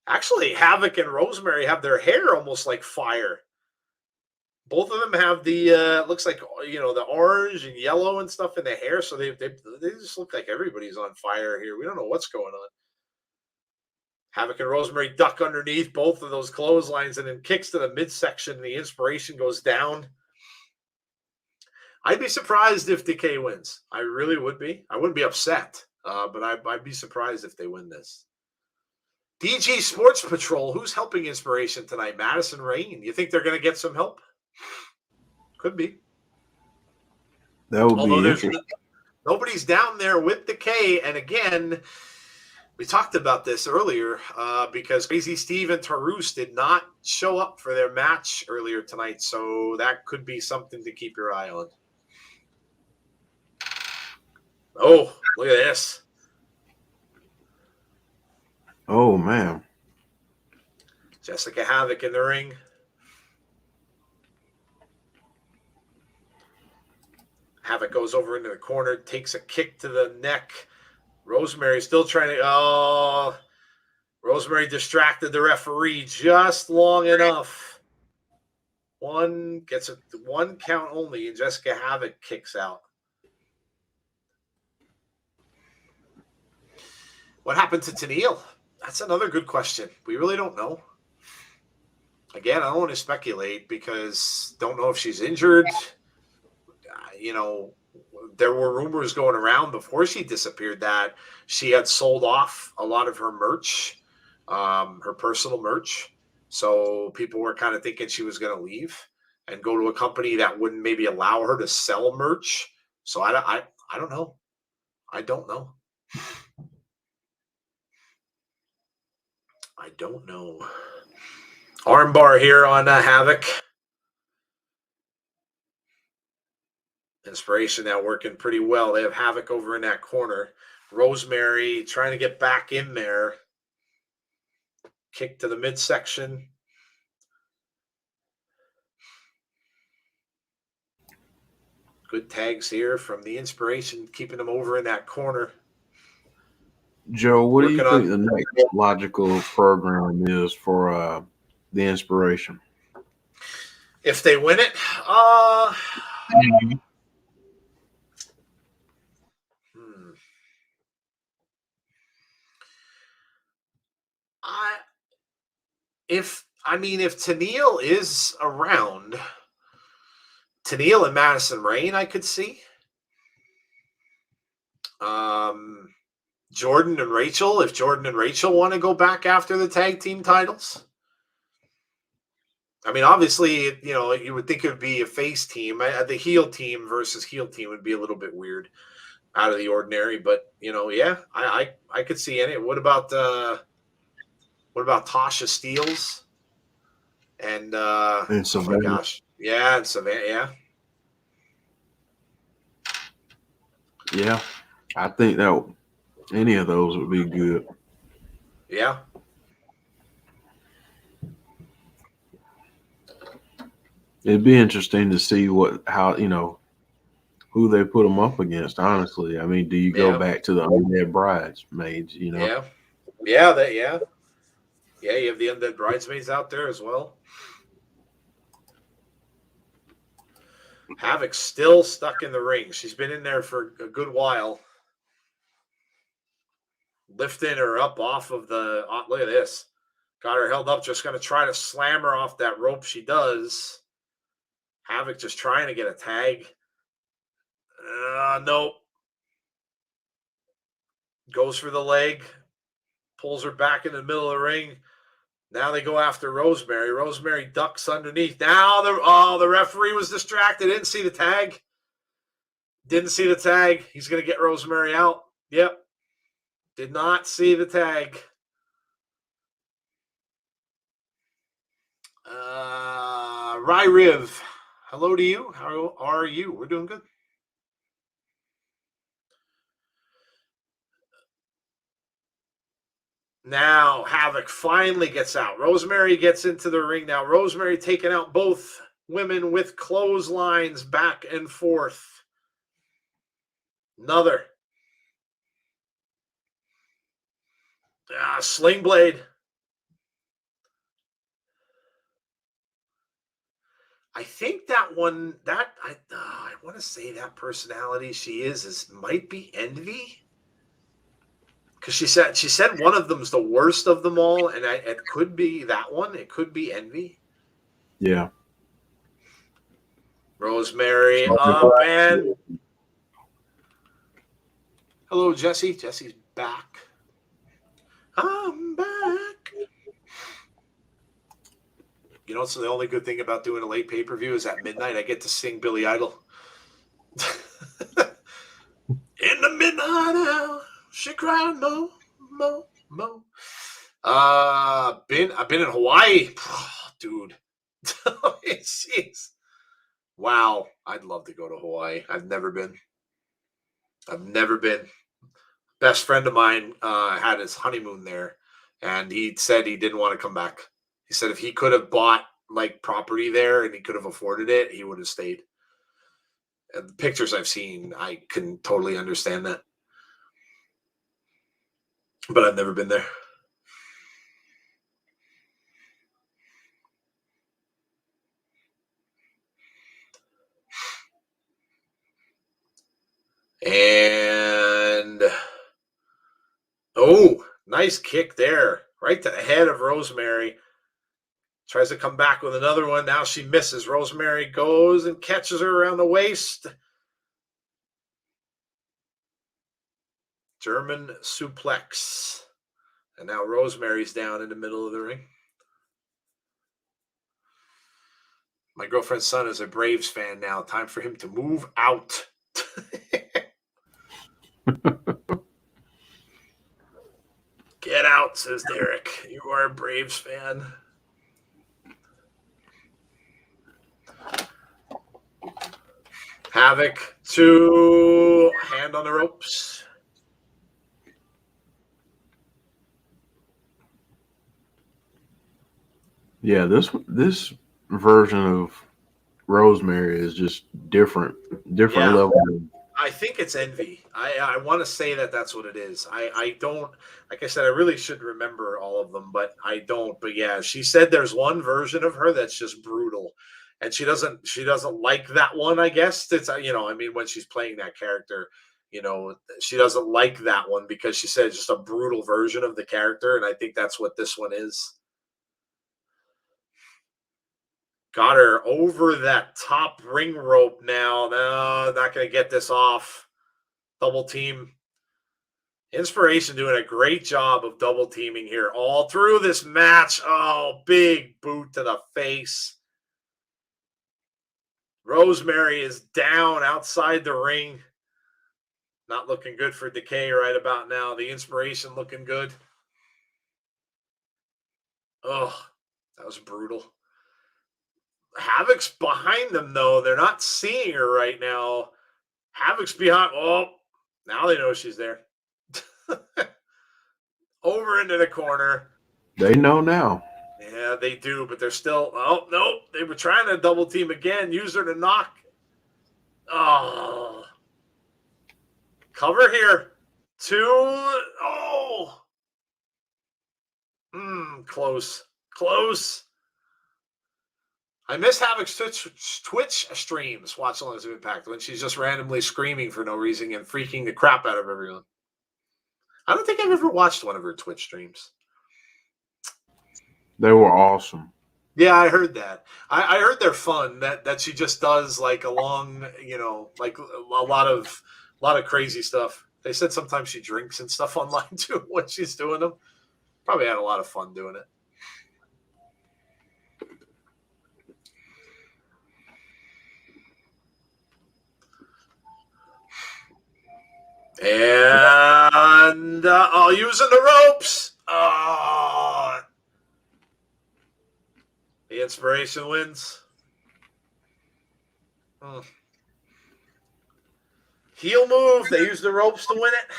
Actually, Havok and Rosemary have their hair almost like fire. Both of them have the looks like the orange and yellow and stuff in the hair. So they just look like everybody's on fire here. We don't know what's going on. Havok and Rosemary duck underneath both of those clotheslines and then kicks to the midsection. The IInspiration goes down. I'd be surprised if Decay wins. I really would be. I wouldn't be upset, but I'd be surprised if they win this. DG Sports Patrol, who's helping IInspiration tonight? Madison Rain. You think they're going to get some help? Could be. That would be interesting. Nobody's down there with Decay. And again, we talked about this earlier because Crazy Steve and Taurus did not show up for their match earlier tonight. So that could be something to keep your eye on. Oh, look at this. Oh, man. Jessica Havok in the ring. Havok goes over into the corner, takes a kick to the neck. Rosemary still trying to... Oh, Rosemary distracted the referee just long enough. One gets one count only, and Jessica Havok kicks out. What happened to Tennille? That's another good question. We really don't know. Again, I don't want to speculate because don't know if she's injured. There were rumors going around before she disappeared that she had sold off a lot of her merch, her personal merch. So people were kind of thinking she was going to leave and go to a company that wouldn't maybe allow her to sell merch. So I don't know. I don't know. I don't know. Armbar here on Havok. Inspiration now working pretty well. They have Havok over in that corner. Rosemary trying to get back in there. Kick to the midsection. Good tags here from the Inspiration, keeping them over in that corner. Joe, what do you think the next logical program is for the Inspiration? If they win it, if Tennille is around, Tennille and Madison Rain, I could see. Jordynne and Rachel, if Jordynne and Rachel want to go back after the tag team titles. I mean, obviously, you would think it would be a face team. The heel team versus heel team would be a little bit weird, out of the ordinary. But yeah, I could see any. What about Tasha Steelz and Savannah? Oh my gosh, yeah, and Savannah, yeah. Yeah, I think that any of those would be good. Yeah. It'd be interesting to see how who they put them up against. Honestly, I mean, do you go back to the Undead Bridesmaids? Yeah. You have the Undead Bridesmaids out there as well. Havok's still stuck in the ring. She's been in there for a good while. Lifting her up off of the... look at this. Got her held up. Just going to try to slam her off that rope. She does. Havok just trying to get a tag. Nope. Goes for the leg. Pulls her back in the middle of the ring. Now they go after Rosemary. Rosemary ducks underneath. Now the referee was distracted. Didn't see the tag. He's going to get Rosemary out. Yep. Did not see the tag. Riv, hello to you. How are you? We're doing good. Now Havok finally gets out. Rosemary gets into the ring now. Rosemary taking out both women with clotheslines back and forth. Another. Sling blade. I think that one, I want to say that personality she is might be Envy. Because she said one of them's the worst of them all, and it could be that one. It could be Envy. Yeah. Rosemary up and hello, Jessie. Jessie's back. I'm back. What's the only good thing about doing a late pay-per-view is at midnight I get to sing Billy Idol. In the midnight hour, she cried mo, mo, mo. I've been in Hawaii. Dude. Jeez. Wow. I'd love to go to Hawaii. I've never been. Best friend of mine had his honeymoon there, and he said he didn't want to come back. He said if he could have bought property there and he could have afforded it, he would have stayed. And the pictures I've seen, I can totally understand that. But I've never been there. And nice kick there. Right to the head of Rosemary. Tries to come back with another one. Now she misses. Rosemary goes and catches her around the waist. German suplex. And now Rosemary's down in the middle of the ring. My girlfriend's son is a Braves fan now. Time for him to move out. Get out, says Derek. You are a Braves fan. Havok to hand on the ropes. Yeah, this version of Rosemary is just different Yeah, level. I think it's envy. I want to say that that's what it is. I don't, like I said, I really should remember all of them, but I don't. But yeah, she said there's one version of her that's just brutal, and she doesn't like that one. I guess it's I mean, when she's playing that character, she doesn't like that one because she said it's just a brutal version of the character, and I think that's what this one is. Got her over that top ring rope now. No, not going to get this off. Double team. Inspiration doing a great job of double teaming here all through this match. Oh, big boot to the face. Rosemary is down outside the ring. Not looking good for Decay right about now. The Inspiration looking good. Oh, that was brutal. Havok's behind them, though. They're not seeing her right now. Havok's behind. Oh, now they know she's there. Over into the corner. They know now. Yeah, they do, but they're still. Oh, no. They were trying to double team again. Use her to knock. Oh. Cover here. Two. Oh. Close. Close. I miss Havok's Twitch streams. Watch Long as Impact when she's just randomly screaming for no reason and freaking the crap out of everyone. I don't think I've ever watched one of her Twitch streams. They were awesome. Yeah, I heard that. I heard they're fun. That she just does like a long, like a lot of crazy stuff. They said sometimes she drinks and stuff online too when she's doing them. Probably had a lot of fun doing it. And using the ropes. Oh, the Inspiration wins. Heel move. They use the ropes to win it.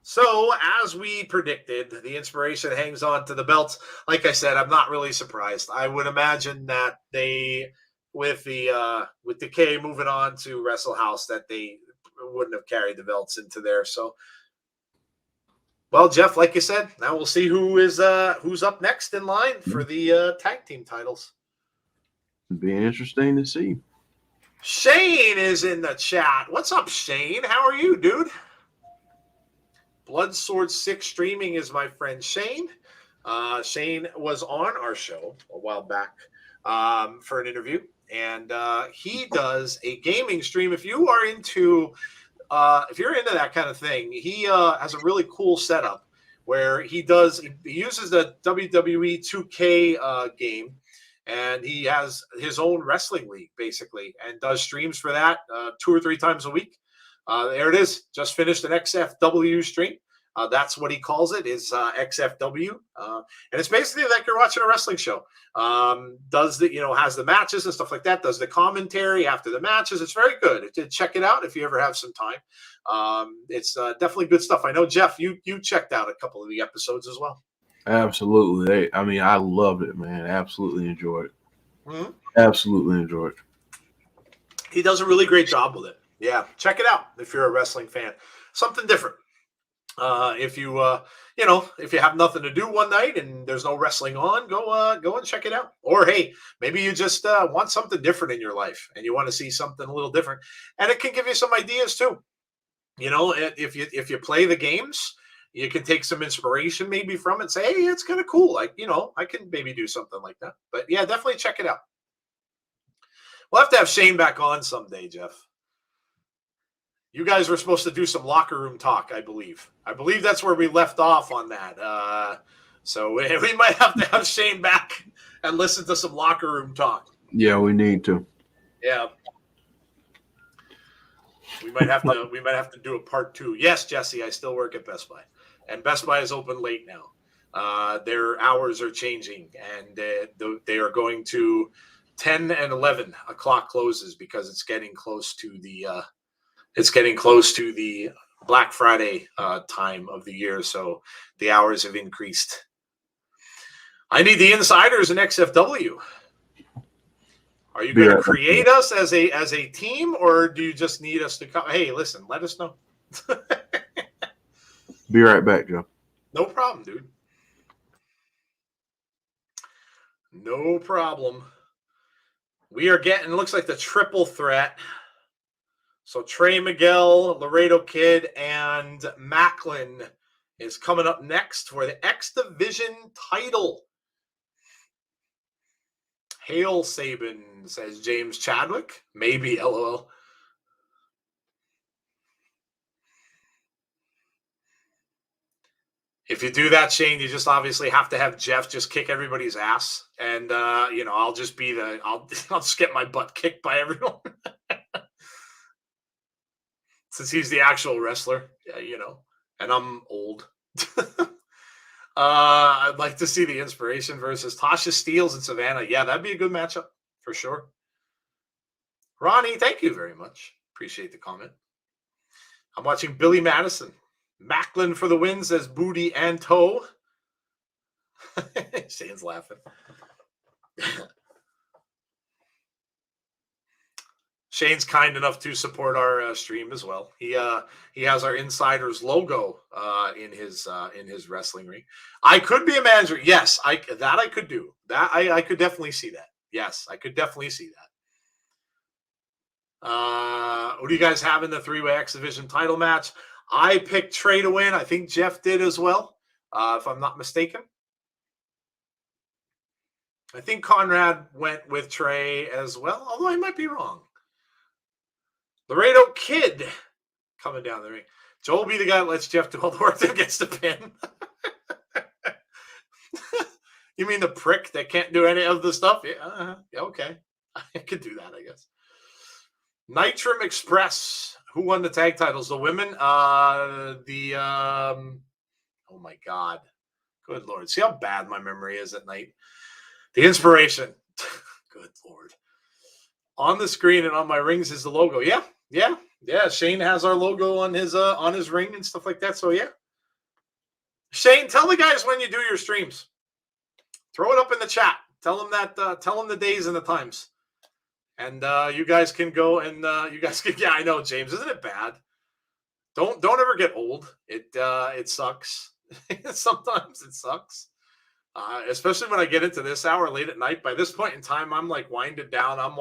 So, as we predicted, the Inspiration hangs on to the belts. Like I said, I'm not really surprised. I would imagine that they, with Decay moving on to Wrestle House, that they wouldn't have carried the belts into there. So, well, Jeff, like you said, now we'll see who's up next in line for the tag team titles. It'd be interesting to see. Shane is in the chat. What's up, Shane? How are you, dude? Blood Sword 6 streaming is my friend Shane. Shane was on our show a while back for an interview, and he does a gaming stream. If you are into that kind of thing, he has a really cool setup where he uses the WWE 2K game, and he has his own wrestling league basically, and does streams for that 2 or 3 times a week. There it is. Just finished an XFW stream. That's what he calls it, is XFW. And it's basically like you're watching a wrestling show. Has the matches and stuff like that. Does the commentary after the matches. It's very good. Check it out if you ever have some time. It's definitely good stuff. I know, Jeff, you checked out a couple of the episodes as well. Absolutely. I loved it, man. Absolutely enjoyed it. Mm-hmm. Absolutely enjoyed it. He does a really great job with it. Yeah, check it out if you're a wrestling fan. Something different. If you have nothing to do one night and there's no wrestling on, go and check it out. Or hey, maybe you just want something different in your life and you want to see something a little different, and it can give you some ideas too. If you play the games, you can take some inspiration maybe from it and say, hey, it's kind of cool. Like, I can maybe do something like that. But yeah, definitely check it out. We'll have to have Shane back on someday, Jeff. You guys were supposed to do some locker room talk, I believe. I believe that's where we left off on that. So we might have to have Shane back and listen to some locker room talk. Yeah, we need to. Yeah. We might have to do a part 2. Yes, Jessie, I still work at Best Buy. And Best Buy is open late now. Their hours are changing, and they are going to 10 and 11 o'clock closes because it's getting close to the Black Friday time of the year, so the hours have increased. I need the insiders in XFW. Are you going to create us as a team, or do you just need us to come? Hey, listen, let us know. Be right back, Joe. No problem, dude. No problem. We are getting, looks like the triple threat. So Trey, Miguel, Laredo Kid, and Maclin is coming up next for the X Division title. Hail Sabin, says James Chadwick. Maybe, LOL. If you do that, Shane, you just obviously have to have Jeff just kick everybody's ass. And, I'll just be I'll just get my butt kicked by everyone. Since he's the actual wrestler, and I'm old. I'd like to see the Inspiration versus Tasha Steeles and Savannah. Yeah, that'd be a good matchup for sure. Ronnie, thank you very much. Appreciate the comment. I'm watching Billy Madison. Maclin for the win, says Booty and Toe. Shane's laughing. Shane's kind enough to support our stream as well. He has our Insiders logo in his wrestling ring. I could be a manager. Yes, I could do. That I could definitely see that. Yes, I could definitely see that. What do you guys have in the 3-way X Division title match? I picked Trey to win. I think Jeff did as well, if I'm not mistaken. I think Conrad went with Trey as well, although I might be wrong. Laredo Kid coming down the ring. Joe will be the guy that lets Jeff do all the work that gets the pin. You mean the prick that can't do any of the stuff? Yeah, okay. I could do that, I guess. Nitram Express. Who won the tag titles? The women? Oh my God. Good Lord. See how bad my memory is at night? The Inspiration. Good Lord. On the screen and on my rings is the logo. Yeah. Shane has our logo on his ring and stuff like that. So yeah. Shane, tell the guys when you do your streams. Throw it up in the chat. Tell them the days and the times. And you guys can go and yeah, I know, James. Isn't it bad? Don't ever get old. It sucks. Sometimes it sucks. Especially when I get into this hour late at night. By this point in time, I'm like winded down. I'm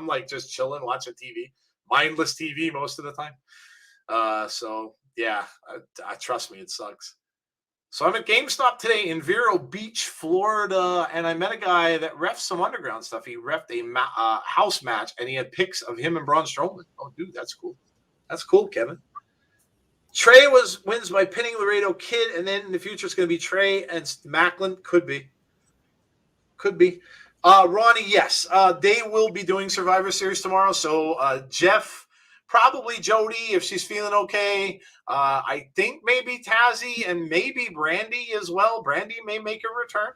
like just chilling, watching TV, mindless TV most of the time. So yeah, trust me, it sucks. So I'm at GameStop today in Vero Beach, Florida, and I met a guy that refs some underground stuff. He refed a house match, and he had pics of him and Braun Strowman. Oh, dude, that's cool. That's cool, Kevin. Trey wins by pinning Laredo Kid, and then in the future it's going to be Trey and Maclin. Could be. Ronnie, yes. They will be doing Survivor Series tomorrow. So Jeff, probably Jody if she's feeling okay. I think maybe Tazzy and maybe Brandy as well. Brandy may make a return.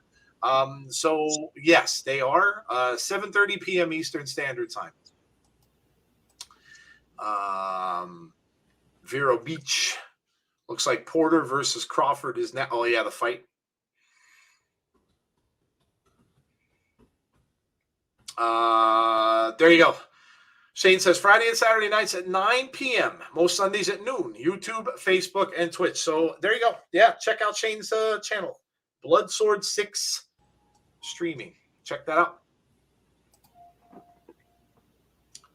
So yes, they are 7:30 p.m. Eastern Standard Time. Vero Beach. Looks like Porter versus Crawford is now. Oh yeah, the fight. There you go. Shane says Friday and Saturday nights at 9 p.m. Most Sundays at noon. YouTube, Facebook, and Twitch. So there you go. Yeah, check out Shane's channel. Blood Sword 6 streaming. Check that out.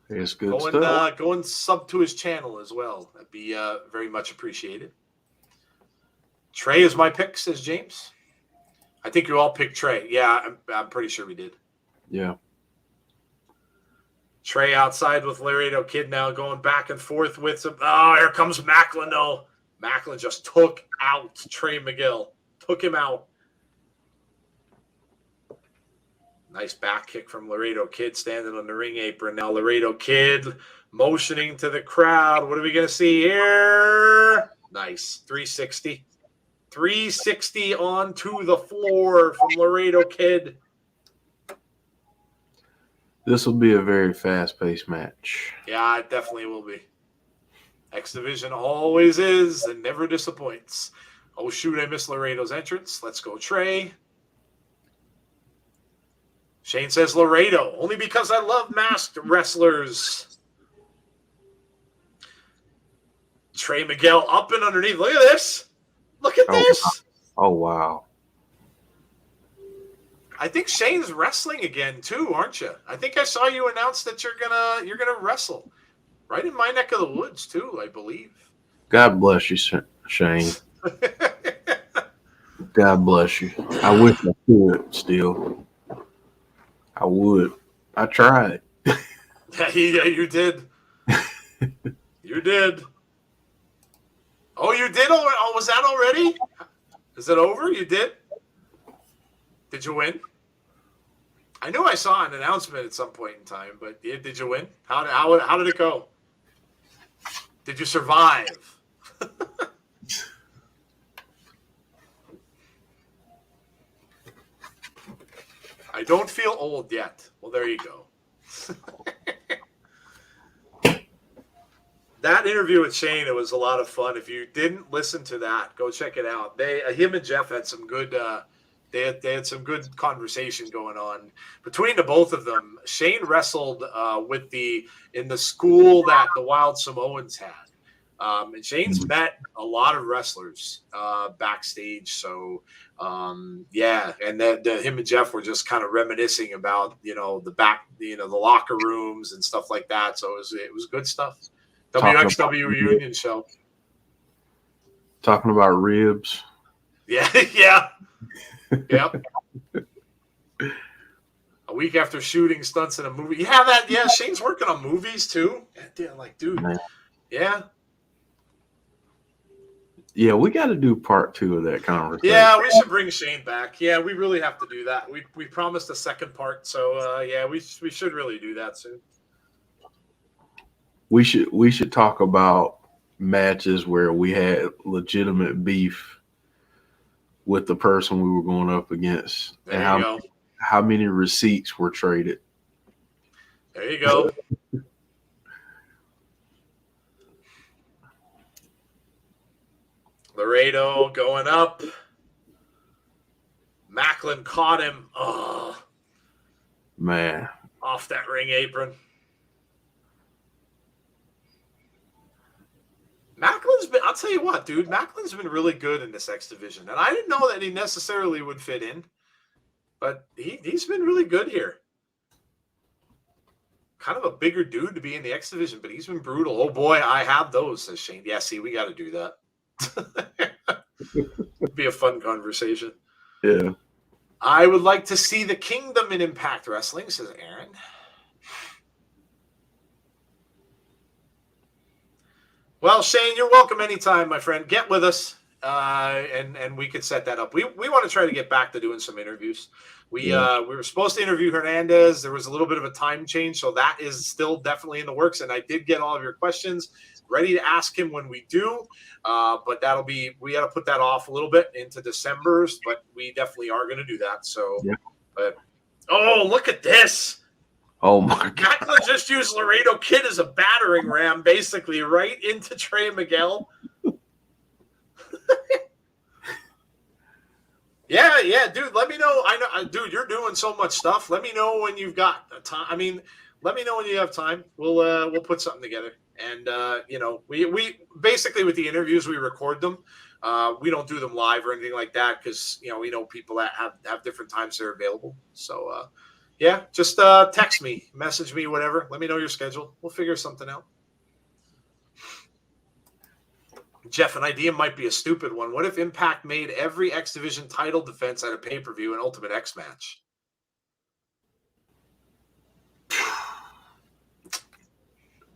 It's good stuff. Go and sub to his channel as well. That'd be very much appreciated. Trey is my pick, says James. I think you all picked Trey. Yeah, I'm pretty sure we did. Yeah. Trey outside with Laredo Kid now going back and forth with some. Oh, here comes Maclin, though. Maclin just took out Trey Miguel. Took him out. Nice back kick from Laredo Kid standing on the ring apron. Now Laredo Kid motioning to the crowd. What are we going to see here? Nice. 360. 360 onto the floor from Laredo Kid. This will be a very fast-paced match. Yeah, it definitely will be. X Division always is and never disappoints. Oh, shoot, I missed Laredo's entrance. Let's go, Trey. Shane says Laredo, only because I love masked wrestlers. Trey Miguel up and underneath. Look at this. Look at this. Oh, wow. I think Shane's wrestling again too, aren't you? I think I saw you announce that you're gonna wrestle right in my neck of the woods too, I believe. God bless you, Shane. God bless you. I wish I could still. I would. I tried. Yeah, you did. You did. Oh, you did already? Oh, was that already? Is it over? You did? Did you win? I knew I saw an announcement at some point in time, but did you win? How did it go? Did you survive? I don't feel old yet. Well, there you go. That interview with Shane, it was a lot of fun. If you didn't listen to that, go check it out. Him and Jeff had some good they had some good conversation going on between the both of them. Shane wrestled in the school that the Wild Samoans had. And Shane's met a lot of wrestlers backstage. So, yeah. And then him and Jeff were just kind of reminiscing about, the locker rooms and stuff like that. So it was good stuff. WXW reunion show. Talking about ribs. Yeah. Yeah. Yep. A week after shooting stunts in a movie. Yeah, yeah, Shane's working on movies too. Yeah, like, dude. Yeah. Yeah, we got to do part 2 of that conversation. Yeah, we should bring Shane back. Yeah, we really have to do that. We promised a second part, so yeah, we should really do that soon. We should talk about matches where we had legitimate beef with the person we were going up against, there and you go. How many receipts were traded. There you go. Laredo going up. Maclin caught him. Oh, man, off that ring apron. I'll tell you what, dude, Maclin's been really good in this X division. And I didn't know that he necessarily would fit in, but he's been really good here. Kind of a bigger dude to be in the X division, but he's been brutal. Oh boy, I have those, says Shane. Yeah, see, we got to do that. It'd be a fun conversation. Yeah. I would like to see the Kingdom in Impact Wrestling, says Aaron. Well, Shane, you're welcome anytime, my friend. Get with us, and we could set that up. We want to try to get back to doing some interviews. We were supposed to interview Hernandez. There was a little bit of a time change, so that is still definitely in the works. And I did get all of your questions ready to ask him when we do. But we got to put that off a little bit into December, but we definitely are going to do that. So, yeah. But look at this. Oh my God! Maclin just used Laredo Kid as a battering ram, basically, right into Trey Miguel. Yeah, dude. Let me know. I know, dude. You're doing so much stuff. Let me know when you've got time. I mean, let me know when you have time. We'll put something together. And we basically with the interviews we record them. We don't do them live or anything like that because we know people that have different times they're available. So. Yeah, just text me, message me, whatever. Let me know your schedule. We'll figure something out. Jeff, an idea might be a stupid one. What if Impact made every X Division title defense at a pay-per-view an Ultimate X match?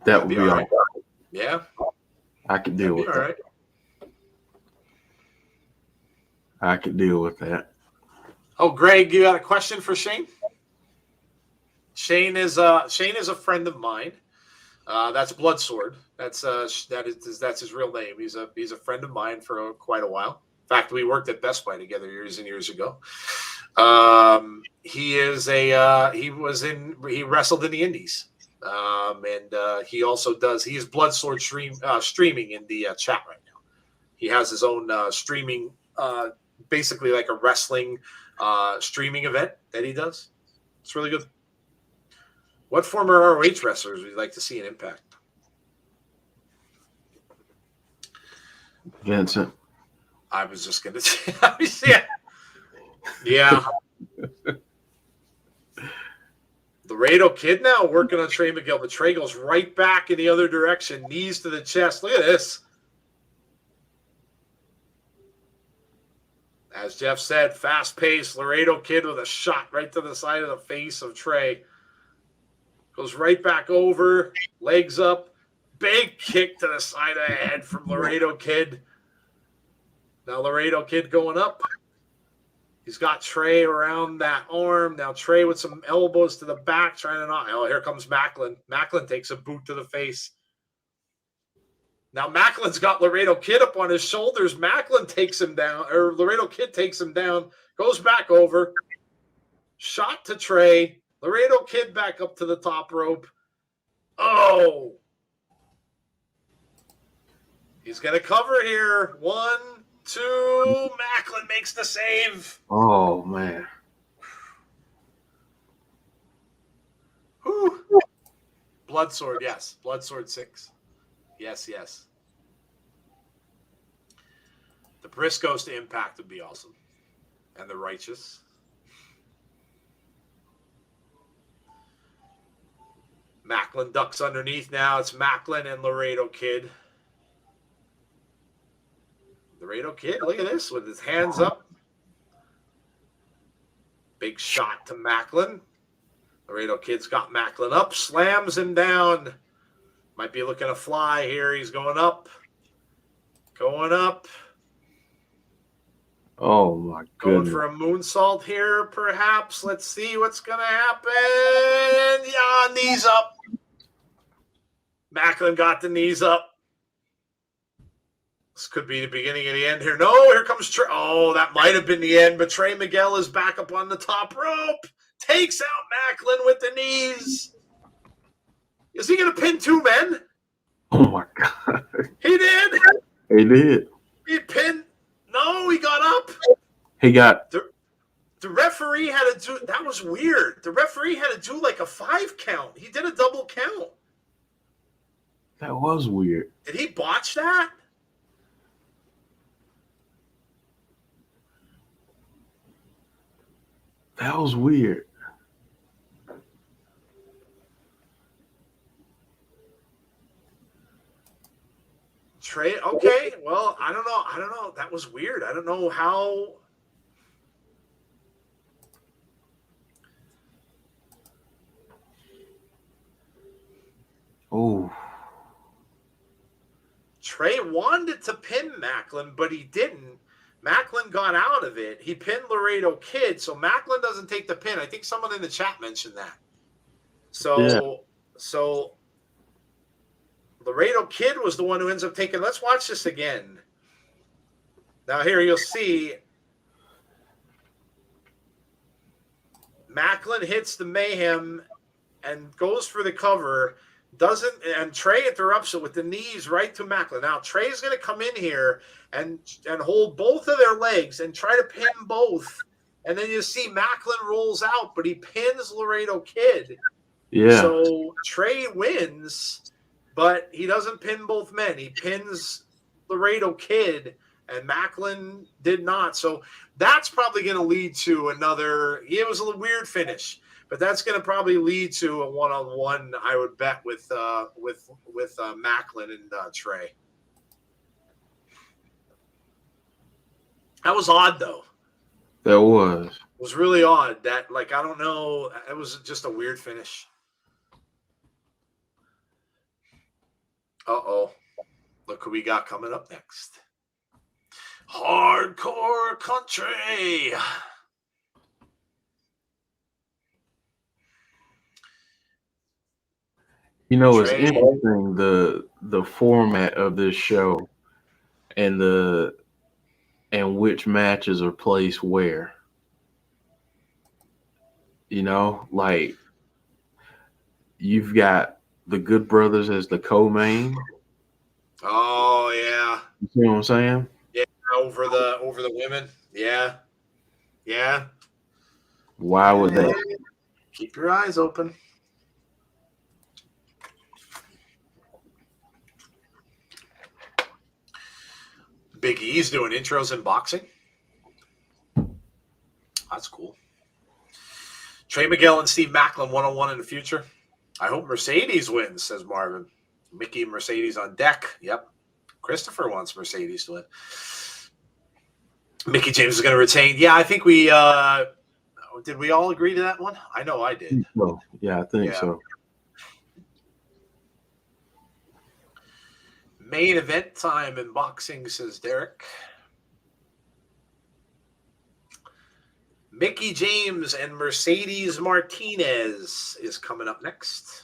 That would be all right. Yeah. I could deal with that. All right. I could deal with that. Oh, Greg, you got a question for Shane? Shane is a friend of mine. That's Bloodsword. That's his real name. He's a friend of mine for quite a while. In fact, we worked at Best Buy together years and years ago. He is a he wrestled in the Indies. And he also does. He is Bloodsword streaming in the chat right now. He has his own streaming, basically like a wrestling streaming event that he does. It's really good. What former ROH wrestlers would you like to see in Impact? Vincent. I was just going to say, yeah. Laredo Kid now working on Trey Miguel, but Trey goes right back in the other direction, knees to the chest. Look at this. As Jeff said, fast-paced, Laredo Kid with a shot right to the side of the face of Trey. Goes right back over, legs up, big kick to the side of the head from Laredo Kid. Now Laredo Kid going up. He's got Trey around that arm. Now Trey with some elbows to the back, trying to knock. Oh, here comes Maclin. Maclin takes a boot to the face. Now Maclin's got Laredo Kid up on his shoulders. Maclin takes him down, or Laredo Kid takes him down, goes back over. Shot to Trey. Laredo Kid back up to the top rope. Oh. He's going to cover here. 1, 2. Maclin makes the save. Oh, man. Whew. Bloodsword, yes. Bloodsword 6. Yes, yes. The Briscoes to Impact would be awesome. And the Righteous. Maclin ducks underneath now. It's Maclin and Laredo Kid. Laredo Kid, look at this, with his hands up. Big shot to Maclin. Laredo Kid's got Maclin up, slams him down. Might be looking to fly here. He's going up. Going up. Oh, my Going goodness. for a moonsault here, perhaps. Let's see what's going to happen. Yeah, knees up. Maclin got the knees up. This could be the beginning of the end here. No, here comes Trey. Oh, that might have been the end, but Trey Miguel is back up on the top rope. Takes out Maclin with the knees. Is he going to pin 2 men? Oh, my God. He did. He did. He pinned. No, he got up. He got. The referee had to do. That was weird. The referee had to do like a 5 count. He did a double count. That was weird. Did he botch that? That was weird. Trey, okay. Well, I don't know. That was weird. I don't know how. Oh. Trey wanted to pin Maclin, but he didn't. Maclin got out of it. He pinned Laredo Kid, so Maclin doesn't take the pin. I think someone in the chat mentioned that. So Laredo Kid was the one who ends up taking. Let's watch this again. Now here you'll see Maclin hits the Mayhem and goes for the cover. And Trey interrupts it with the knees right to Maclin. Now Trey's going to come in here and hold both of their legs and try to pin both. And then you see Maclin rolls out, but he pins Laredo Kid. Yeah. So Trey wins, but he doesn't pin both men. He pins Laredo Kid, and Maclin did not. So that's probably going to lead to another. It was a weird finish. But that's going to probably lead to a one-on-one, I would bet, with Maclin and Trey. That was odd, though. That was. It was really odd. That, I don't know. It was just a weird finish. Uh-oh. Look who we got coming up next. Hardcore Country. You know, it's interesting the format of this show and which matches are placed where. like you've got the Good Brothers as the co-main. Oh yeah. You see what I'm saying? Yeah, over the women. Yeah. Yeah. Why would that? Keep your eyes open. Big E's doing intros in boxing. That's cool. Trey, Miguel, and Steve Maclin 1-on-1 in the future. I hope Mercedes wins, says Marvin. Mickey and Mercedes on deck. Yep. Christopher wants Mercedes to win. Mickey James is going to retain. Yeah, I think we did we all agree to that one? I know I did. So, yeah, I think so. Main event time in boxing, says Derek. Mickey James and Mercedes Martinez is coming up next.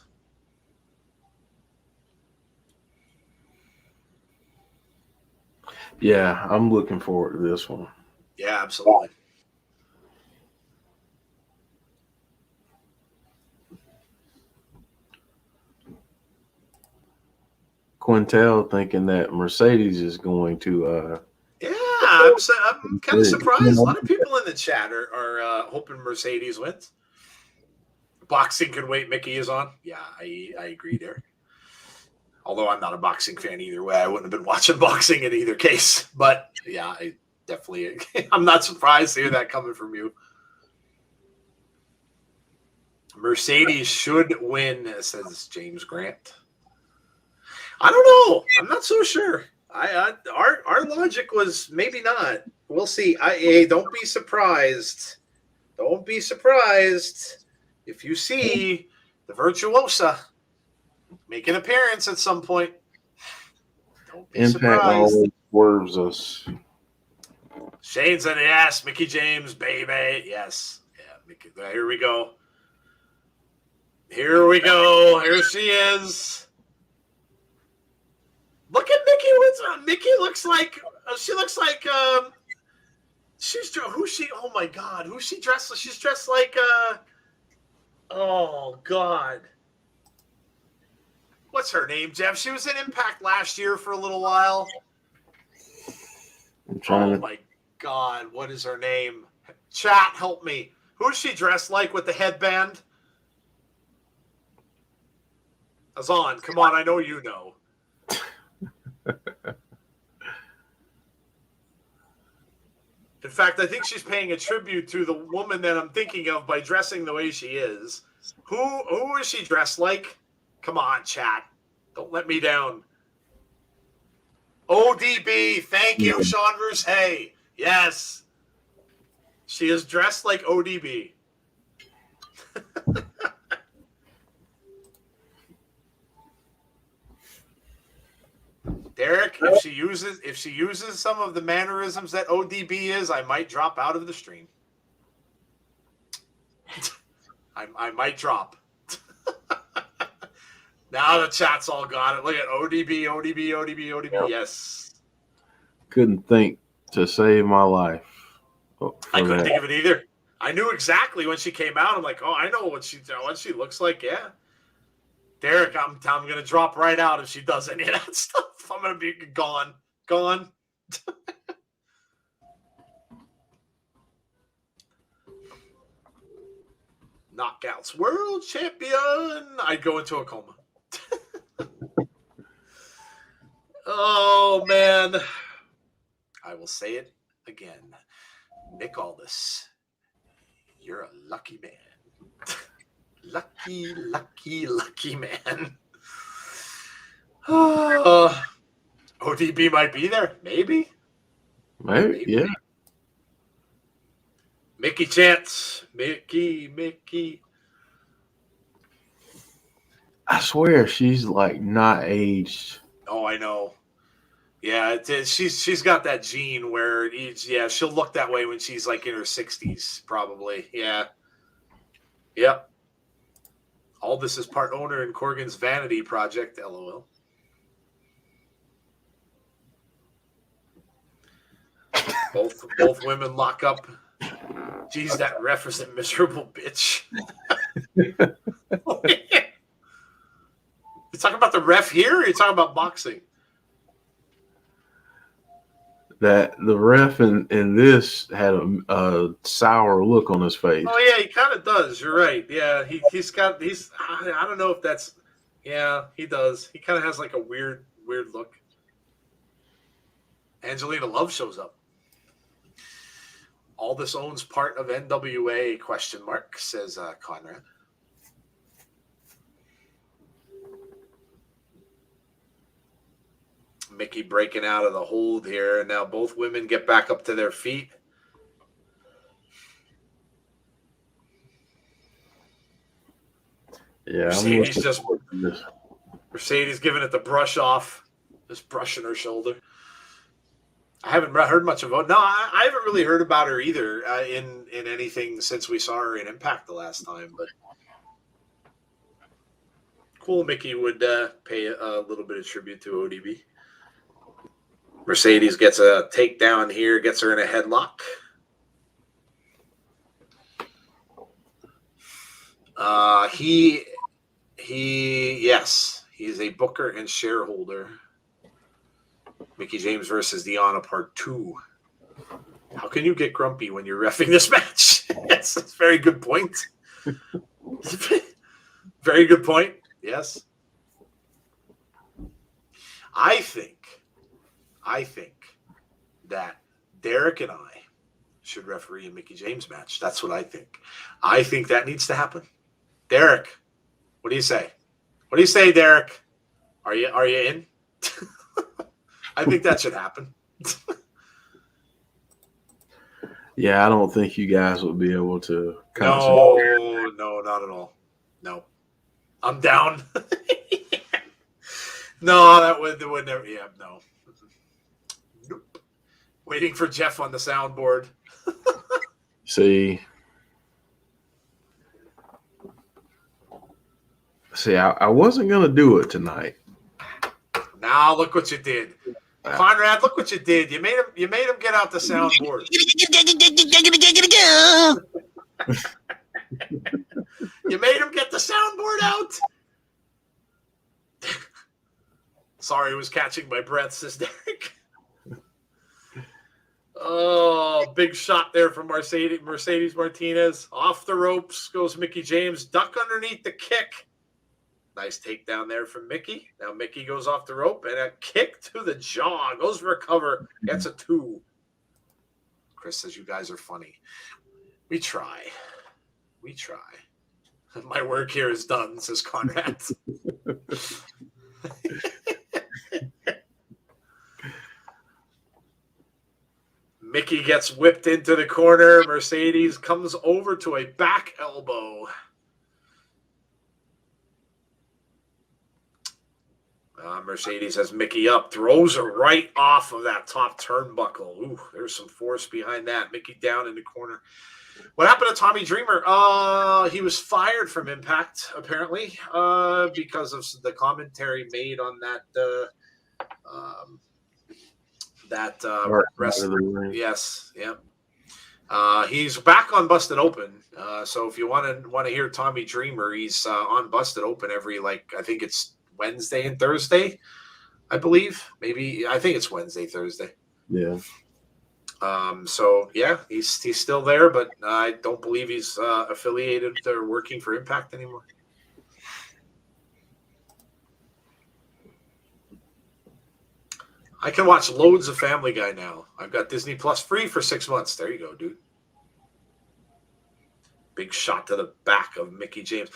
Yeah, I'm looking forward to this one. Yeah, absolutely. Quintel thinking that Mercedes is going to yeah, I'm kind of surprised. A lot of people in the chat are hoping Mercedes wins. Boxing can wait. Mickey is on. Yeah, I agree there. Although I'm not a boxing fan either way. I wouldn't have been watching boxing in either case. But yeah, I definitely I'm not surprised to hear that coming from you. Mercedes should win, says James Grant. I don't know. I'm not so sure. Our logic was maybe not. We'll see. Hey, don't be surprised. Don't be surprised if you see the Virtuosa make an appearance at some point. Don't be Impact surprised. always swerves us. Shane's an yes. Mickey James, baby. Yes. Yeah, Mickey. Here we go. Here we go. Here she is. Look at Mickey. Mickey looks like she looks like who's she? Oh my God, who's she dressed? She's dressed like oh God, what's her name, Jeff? She was in Impact last year for a little while. Oh my God, what is her name? Chat, help me. Who's she dressed like with the headband? Azan, come on, I know you know. In fact, I think she's paying a tribute to the woman that I'm thinking of by dressing the way she is. Who is she dressed like? Come on, chat. Don't let me down. ODB. Thank you, Sean Bruce. Hey, yes. She is dressed like ODB. Derek, if she uses some of the mannerisms that ODB is, I might drop out of the stream. I might drop. Now the chat's all got it. Look at ODB. Yes. Couldn't think to save my life. I couldn't think of it either. I knew exactly when she came out. I'm like, oh, I know what she looks like. Yeah. Derek, I'm going to drop right out if she does any of that stuff. I'm going to be gone. Knockouts world champion. I'd go into a coma. Oh, man. I will say it again. Nick Aldis, you're a lucky man. Lucky man. ODB might be there. Maybe. Yeah. Mickey Chance. Mickey. I swear she's like not aged. Oh, I know. Yeah, she's got that gene where she'll look that way when she's like in her 60s, probably. Yeah. Yep. All this is part owner in Corgan's vanity project, LOL. Both women lock up Jeez, that ref is a miserable bitch. You talking about the ref here, or you talking about boxing? That the ref in this had a sour look on his face. Oh yeah, he kind of does. You're right. Yeah, he's. I don't know if that's. Yeah, he does. He kind of has like a weird look. Angelina Love shows up. All this owns part of NWA ? Says Conrad. Mickey breaking out of the hold here. Now both women get back up to their feet. Yeah, Mercedes giving it the brush off, just brushing her shoulder. I haven't heard much about. No, I haven't really heard about her either in anything since we saw her in Impact the last time. But cool, Mickey would pay a little bit of tribute to ODB. Mercedes gets a takedown here, gets her in a headlock. Yes, he is a booker and shareholder. Mickie James versus Deonna Part 2. How can you get grumpy when you're reffing this match? Yes, that's a very good point. Very good point. Yes. I think that Derek and I should referee a Mickie James match. That's what I think. I think that needs to happen. Derek, what do you say? What do you say, Derek? Are you in? I think that should happen. Yeah, I don't think you guys would be able to. No, not at all. No, I'm down. No, that would never. Yeah, no. Nope. Waiting for Jeff on the soundboard. See, I wasn't gonna do it tonight. Now look what you did, Conrad. Look what you did. You made him get out the soundboard. You made him get the soundboard out. Sorry, I was catching my breath, says Derek. Oh, big shot there from Mercedes Martinez. Off the ropes goes Mickie James. Duck underneath the kick. Nice takedown there from Mickey. Now Mickey goes off the rope and a kick to the jaw. Goes for a cover. Gets a 2. Chris says you guys are funny. We try. My work here is done, says Conrad. Mickey gets whipped into the corner. Mercedes comes over to a back elbow. Mercedes has Mickey up, throws her right off of that top turnbuckle. Ooh, there's some force behind that. Mickey down in the corner. What happened to Tommy Dreamer? He was fired from Impact, apparently, because of the commentary made on that wrestling. Yes, yeah. He's back on Busted Open. So if you want to hear Tommy Dreamer, he's on Busted Open every, I think it's Wednesday and Thursday, I believe. I think it's Wednesday, Thursday. Yeah. So yeah, he's still there, but I don't believe he's affiliated or working for Impact anymore. I can watch loads of Family Guy now. I've got Disney Plus free for 6 months. There you go, dude. Big shot to the back of Mickie James.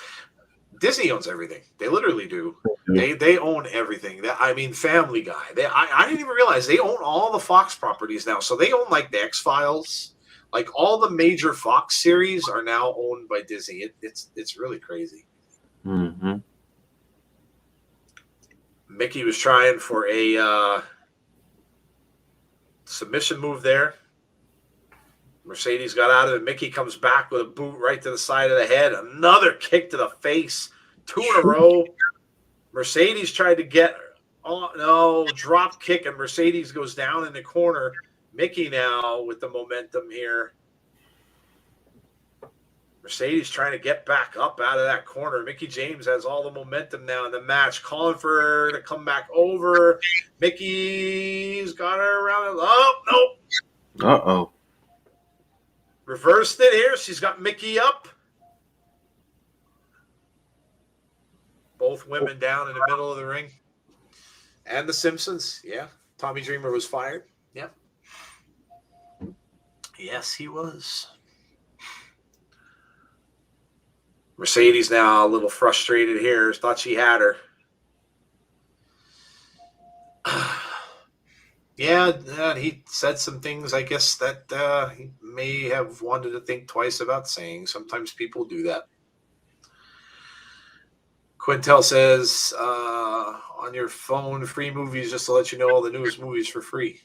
Disney owns everything. They literally do. They own everything. Family Guy. I didn't even realize they own all the Fox properties now. So they own the X-Files. All the major Fox series are now owned by Disney. It's really crazy. Mm-hmm. Mickey was trying for a submission move there. Mercedes got out of it. Mickey comes back with a boot right to the side of the head. Another kick to the face. 2 in a row. Mercedes tried to get drop kick, and Mercedes goes down in the corner. Mickey now with the momentum here. Mercedes trying to get back up out of that corner. Mickie James has all the momentum now in the match, calling for her to come back over. Mickey's got her around. Oh, nope. Uh-oh. Reversed it here. She's got Mickie up. Both women down in the middle of the ring. And the Simpsons. Yeah. Tommy Dreamer was fired. Yeah. Yes, he was. Mercedes now a little frustrated here. Thought she had her. Yeah, he said some things, I guess, that he may have wanted to think twice about saying. Sometimes people do that. Quintel says, on your phone, free movies, just to let you know all the newest movies for free.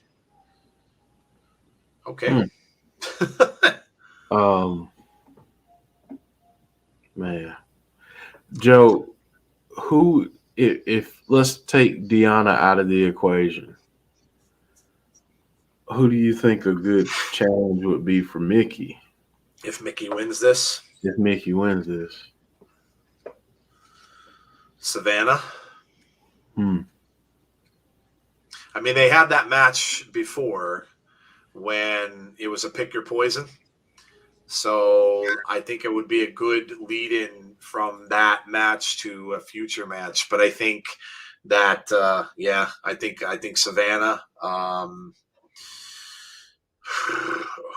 Okay. Man. Joe, if let's take Deanna out of the equation, who do you think a good challenge would be for Mickie? If Mickie wins this? If Mickie wins this. Savannah. I mean, they had that match before when it was a pick your poison. So I think it would be a good lead-in from that match to a future match. But I think that, I think Savannah.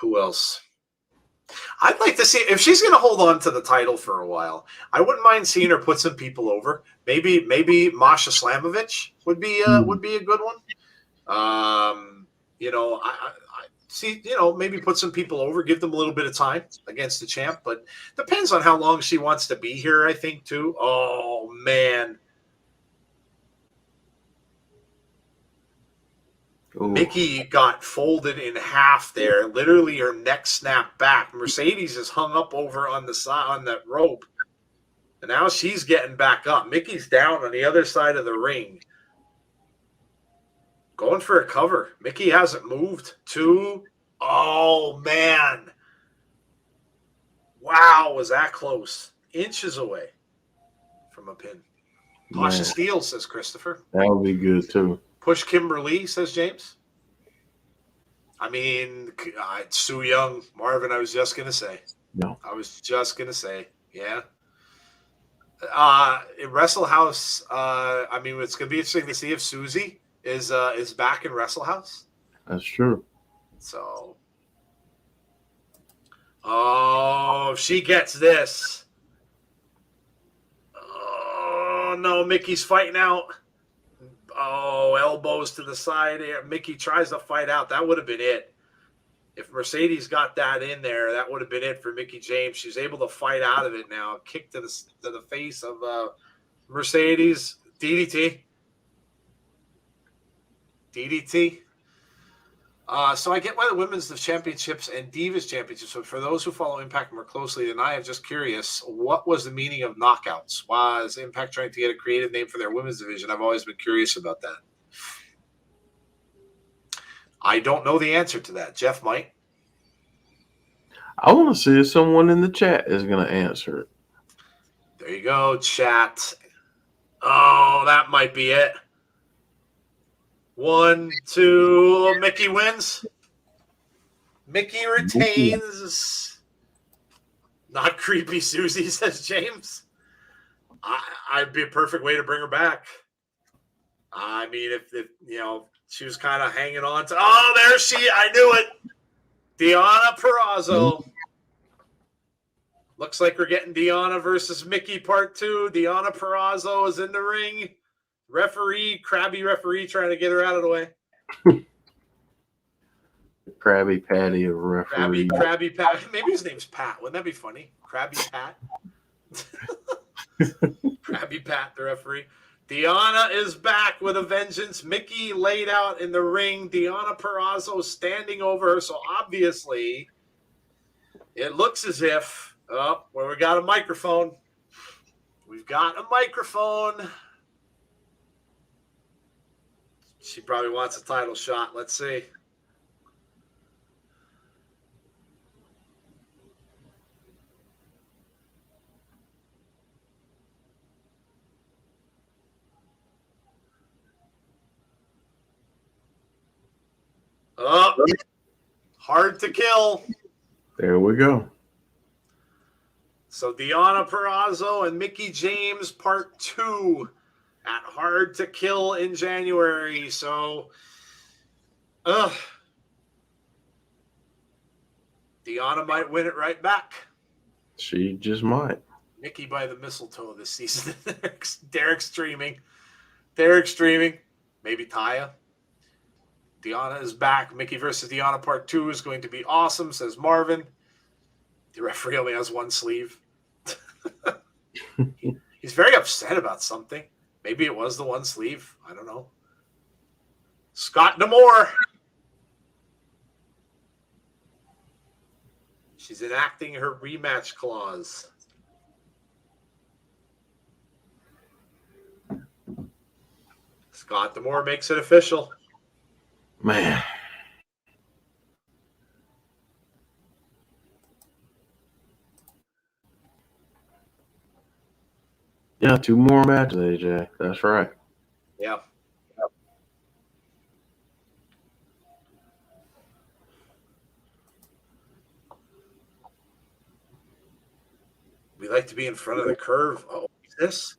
Who else? I'd like to see if she's going to hold on to the title for a while. I wouldn't mind seeing her put some people over. Maybe Masha Slamovich would be a good one. I see. Maybe put some people over, give them a little bit of time against the champ. But depends on how long she wants to be here. I think too. Oh man. Ooh. Mickie got folded in half there. Literally, her neck snapped back. Mercedes is hung up over on the side on that rope, and now she's getting back up. Mickey's down on the other side of the ring, going for a cover. Mickie hasn't moved. Oh man! Wow, was that close? Inches away from a pin. Tasha Steele, says Christopher. That would be good too. Push Kimberly, says James. I mean, Sue Young, Marvin, I was just going to say. No. I was just going to say, yeah. In Wrestle House, I mean, it's going to be interesting to see if Susie is back in Wrestle House. That's true. So, if she gets this. Oh, no, Mickey's fighting out. Oh, elbows to the side here. Mickie tries to fight out. That would have been it. If Mercedes got that in there, that would have been it for Mickie James. She's able to fight out of it now. Kick to the face of Mercedes. DDT. So I get why the women's championships and Divas championships. But for those who follow Impact more closely than I am just curious, what was the meaning of knockouts? Was Impact trying to get a creative name for their women's division? I've always been curious about that. I don't know the answer to that. Jeff might. I want to see if someone in the chat is going to answer it. There you go, chat. Oh, that might be it. 1, 2, Mickie wins. Mickie retains. Not creepy Susie, says James. I'd be a perfect way to bring her back. I mean, if she was kind of hanging on to. Oh, there I knew it. Deonna Purrazzo. Looks like we're getting Deonna versus Mickie part 2. Deonna Purrazzo is in the ring. Crabby referee trying to get her out of the way. Krabby Patty of referee. Krabby Pat. Maybe his name's Pat. Wouldn't that be funny? Krabby Pat. Krabby Pat, the referee. Deonna is back with a vengeance. Mickie laid out in the ring. Deonna Purrazzo standing over her. So obviously, it looks as if, we got a microphone. We've got a microphone. She probably wants a title shot. Let's see. Oh, hard to kill. There we go. So Deonna Purrazzo and Mickie James part 2 at Hard to Kill in January. So, Deonna might win it right back. She just might. Mickie by the mistletoe this season. Derek's streaming. Maybe Taya. Deonna is back. Mickie versus Deonna part 2 is going to be awesome, says Marvin. The referee only has one sleeve. He's very upset about something. Maybe it was the one sleeve. I don't know. Scott D'Amore. She's enacting her rematch clause. Scott D'Amore makes it official. Man. Yeah, 2 more matches, AJ. That's right. Yeah. We like to be in front of the curve. Oh, what's this?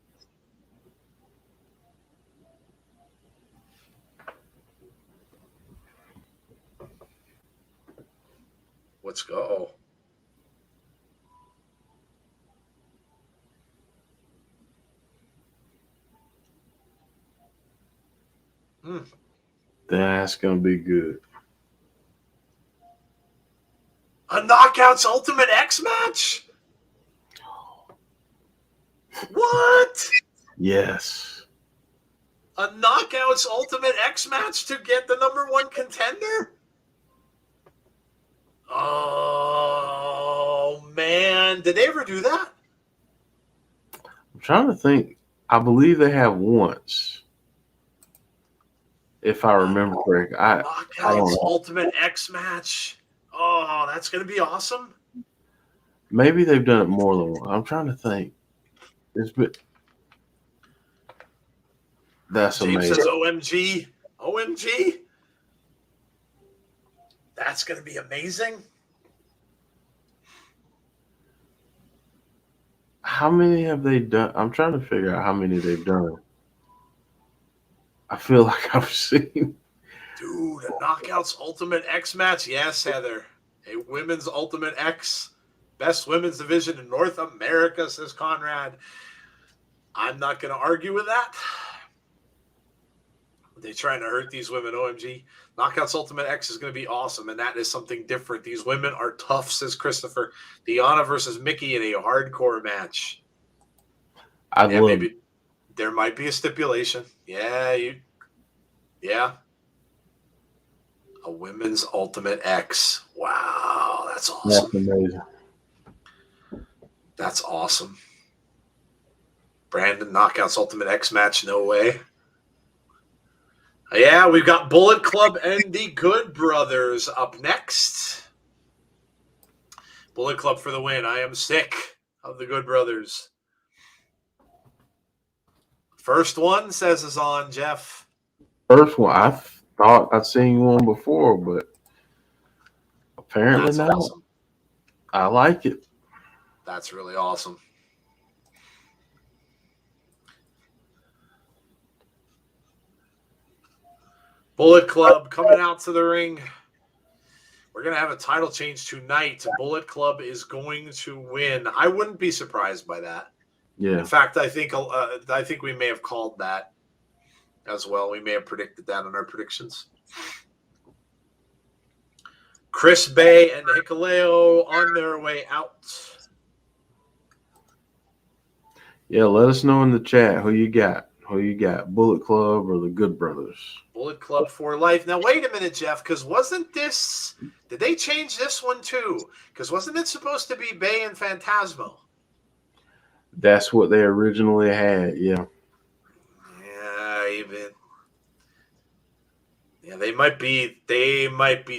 Let's go. That's going to be good. A Knockouts Ultimate X match? What? Yes. A Knockouts Ultimate X match to get the #1 contender? Oh, man. Did they ever do that? I'm trying to think. I believe they have once. If I remember correctly. Knockouts Ultimate X match. Oh, that's going to be awesome. Maybe they've done it more than once. I'm trying to think. That's James amazing. says OMG. OMG. That's going to be amazing. How many have they done? I'm trying to figure out how many they've done. I feel like I've seen. Dude, a Knockouts Ultimate X match? Yes, Heather. A Women's Ultimate X. Best women's division in North America, says Conrad. I'm not going to argue with that. They're trying to hurt these women, OMG. Knockouts Ultimate X is going to be awesome, and that is something different. These women are tough, says Christopher. Deonna versus Mickie in a hardcore match. Maybe there might be a stipulation. Yeah. A Women's Ultimate X. Wow, that's awesome. That's amazing. That's awesome. Brandon Knockouts Ultimate X match, no way. Yeah, we've got Bullet Club and the Good Brothers up next. Bullet Club for the win. I am sick of the Good Brothers. First one, says is on, Jeff. First one. I thought I'd seen one before, but apparently That's not. Awesome. I like it. That's really awesome. Bullet Club coming out to the ring. We're going to have a title change tonight. Bullet Club is going to win. I wouldn't be surprised by that. Yeah. In fact, I think we may have called that as well. We may have predicted that in our predictions. Chris Bay and Hikuleo on their way out. Yeah, let us know in the chat who you got. Bullet Club or the Good Brothers? Bullet Club for life. Now, wait a minute, Jeff, because did they change this one too? Because wasn't it supposed to be Bay and Phantasmo? That's what they originally had, yeah. Yeah, they might be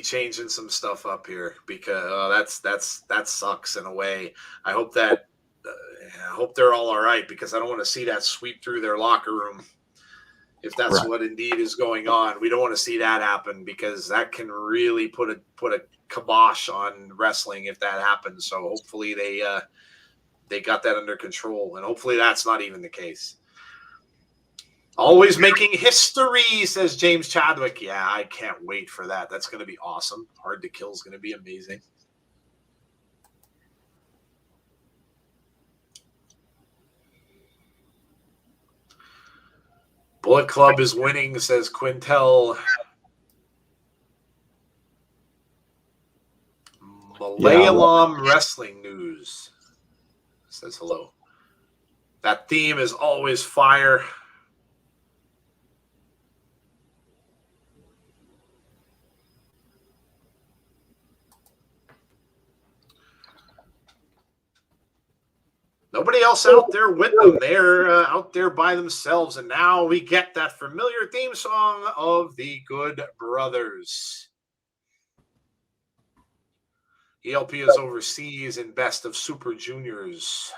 changing some stuff up here because that sucks in a way. I hope they're all right because I don't want to see that sweep through their locker room if that's what indeed is going on. We don't want to see that happen because that can really put a kibosh on wrestling if that happens. So hopefully they got that under control, and hopefully that's not even the case. Always making history, says James Chadwick. Yeah, I can't wait for that. That's going to be awesome. Hard to Kill is going to be amazing. Bullet Club is winning, says Quintel. Malayalam Wrestling News says hello. That theme is always fire. Nobody else out there with them. They're out there by themselves. And now we get that familiar theme song of the Good Brothers. ELP is overseas in Best of Super Juniors.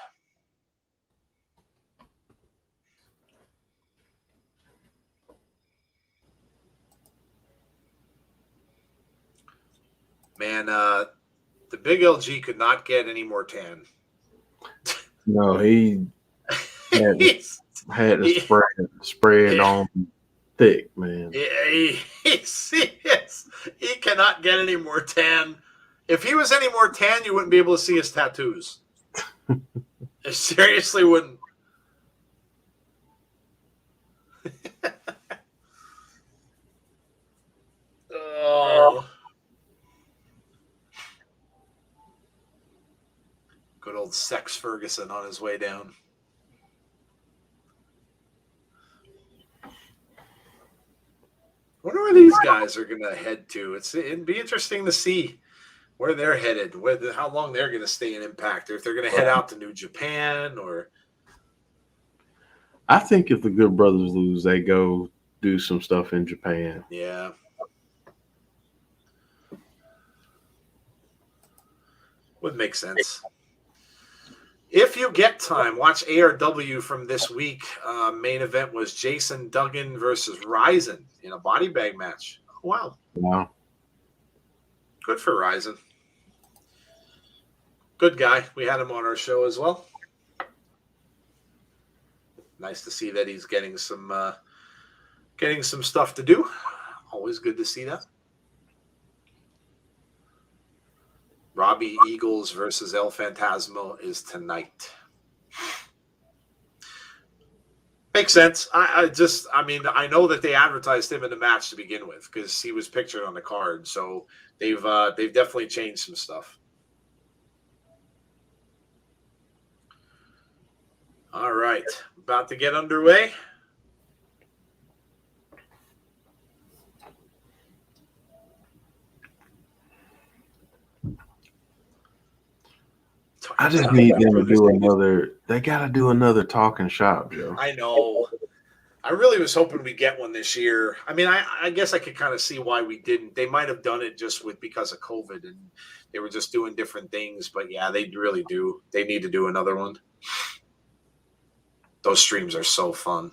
Man, the big LG could not get any more tan. No, he had to spread on thick, man. He cannot get any more tan. If he was any more tan, you wouldn't be able to see his tattoos. I seriously wouldn't. Oh. Good old Sex Ferguson on his way down. I wonder where these guys are going to head to. It'd be interesting to see where they're headed, how long they're going to stay in Impact, or if they're going to head out to New Japan. Or I think if the Good Brothers lose, they go do some stuff in Japan. Yeah. Would make sense. If you get time, watch ARW from this week. Main event was Jason Duggan versus Ryzen in a body bag match. Oh, wow. Good for Ryzen. Good guy. We had him on our show as well. Nice to see that he's getting some stuff to do. Always good to see that. Robbie Eagles versus El Phantasmo is tonight. Makes sense. I know that they advertised him in the match to begin with because he was pictured on the card. So they've definitely changed some stuff. All right, about to get underway. I just need them to do another. They got to do another talking shop, Joe. I know. I really was hoping we'd get one this year. I mean, I guess I could kind of see why we didn't. They might have done it just because of COVID, and they were just doing different things. But yeah, they really do. They need to do another one. Those streams are so fun.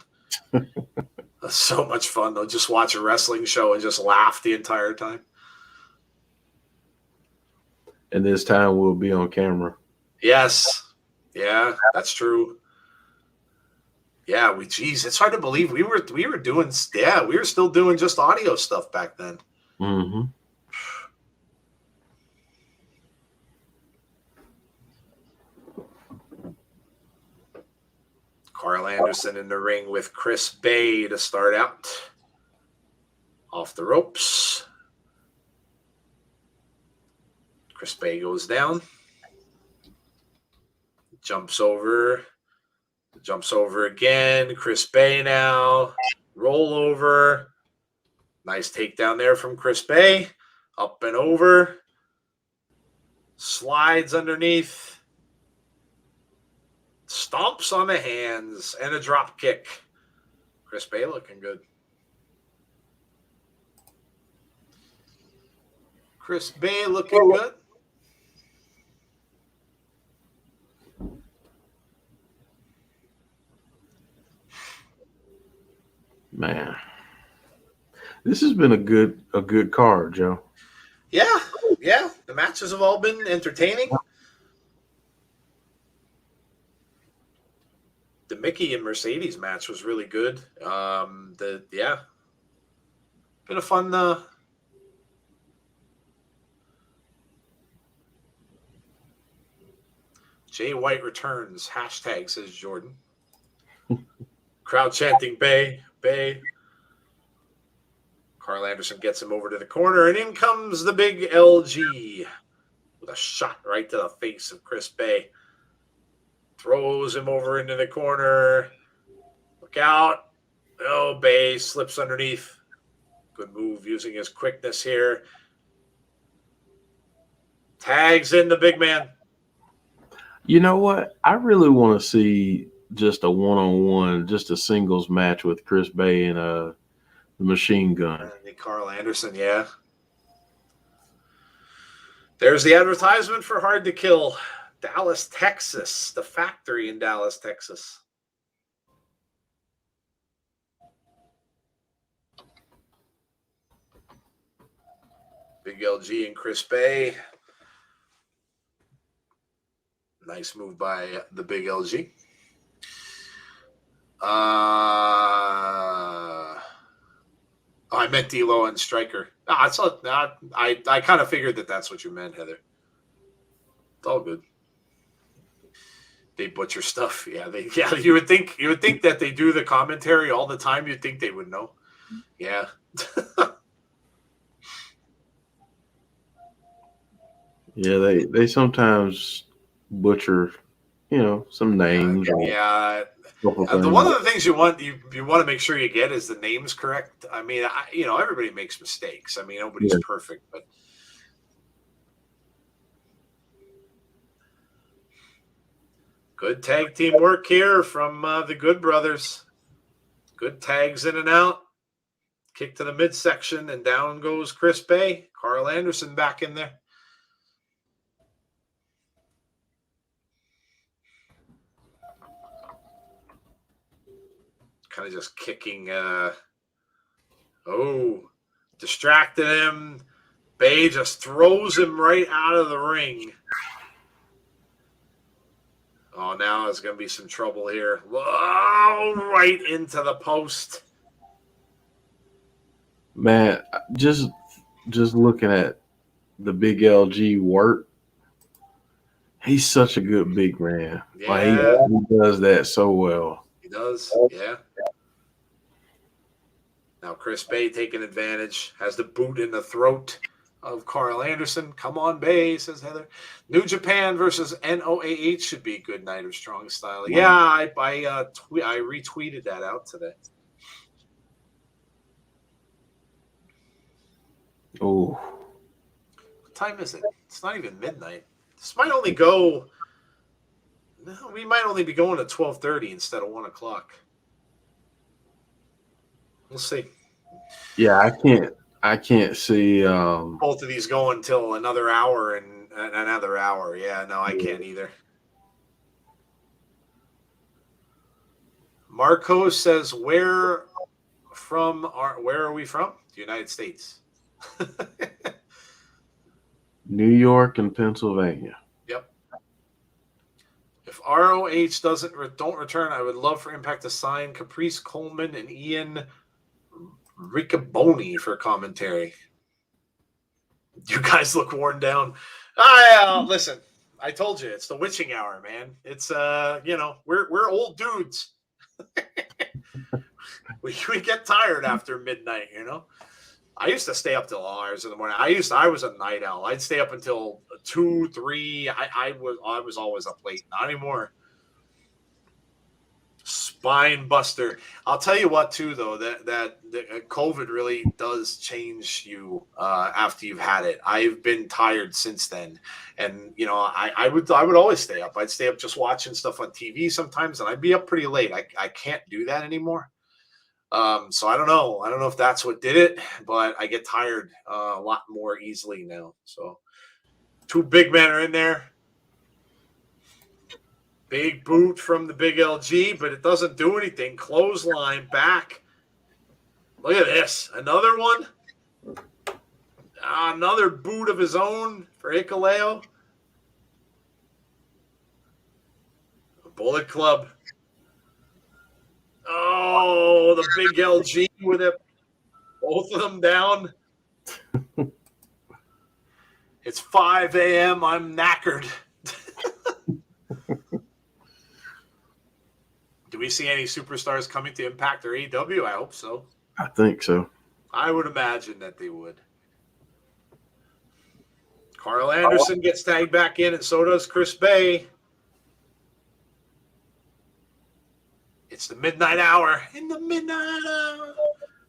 So much fun. They'll just watch a wrestling show and just laugh the entire time. And this time we'll be on camera. Yes. Yeah, that's true. Yeah, it's hard to believe we were still doing just audio stuff back then. Mm-hmm. Carl Anderson in the ring with Chris Bay to start out. Off the ropes. Chris Bay goes down. Jumps over again. Chris Bay now. Roll over. Nice takedown there from Chris Bay. Up and over. Slides underneath. Stomps on the hands and a drop kick. Chris Bay looking good. Chris Bay looking good. Man. This has been a good card, Joe. Yeah, yeah. The matches have all been entertaining. The Mickey and Mercedes match was really good. Been a fun. Jay White returns. Hashtag says Jordynne. Crowd chanting Bay, Bay. Carl Anderson gets him over to the corner, and in comes the big LG with a shot right to the face of Chris Bay. Throws him over into the corner. Look out. Oh, Bay slips underneath. Good move using his quickness here. Tags in the big man. You know what? I really want to see just a one-on-one, just a singles match with Chris Bay and the Machine Gun. And Carl Anderson, yeah. There's the advertisement for Hard to Kill. Dallas, Texas. The factory in Dallas, Texas. Big LG and Chris Bay. Nice move by the big LG. I meant D'Lo and Stryker. I kind of figured that's what you meant, Heather. It's all good. They butcher stuff. Yeah, you would think that they do the commentary all the time. You'd think they would know. Yeah. Yeah, they sometimes butcher, some names. Yeah. One of the things you want to make sure you get is the names correct. I mean, everybody makes mistakes. I mean, nobody's perfect, but good tag team work here from the Good Brothers. Good tags in and out. Kick to the midsection, and down goes Chris Bay. Carl Anderson back in there. Kind of just kicking. Distracted him. Bay just throws him right out of the ring. Oh, now there's going to be some trouble here. Oh, right into the post. Man, just looking at the big LG work, he's such a good big man. Yeah. Like, he does that so well. He does, yeah. Now Chris Bay taking advantage, has the boot in the throat of Carl Anderson. Come on, Bay, says Heather. New Japan versus NOAH should be a good night of strong style. Yeah, I retweeted that out today. Oh. What time is it? It's not even midnight. This might only go. No, we might only be going at 12:30 instead of 1 o'clock. We'll see. Yeah, I can't see both of these going until another hour and another hour. Yeah, no, I can't either. Marco says, where are we from? The United States. New York and Pennsylvania. Yep. If ROH don't return, I would love for Impact to sign Caprice Coleman and Ian Riccaboni for commentary. You guys look worn down. Listen, I told you it's the witching hour, man. It's we're old dudes. we get tired after midnight, I used to stay up till hours in the morning. I was a night owl. I'd stay up until 2, 3. I was always up late. Not anymore. Spine buster. I'll tell you what, too, though, that COVID really does change you after you've had it. I've been tired since then, and I would always stay up. I'd stay up just watching stuff on TV sometimes, and I'd be up pretty late. I can't do that anymore. So I don't know. I don't know if that's what did it, but I get tired a lot more easily now. So 2 big men are in there. Big boot from the big LG, but it doesn't do anything. Clothesline back. Look at this. Another one. Another boot of his own for Hikuleo. Bullet Club. Oh, the big LG with it. Both of them down. It's 5 a.m. I'm knackered. Do we see any superstars coming to Impact or AEW? I hope so. I think so. I would imagine that they would. Carl Anderson gets tagged back in, and so does Chris Bay. It's the midnight hour. In the midnight hour,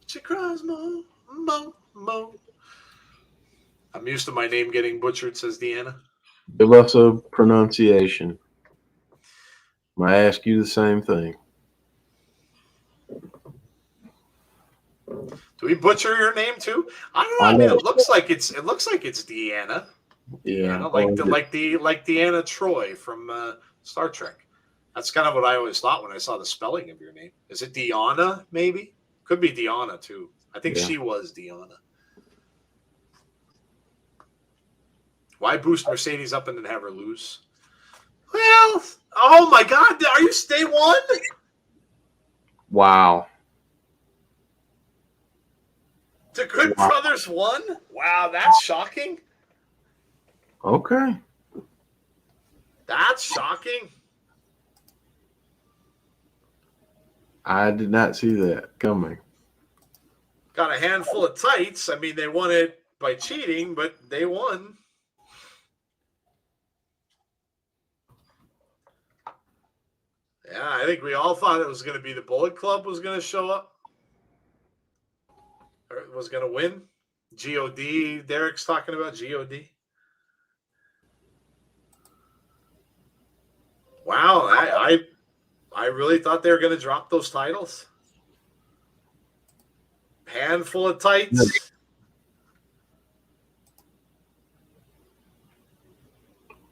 she cries, mo, mo, mo. I'm used to my name getting butchered, says Deanna. Give us a pronunciation. I ask you the same thing. Do we butcher your name too? I don't know. I mean, it looks like it's Deanna. Yeah, Deanna, like Deanna Troy from Star Trek. That's kind of what I always thought when I saw the spelling of your name. Is it Deanna? Maybe could be Deanna too. I think she was Deanna. Why boost Mercedes up and then have her lose? Well, oh my God, are you day one? Wow. The Good Brothers won? Wow, that's shocking. Okay. That's shocking. I did not see that coming. Got a handful of tights. I mean, they won it by cheating, but they won. Yeah, I think we all thought it was going to be the Bullet Club was going to show up. Or was going to win. G.O.D. Derek's talking about G.O.D. Wow, I really thought they were going to drop those titles. Handful of tights.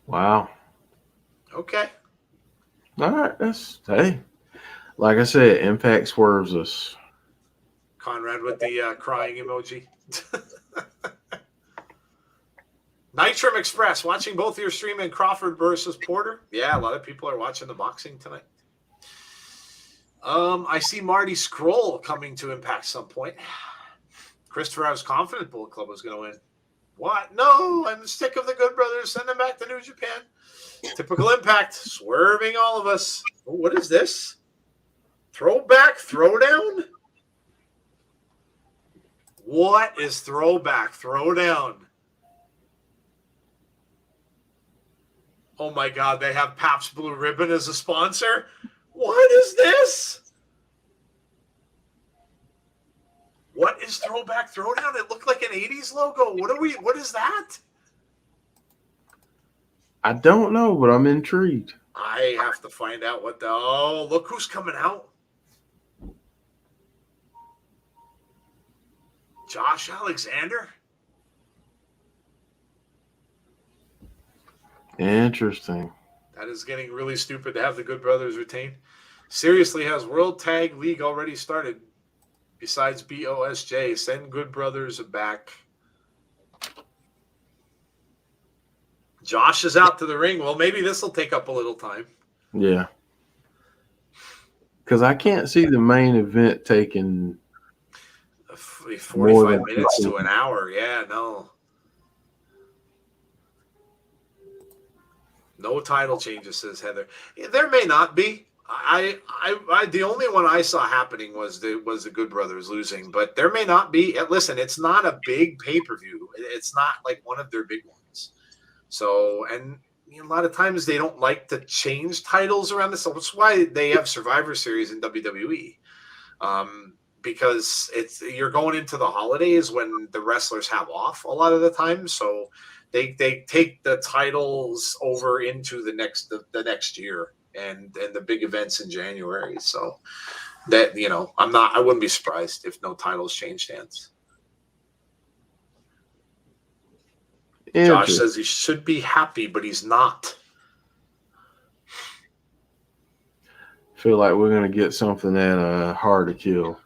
Wow. Okay. All right. Hey, like I said, Impact swerves us. Conrad with the crying emoji. Nitram Express, watching both your stream and Crawford versus Porter. Yeah, a lot of people are watching the boxing tonight. I see Marty Scroll coming to Impact some point. Christopher, I was confident Bullet Club was going to win. What? No, I'm sick of the Good Brothers. Send them back to New Japan. Typical Impact, swerving all of us. Oh, what is this? Throwback, throwdown? What is throwback, throwdown? Oh my God, they have Pabst Blue Ribbon as a sponsor? What is this? What is Throwback Throwdown? It looked like an 80s logo. What is that? I don't know, but I'm intrigued. I have to find out what oh, look who's coming out. Josh Alexander. Interesting. That is getting really stupid to have the Good Brothers retain. Seriously, has World Tag League already started? Besides BOSJ, send Good Brothers back. Josh is out to the ring. Well, maybe this will take up a little time. Yeah. Because I can't see the main event taking 45 minutes to an hour. Yeah, no. No title changes, says Heather. There may not be. I the only one I saw happening was the Good Brothers losing, but there may not be. Listen, it's not a big pay-per-view. It's not like one of their big ones. So, and a lot of times they don't like to change titles around this. So that's why they have Survivor Series in WWE. Because you're going into the holidays when the wrestlers have off a lot of the time. So they take the titles over into the next year and the big events in January. So that, I wouldn't be surprised if no titles changed hands. Josh says he should be happy, but he's not. Feel like we're going to get something that hard to kill.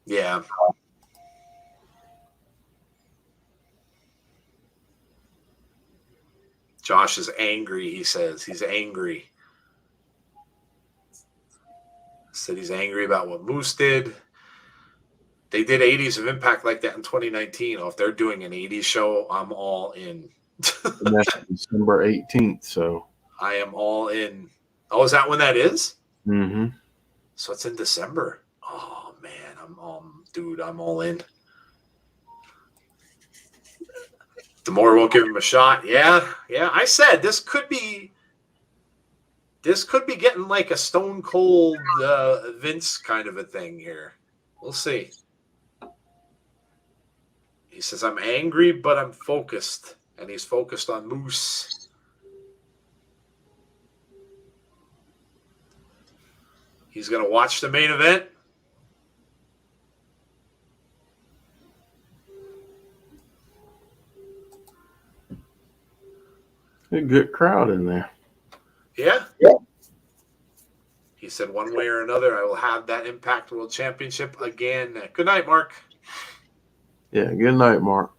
Yeah. Josh is angry, he says. He's angry. Said he's angry about what Moose did. They did 80s of Impact like that in 2019. Oh, if they're doing an 80s show, I'm all in. And that's December 18th, so. I am all in. Oh, is that when that is? Mm-hmm. So it's in December. Oh, man. I'm all in. The more won't give him a shot. Yeah. I said this could be getting like a Stone Cold Vince kind of a thing here. We'll see. He says, I'm angry, but I'm focused. And he's focused on Moose. He's going to watch the main event. A good crowd in there. Yeah. He said, one way or another, I will have that Impact World Championship again. Good night, Mark. Yeah, good night, Mark.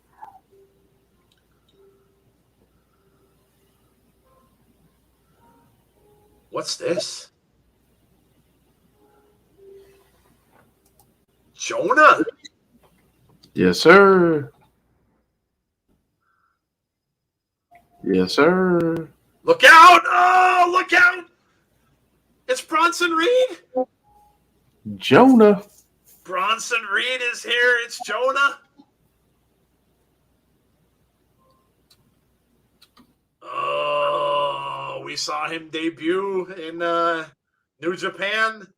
What's this? Jonah. Yes, sir. Yes, sir. Look out! Oh, look out! It's Bronson Reed. Jonah. Bronson Reed is here. It's Jonah. Oh, we saw him debut in New Japan.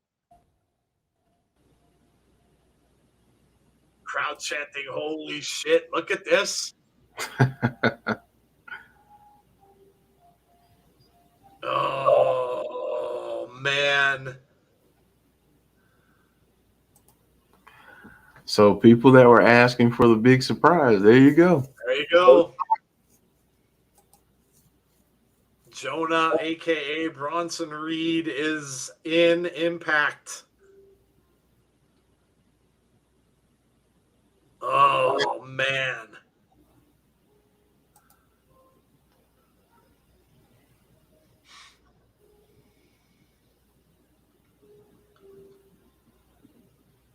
Crowd chanting, holy shit, look at this. Oh, man. So people that were asking for the big surprise, there you go. There you go. Jonah, a.k.a. Bronson Reed, is in Impact. Oh, man.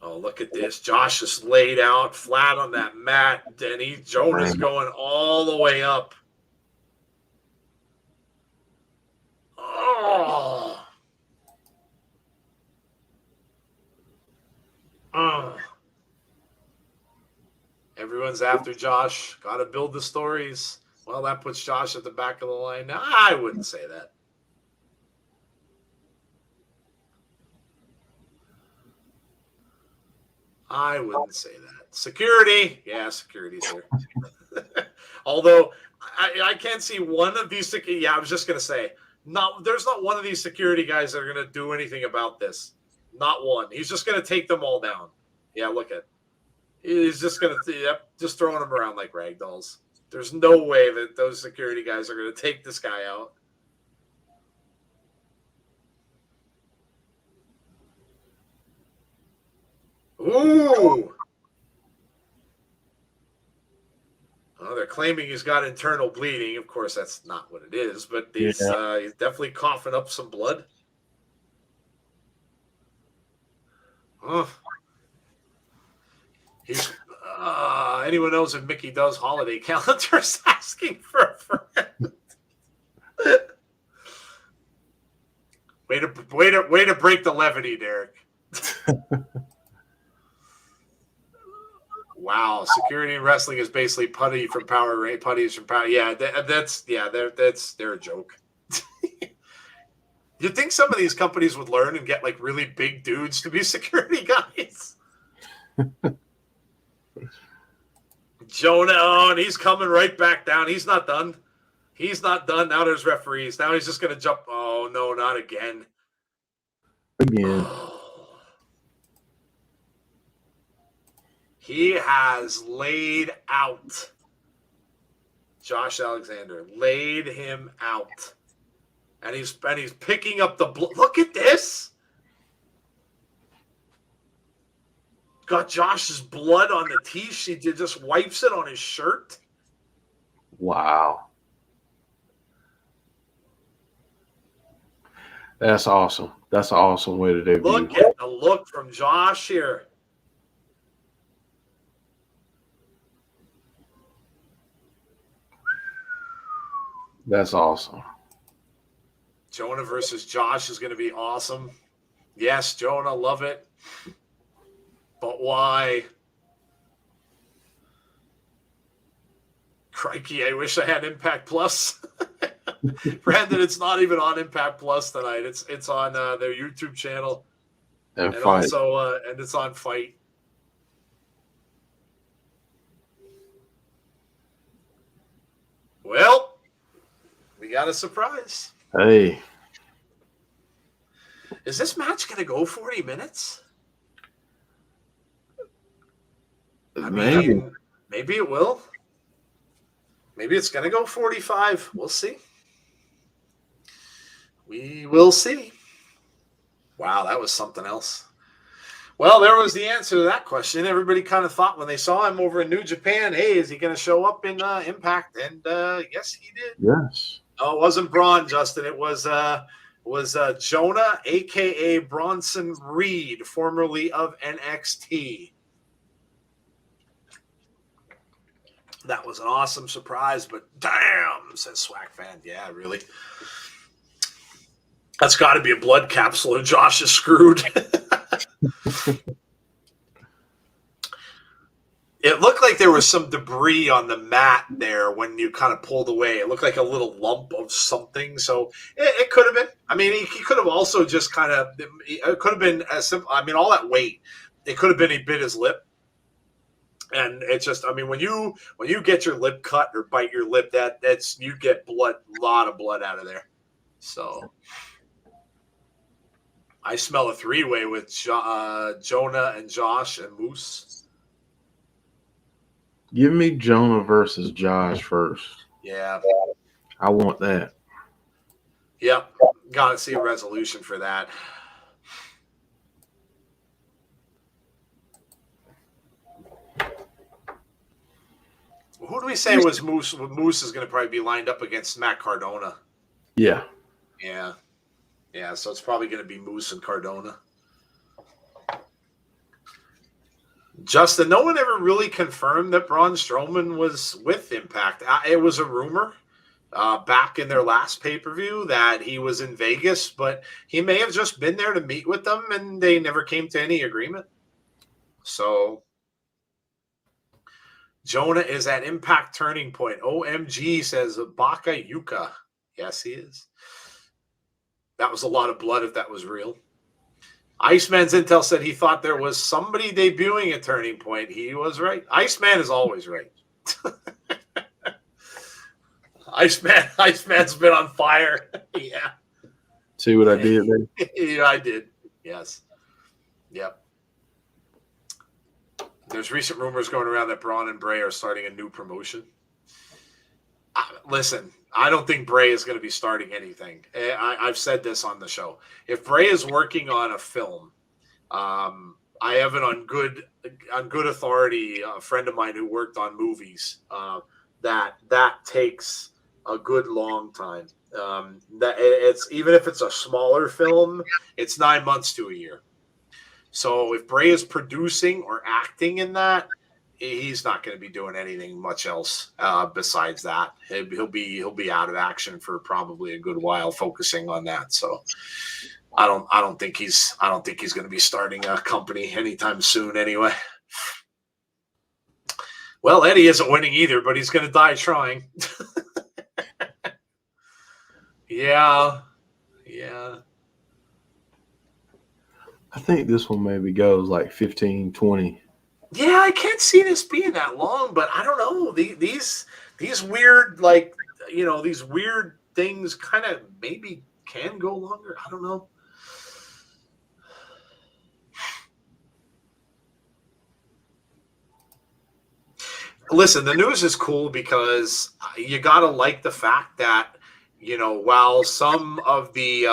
Oh, look at this. Josh is laid out flat on that mat. Jonah's going all the way up. Oh. Oh. Everyone's after Josh. Got to build the stories. Well, that puts Josh at the back of the line. No, I wouldn't say that. I wouldn't say that. Security. Yeah, security's here. Although, I can't see one of these. Yeah, I was just going to say, there's not one of these security guys that are going to do anything about this. Not one. He's just going to take them all down. Yeah, look at. He's just going to, just throwing them around like rag dolls. There's no way that those security guys are going to take this guy out. Ooh. Oh, they're claiming he's got internal bleeding. Of course, that's not what it is, but he's definitely coughing up some blood. Oh. He's anyone knows if Mickey does holiday calendars asking for a friend. way to break the levity, Derek. Wow, security in wrestling is basically putties from Power. Yeah, they're a joke. You'd think some of these companies would learn and get like really big dudes to be security guys. Jonah, and he's coming right back down. He's not done. Now there's referees. Now he's just going to jump. Oh, no, not again. Again. He has laid out Josh Alexander. Laid him out. And he's picking up the blood. Look at this. got Josh's blood on the tee. She just wipes it on his shirt. Wow. That's awesome. That's an awesome way to debut. Look at the look from Josh here. That's awesome. Jonah versus Josh is going to be awesome. Yes, Jonah, love it. But why? Crikey, I wish I had Impact Plus. Brandon, it's not even on Impact Plus tonight. It's on their YouTube channel. And also, and it's on Fight. Well, we got a surprise. Hey. Is this match going to go 40 minutes? Maybe it will. Maybe it's going to go 45. We'll see. We will see. Wow, that was something else. Well, there was the answer to that question. Everybody kind of thought when they saw him over in New Japan, hey, is he going to show up in Impact? And yes, he did. Yes. No, it wasn't Braun, Justin. It was Jonah, a.k.a. Bronson Reed, formerly of NXT. That was an awesome surprise, but damn, says Swag Fan. Yeah, really. That's got to be a blood capsule, and Josh is screwed. It looked like there was some debris on the mat there when you kind of pulled away. It looked like a little lump of something. So it could have been. I mean, he could have also just kind of, it could have been as simple. I mean, all that weight, it could have been he bit his lip. And it's just, I mean, when you get your lip cut or bite your lip, that's you get blood, a lot of blood out of there. So I smell a three-way with Jonah and Josh and Moose. Give me Jonah versus Josh first. Yeah. I want that. Yep. Got to see a resolution for that. Who do we say was Moose? Moose is going to probably be lined up against Matt Cardona. Yeah. Yeah. Yeah, so it's probably going to be Moose and Cardona. Justin, no one ever really confirmed that Braun Strowman was with Impact. It was a rumor back in their last pay-per-view that he was in Vegas, but he may have just been there to meet with them, and they never came to any agreement. So Jonah is at Impact Turning Point. OMG, says Baka Yuka. Yes, he is. That was a lot of blood if that was real. Iceman's Intel said he thought there was somebody debuting at Turning Point. He was right. Iceman is always right. Iceman's been on fire. Yeah. See what I did there? Yeah, I did. Yes. Yep. There's recent rumors going around that Braun and Bray are starting a new promotion. Listen, I don't think Bray is going to be starting anything. I've said this on the show. If Bray is working on a film, I have it on good authority, a friend of mine who worked on movies, that takes a good long time. That it's even if it's a smaller film, it's 9 months to a year. So if Bray is producing or acting in that, he's not going to be doing anything much else besides that. He'll be out of action for probably a good while, focusing on that. So I don't think he's going to be starting a company anytime soon. Anyway. Well, Eddie isn't winning either, but he's going to die trying. Yeah. I think this one maybe goes like 15, 20. Yeah, I can't see this being that long, but I don't know. These weird, like, you know, these weird things kind of maybe can go longer. I don't know. Listen, the news is cool because you got to like the fact that, you know, while some of the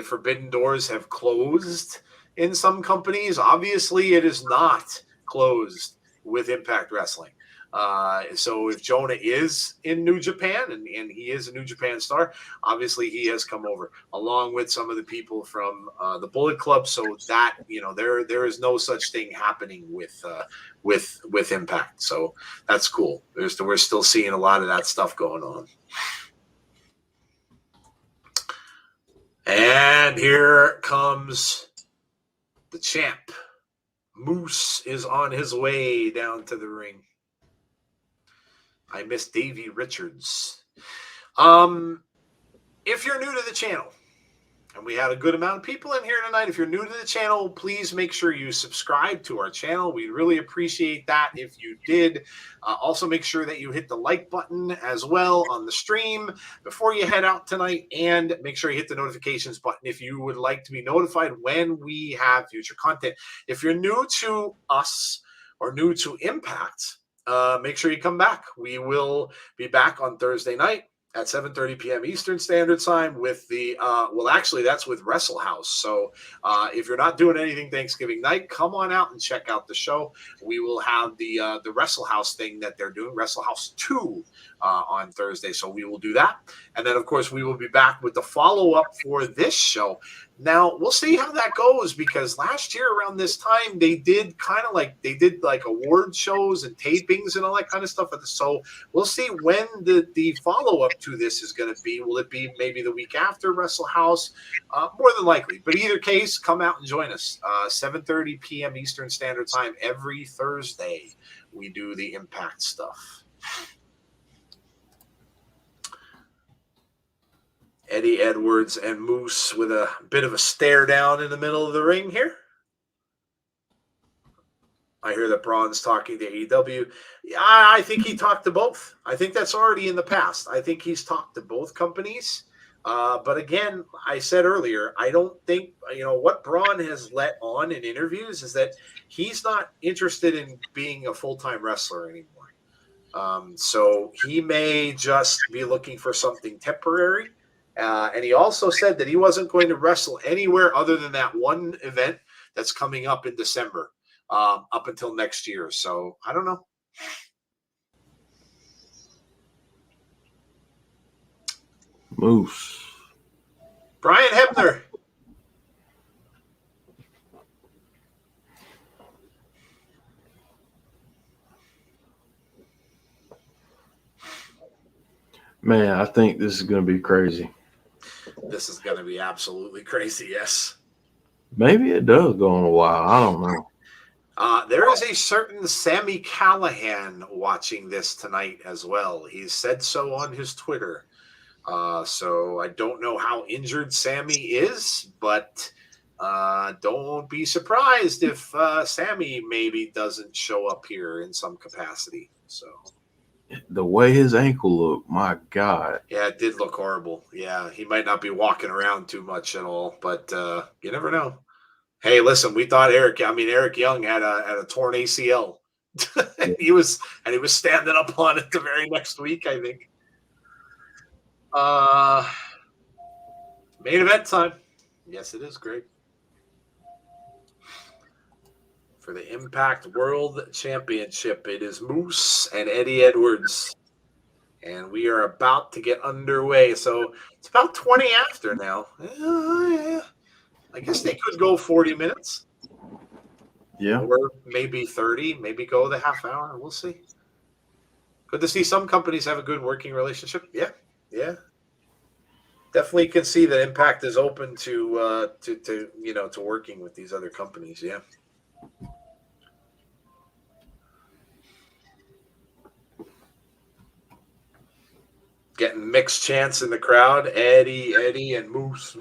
forbidden doors have closed in some companies, obviously it is not closed with Impact Wrestling. So if Jonah is in New Japan, and he is a New Japan star, obviously he has come over along with some of the people from the Bullet Club. So that, there is no such thing happening with Impact. So that's cool. We're still seeing a lot of that stuff going on. And here comes the champ. Moose is on his way down to the ring. I miss Davey Richards. If you're new to the channel, and we had a good amount of people in here tonight, if you're new to the channel, please make sure you subscribe to our channel. We really appreciate that if you did. Also, make sure that you hit the like button as well on the stream before you head out tonight, and make sure you hit the notifications button if you would like to be notified when we have future content. If you're new to us or new to Impact, make sure you come back. We will be back on Thursday night at 7:30 p.m. Eastern Standard Time with the, actually, that's with Wrestle House. So if you're not doing anything Thanksgiving night, come on out and check out the show. We will have the Wrestle House thing that they're doing, Wrestle House 2 on Thursday. So we will do that. And then, of course, we will be back with the follow-up for this show. Now, we'll see how that goes, because last year around this time, they did like award shows and tapings and all that kind of stuff. So we'll see when the follow-up to this is going to be. Will it be maybe the week after Wrestle House? More than likely. But either case, come out and join us. 7:30 p.m. Eastern Standard Time every Thursday. We do the Impact stuff. Eddie Edwards and Moose with a bit of a stare down in the middle of the ring here. I hear that Braun's talking to AEW. Yeah, I think he talked to both. I think that's already in the past. I think he's talked to both companies. But again, I said earlier, I don't think, what Braun has let on in interviews is that he's not interested in being a full-time wrestler anymore. So he may just be looking for something temporary. And he also said that he wasn't going to wrestle anywhere other than that one event that's coming up in December, up until next year. So I don't know. Moose. Brian Hebner. Man, I think this is going to be crazy. This is going to be absolutely crazy, yes. Maybe it does go on a while. I don't know. There is a certain Sami Callihan watching this tonight as well. He said so on his Twitter. So I don't know how injured Sami is, but don't be surprised if Sami maybe doesn't show up here in some capacity. So the way his ankle looked, my God. Yeah, it did look horrible. Yeah, he might not be walking around too much at all, but you never know. Hey, listen, we thought Eric Young had a torn ACL. and he was standing up on it the very next week, I think. Main event time. Yes, it is great. For the Impact World Championship, it is Moose and Eddie Edwards. And we are about to get underway. So it's about 20 after now. Yeah. I guess they could go 40 minutes. Yeah. Or maybe 30, maybe go the half hour. We'll see. Good to see some companies have a good working relationship. Yeah. Yeah. Definitely can see that Impact is open to working with these other companies. Yeah. Getting mixed chants in the crowd. Eddie, and Moose.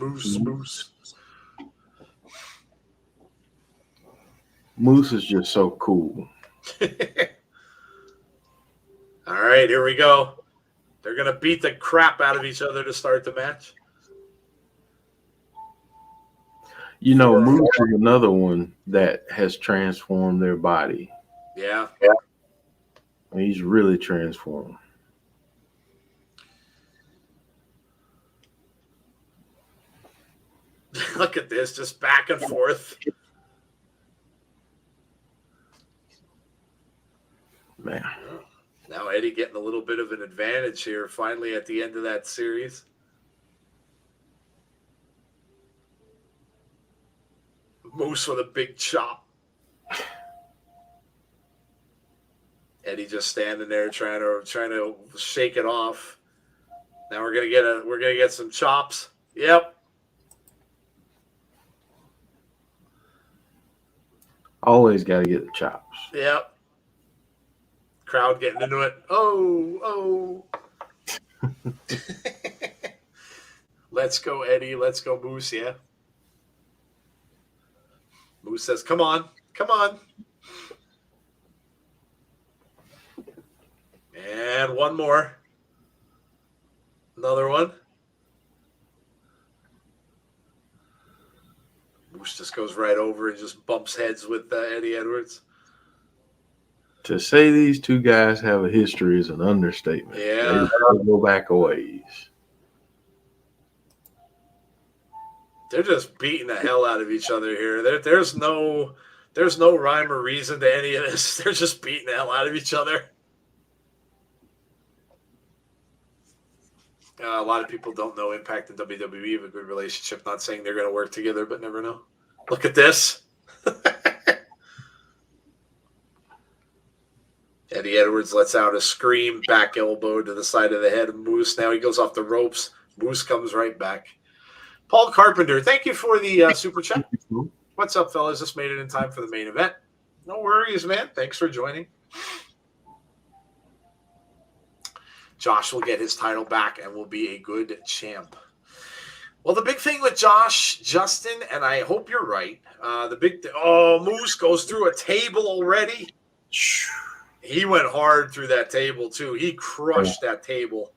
Moose is just so cool. All right, here we go. They're going to beat the crap out of each other to start the match. Moose is another one that has transformed their body. Yeah. He's really transformed. Look at this, just back and forth. Man. Oh, now Eddie getting a little bit of an advantage here finally at the end of that series. Moose with a big chop. Eddie just standing there trying to shake it off. Now we're gonna get some chops. Yep. Always got to get the chops. Yep. Crowd getting into it. Oh. Let's go, Eddie. Let's go, Moose. Yeah. Moose says, "Come on. And one more. Another one. Moose just goes right over and just bumps heads with Eddie Edwards. To say these two guys have a history is an understatement. Yeah. They go back a ways. They're just beating the hell out of each other here. There's no rhyme or reason to any of this. They're just beating the hell out of each other. A lot of people don't know Impact and WWE have a good relationship. Not saying they're going to work together, but never know. Look at this. Eddie Edwards lets out a scream, back elbow to the side of the head of Moose. Now he goes off the ropes. Moose comes right back. Paul Carpenter, thank you for the super chat. What's up, fellas? Just made it in time for the main event. No worries, man. Thanks for joining. Josh will get his title back and will be a good champ. Well, the big thing with Josh, Justin, and I hope you're right. Moose goes through a table already. He went hard through that table too. He crushed that table.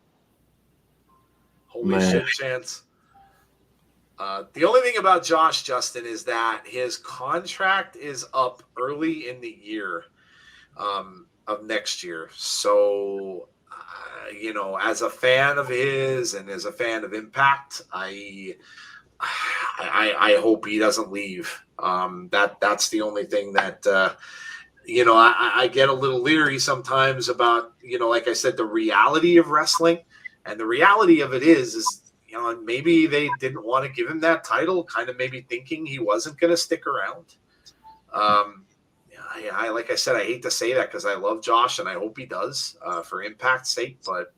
Holy shit, chance. The only thing about Josh, Justin, is that his contract is up early in the year of next year. So, as a fan of his and as a fan of Impact, I hope he doesn't leave. That's the only thing that I get a little leery sometimes about, like I said, the reality of wrestling, and the reality of it is maybe they didn't want to give him that title, kind of maybe thinking he wasn't going to stick around. Like I said, I hate to say that because I love Josh and I hope he does for Impact's sake. But,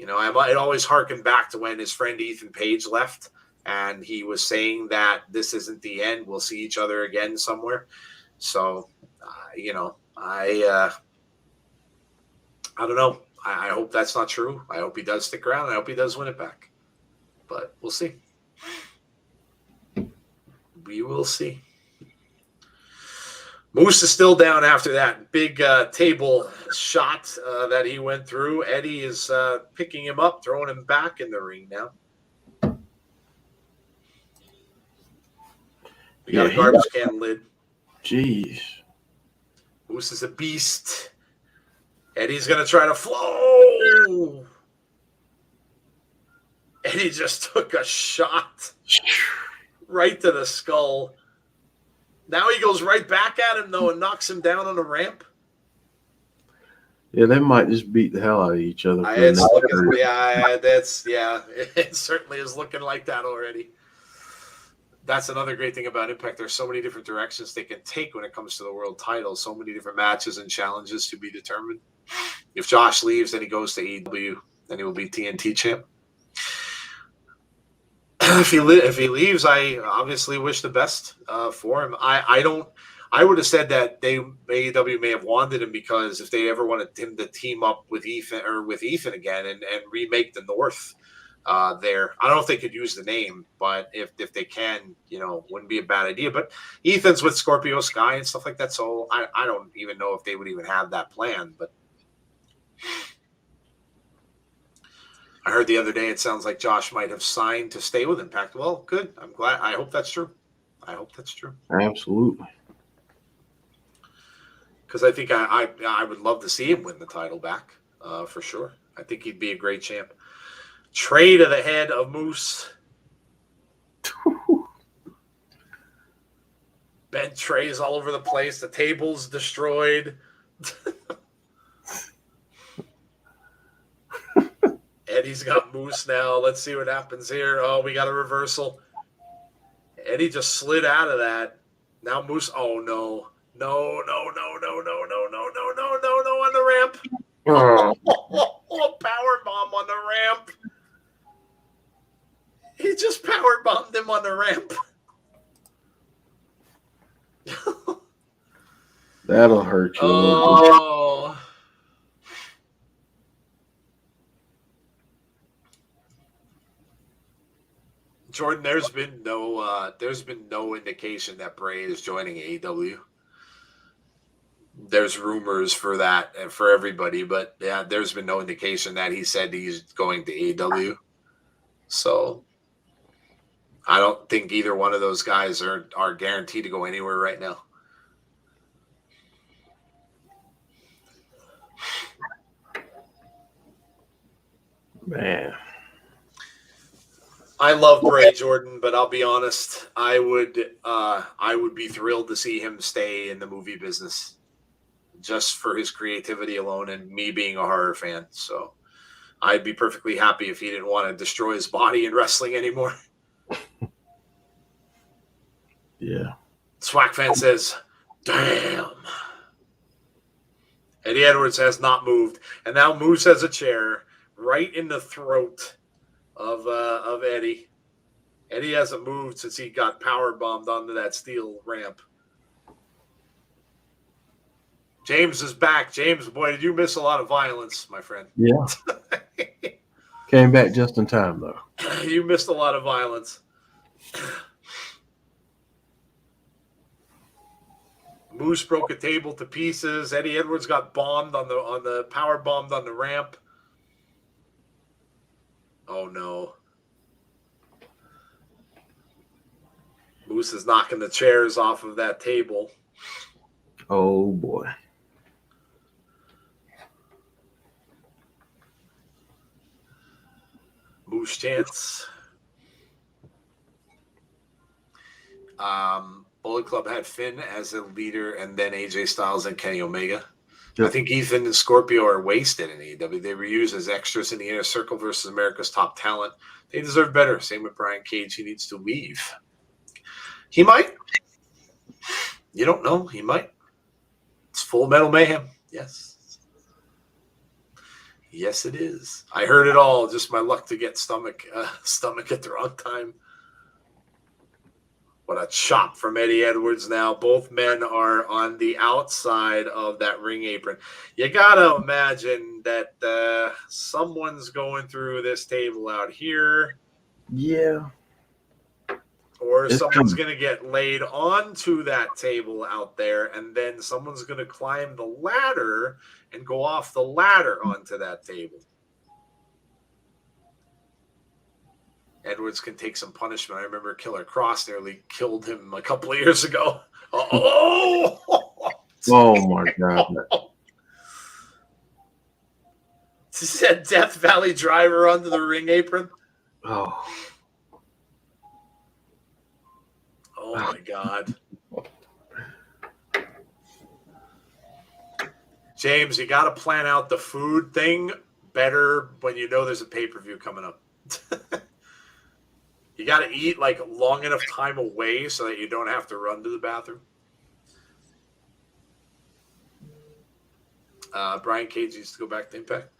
I might always harken back to when his friend Ethan Page left and he was saying that this isn't the end. We'll see each other again somewhere. So, I don't know. I hope that's not true. I hope he does stick around. I hope he does win it back. But we'll see. We will see. Moose is still down after that big table shot that he went through. Eddie is picking him up, throwing him back in the ring now. We got a garbage can lid. Jeez. Moose is a beast. Eddie's going to try to flow. Eddie just took a shot right to the skull. Now he goes right back at him, though, and knocks him down on the ramp. Yeah, they might just beat the hell out of each other. It certainly is looking like that already. That's another great thing about Impact. There's so many different directions they can take when it comes to the world title. So many different matches and challenges to be determined. If Josh leaves, then he goes to AEW. Then he will be TNT champ. If he leaves, I obviously wish the best for him. I would have said that AEW may have wanted him because if they ever wanted him to team up with Ethan again and remake the North there. I don't know if they could use the name, but if they can, wouldn't be a bad idea. But Ethan's with Scorpio Sky and stuff like that, so I don't even know if they would even have that plan. But I heard the other day it sounds like Josh might have signed to stay with Impact. Well, good. I'm glad. I hope that's true. Absolutely. Because I think I would love to see him win the title back for sure. I think he'd be a great champ. Trey to the head of Moose. Bent trays all over the place. The table's destroyed. Eddie's got Moose now. Let's see what happens here. Oh, we got a reversal. Eddie just slid out of that. Now Moose. Oh no. No on the ramp. Power bomb on the ramp. He just power bombed him on the ramp. That'll hurt you. Oh. Jordynne, there's been no indication that Bray is joining AEW. There's rumors for that and for everybody, but yeah, there's been no indication that he said he's going to AEW. So I don't think either one of those guys are guaranteed to go anywhere right now. Man. I love Bray Jordynne, but I'll be honest, I would be thrilled to see him stay in the movie business just for his creativity alone and me being a horror fan. So I'd be perfectly happy if he didn't want to destroy his body in wrestling anymore. Yeah. Swack fan says, damn. Eddie Edwards has not moved. And now Moose has a chair right in the throat of Eddie. Eddie hasn't moved since he got power bombed onto that steel ramp. James is back. James, boy, did you miss a lot of violence, my friend? Yeah. Came back just in time, though. You missed a lot of violence. Moose broke a table to pieces. Eddie Edwards got bombed on the power bombed on the ramp. Oh no. Moose is knocking the chairs off of that table. Oh boy. Moose chants. Bullet Club had Finn as a leader, and then AJ Styles and Kenny Omega. Yep. I think Ethan and Scorpio are wasted in AEW. They were used as extras in the Inner Circle versus America's Top Talent. They deserve better. Same with Brian Cage. He needs to leave. He might. You don't know. He might. It's Full Metal Mayhem. Yes. Yes, it is. I heard it all. Just my luck to get stomach at the wrong time. What a chop from Eddie Edwards now. Both men are on the outside of that ring apron. You got to imagine that someone's going through this table out here. Yeah. Or someone's going to get laid onto that table out there, and then someone's going to climb the ladder and go off the ladder onto that table. Edwards can take some punishment. I remember Killer Cross nearly killed him a couple of years ago. Oh my God. Is that Death Valley Driver onto the ring apron? Oh my God. James, you got to plan out the food thing better when you know there's a pay-per-view coming up. You got to eat like long enough time away so that you don't have to run to the bathroom. Brian Cage used to go back to Impact.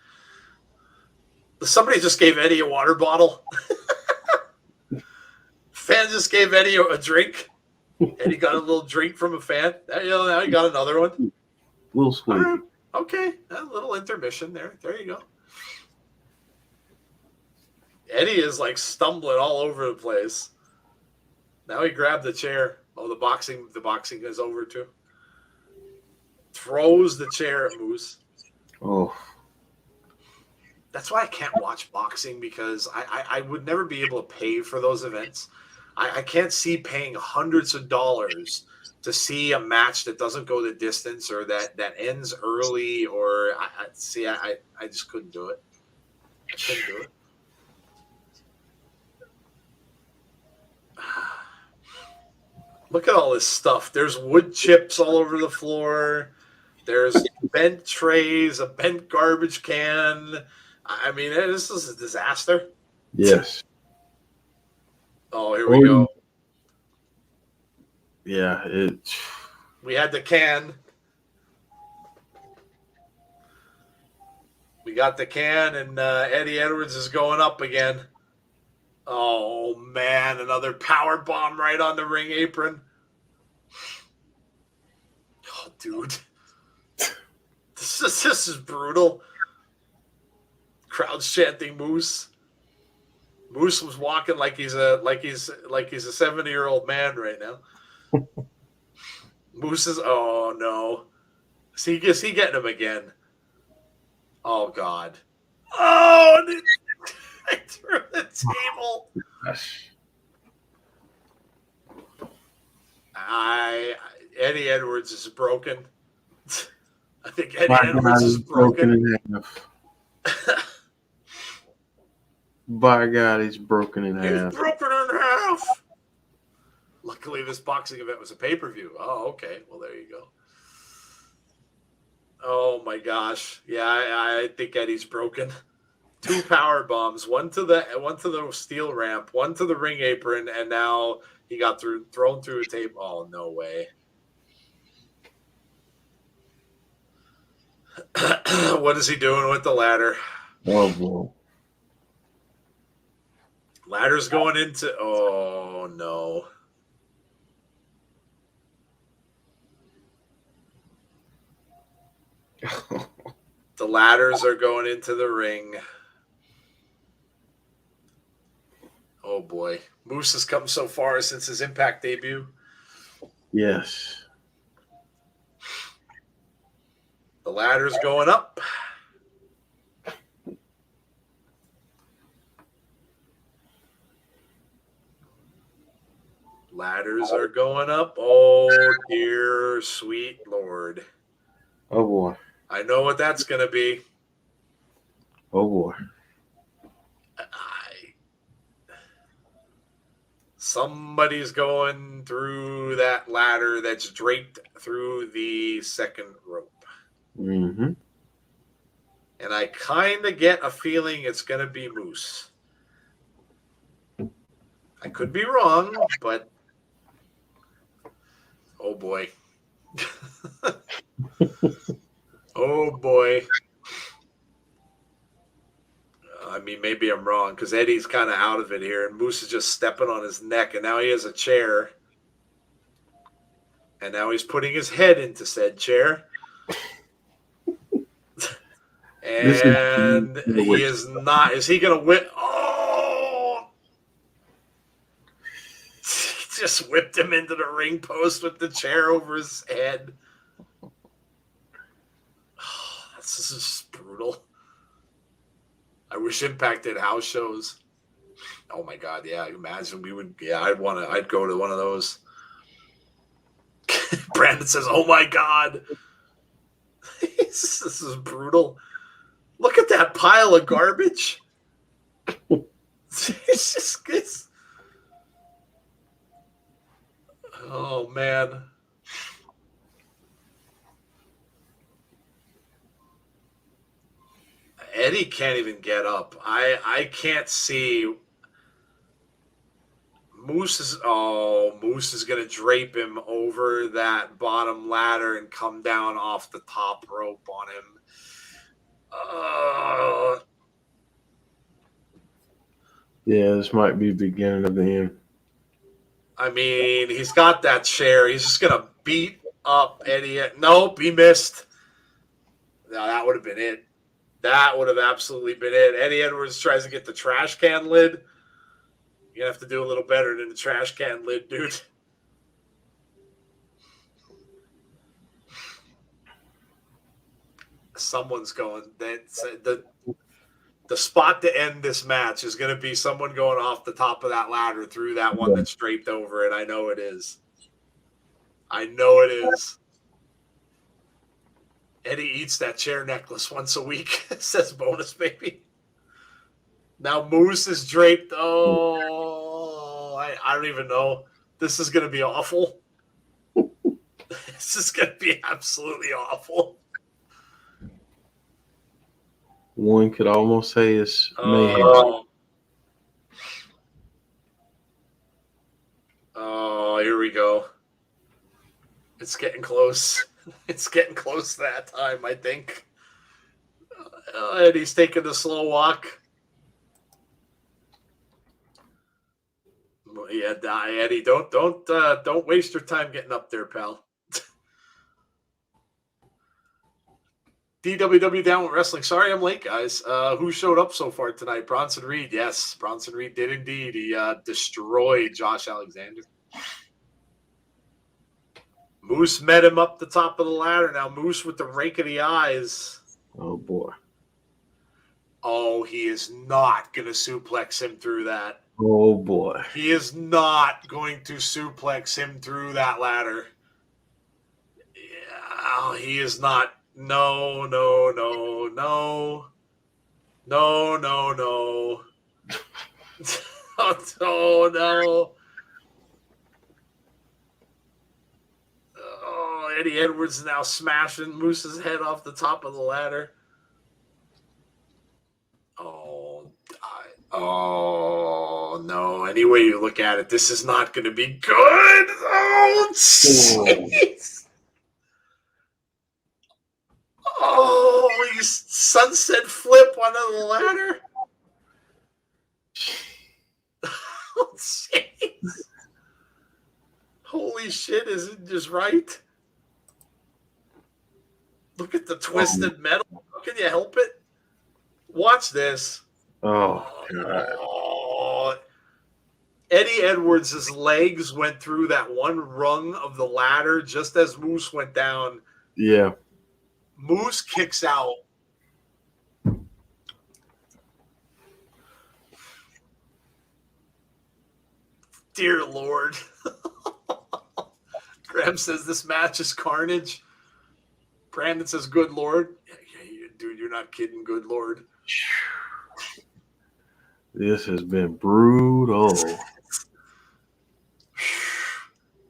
Somebody just gave Eddie a water bottle. Fan just gave Eddie a drink. Eddie got a little drink from a fan. Now he got another one. A little sweet. Right. Okay, a little intermission there. There you go. Eddie is like stumbling all over the place. Now he grabbed the chair. Oh, the boxing is over too. Throws the chair at Moose. Oh. That's why I can't watch boxing, because I would never be able to pay for those events. I can't see paying hundreds of dollars to see a match that doesn't go the distance or that ends early, or I just couldn't do it. I couldn't do it. Look at all this stuff. There's wood chips all over the floor. There's bent trays, a bent garbage can. I mean, this is a disaster. Yes. Oh, here we go. Yeah, We had the can. We got the can, and Eddie Edwards is going up again. Oh, man. Another power bomb right on the ring apron. Oh, dude. This is brutal. Crowd's chanting Moose. Moose was walking like he's a 70-year-old man right now. Moose is no. Is he getting him again? Oh God. Oh, I threw the table. Eddie Edwards is broken. I think Eddie Edwards is broken in half. By God, he's broken in half. He's broken in half. Luckily, this boxing event was a pay-per-view. Oh, okay. Well, there you go. Oh my gosh. Yeah, I think Eddie's broken. 2 power bombs, one to the steel ramp, one to the ring apron, and now he got thrown through a tape. Oh, no way. What is he doing with the ladder? Oh boy. Ladder's going into no. The ladders are going into the ring. Oh boy. Moose has come so far since his Impact debut. Yes. The ladder's going up. Ladders are going up. Oh, dear sweet Lord. Oh boy. I know what that's going to be. Oh boy. Somebody's going through that ladder that's draped through the second rope. Mm-hmm. And I kind of get a feeling it's going to be Moose. I could be wrong, but oh boy. Oh boy. I mean, maybe I'm wrong because Eddie's kind of out of it here, and Moose is just stepping on his neck, and now he has a chair. And now he's putting his head into said chair. And he is not. Is he going to whip? Oh! He just whipped him into the ring post with the chair over his head. Oh, this is just brutal. I wish Impact did house shows. Oh my God, yeah. Imagine we would. Yeah, I'd go to one of those. Brandon says, "Oh my God, this is brutal. Look at that pile of garbage." It's just it's. Oh man. Eddie can't even get up. I can't see. Moose is going to drape him over that bottom ladder and come down off the top rope on him. Yeah, this might be the beginning of the end. I mean, he's got that chair. He's just going to beat up Eddie. Nope, he missed. No, that would have been it. That would have absolutely been it. Eddie Edwards tries to get the trash can lid. You're going to have to do a little better than the trash can lid, dude. Someone's going. The spot to end this match is going to be someone going off the top of that ladder through that one that's draped over it. I know it is. I know it is. Eddie eats that chair necklace once a week. Says bonus baby. Now Moose is draped. Oh, I don't even know. This is going to be awful. This is going to be absolutely awful. One could almost say it's mayhem. Oh, here we go. It's getting close. It's getting close that time, I think. Eddie's taking the slow walk. Yeah, Eddie, don't waste your time getting up there, pal. DWW Down with Wrestling. Sorry I'm late, guys. Who showed up so far tonight? Bronson Reed. Yes, Bronson Reed did indeed. He destroyed Josh Alexander. Moose met him up the top of the ladder. Now Moose with the rake of the eyes. Oh, boy. Oh, he is not going to suplex him through that. Oh, boy. He is not going to suplex him through that ladder. Yeah, he is not. No. No. Oh, no. Oh, Eddie Edwards is now smashing Moose's head off the top of the ladder. Oh, no. Any way you look at it, this is not going to be good. Oh, jeez. Oh, he sunset flip onto the ladder. Oh, jeez. Holy shit, is it just right? Look at the twisted metal. How can you help it? Watch this. Oh, God. Oh. Eddie Edwards' legs went through that one rung of the ladder just as Moose went down. Yeah. Moose kicks out. Dear Lord. Graham says this match is carnage. Brandon says, good Lord. Yeah, dude, you're not kidding, good Lord. This has been brutal.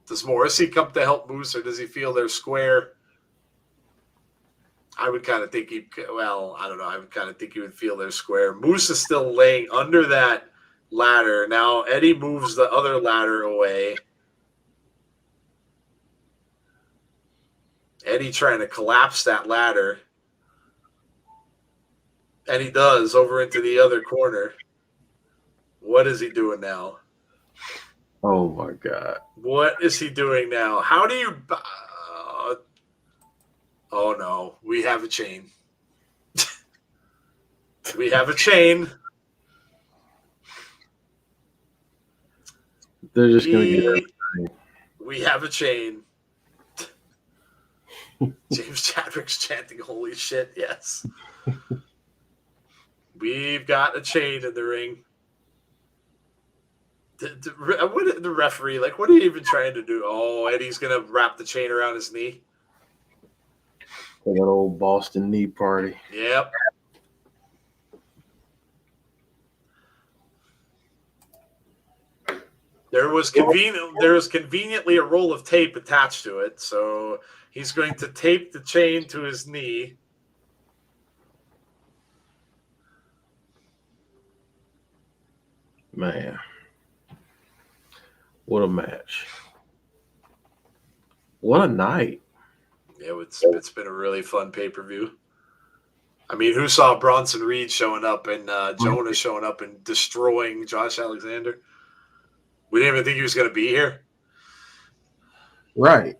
Does Morrissey come to help Moose, or does he feel they're square? I would kind of think I don't know. I would kind of think he would feel they're square. Moose is still laying under that ladder. Now, Eddie moves the other ladder away. Eddie trying to collapse that ladder. And he does over into the other corner. What is he doing now? Oh, my God. What is he doing now? How do you... oh, no. We have a chain. We have a chain. They're just going to get everything. We have a chain. James Chadwick's chanting, holy shit, yes. We've got a chain in the ring. The referee, like, what are you even trying to do? Oh, Eddie's going to wrap the chain around his knee. For that old Boston knee party. Yep. There was conveniently a roll of tape attached to it, so he's going to tape the chain to his knee. Man. What a match. What a night. Yeah, it's been a really fun pay-per-view. I mean, who saw Bronson Reed showing up and Jonah showing up and destroying Josh Alexander? We didn't even think he was going to be here. Right.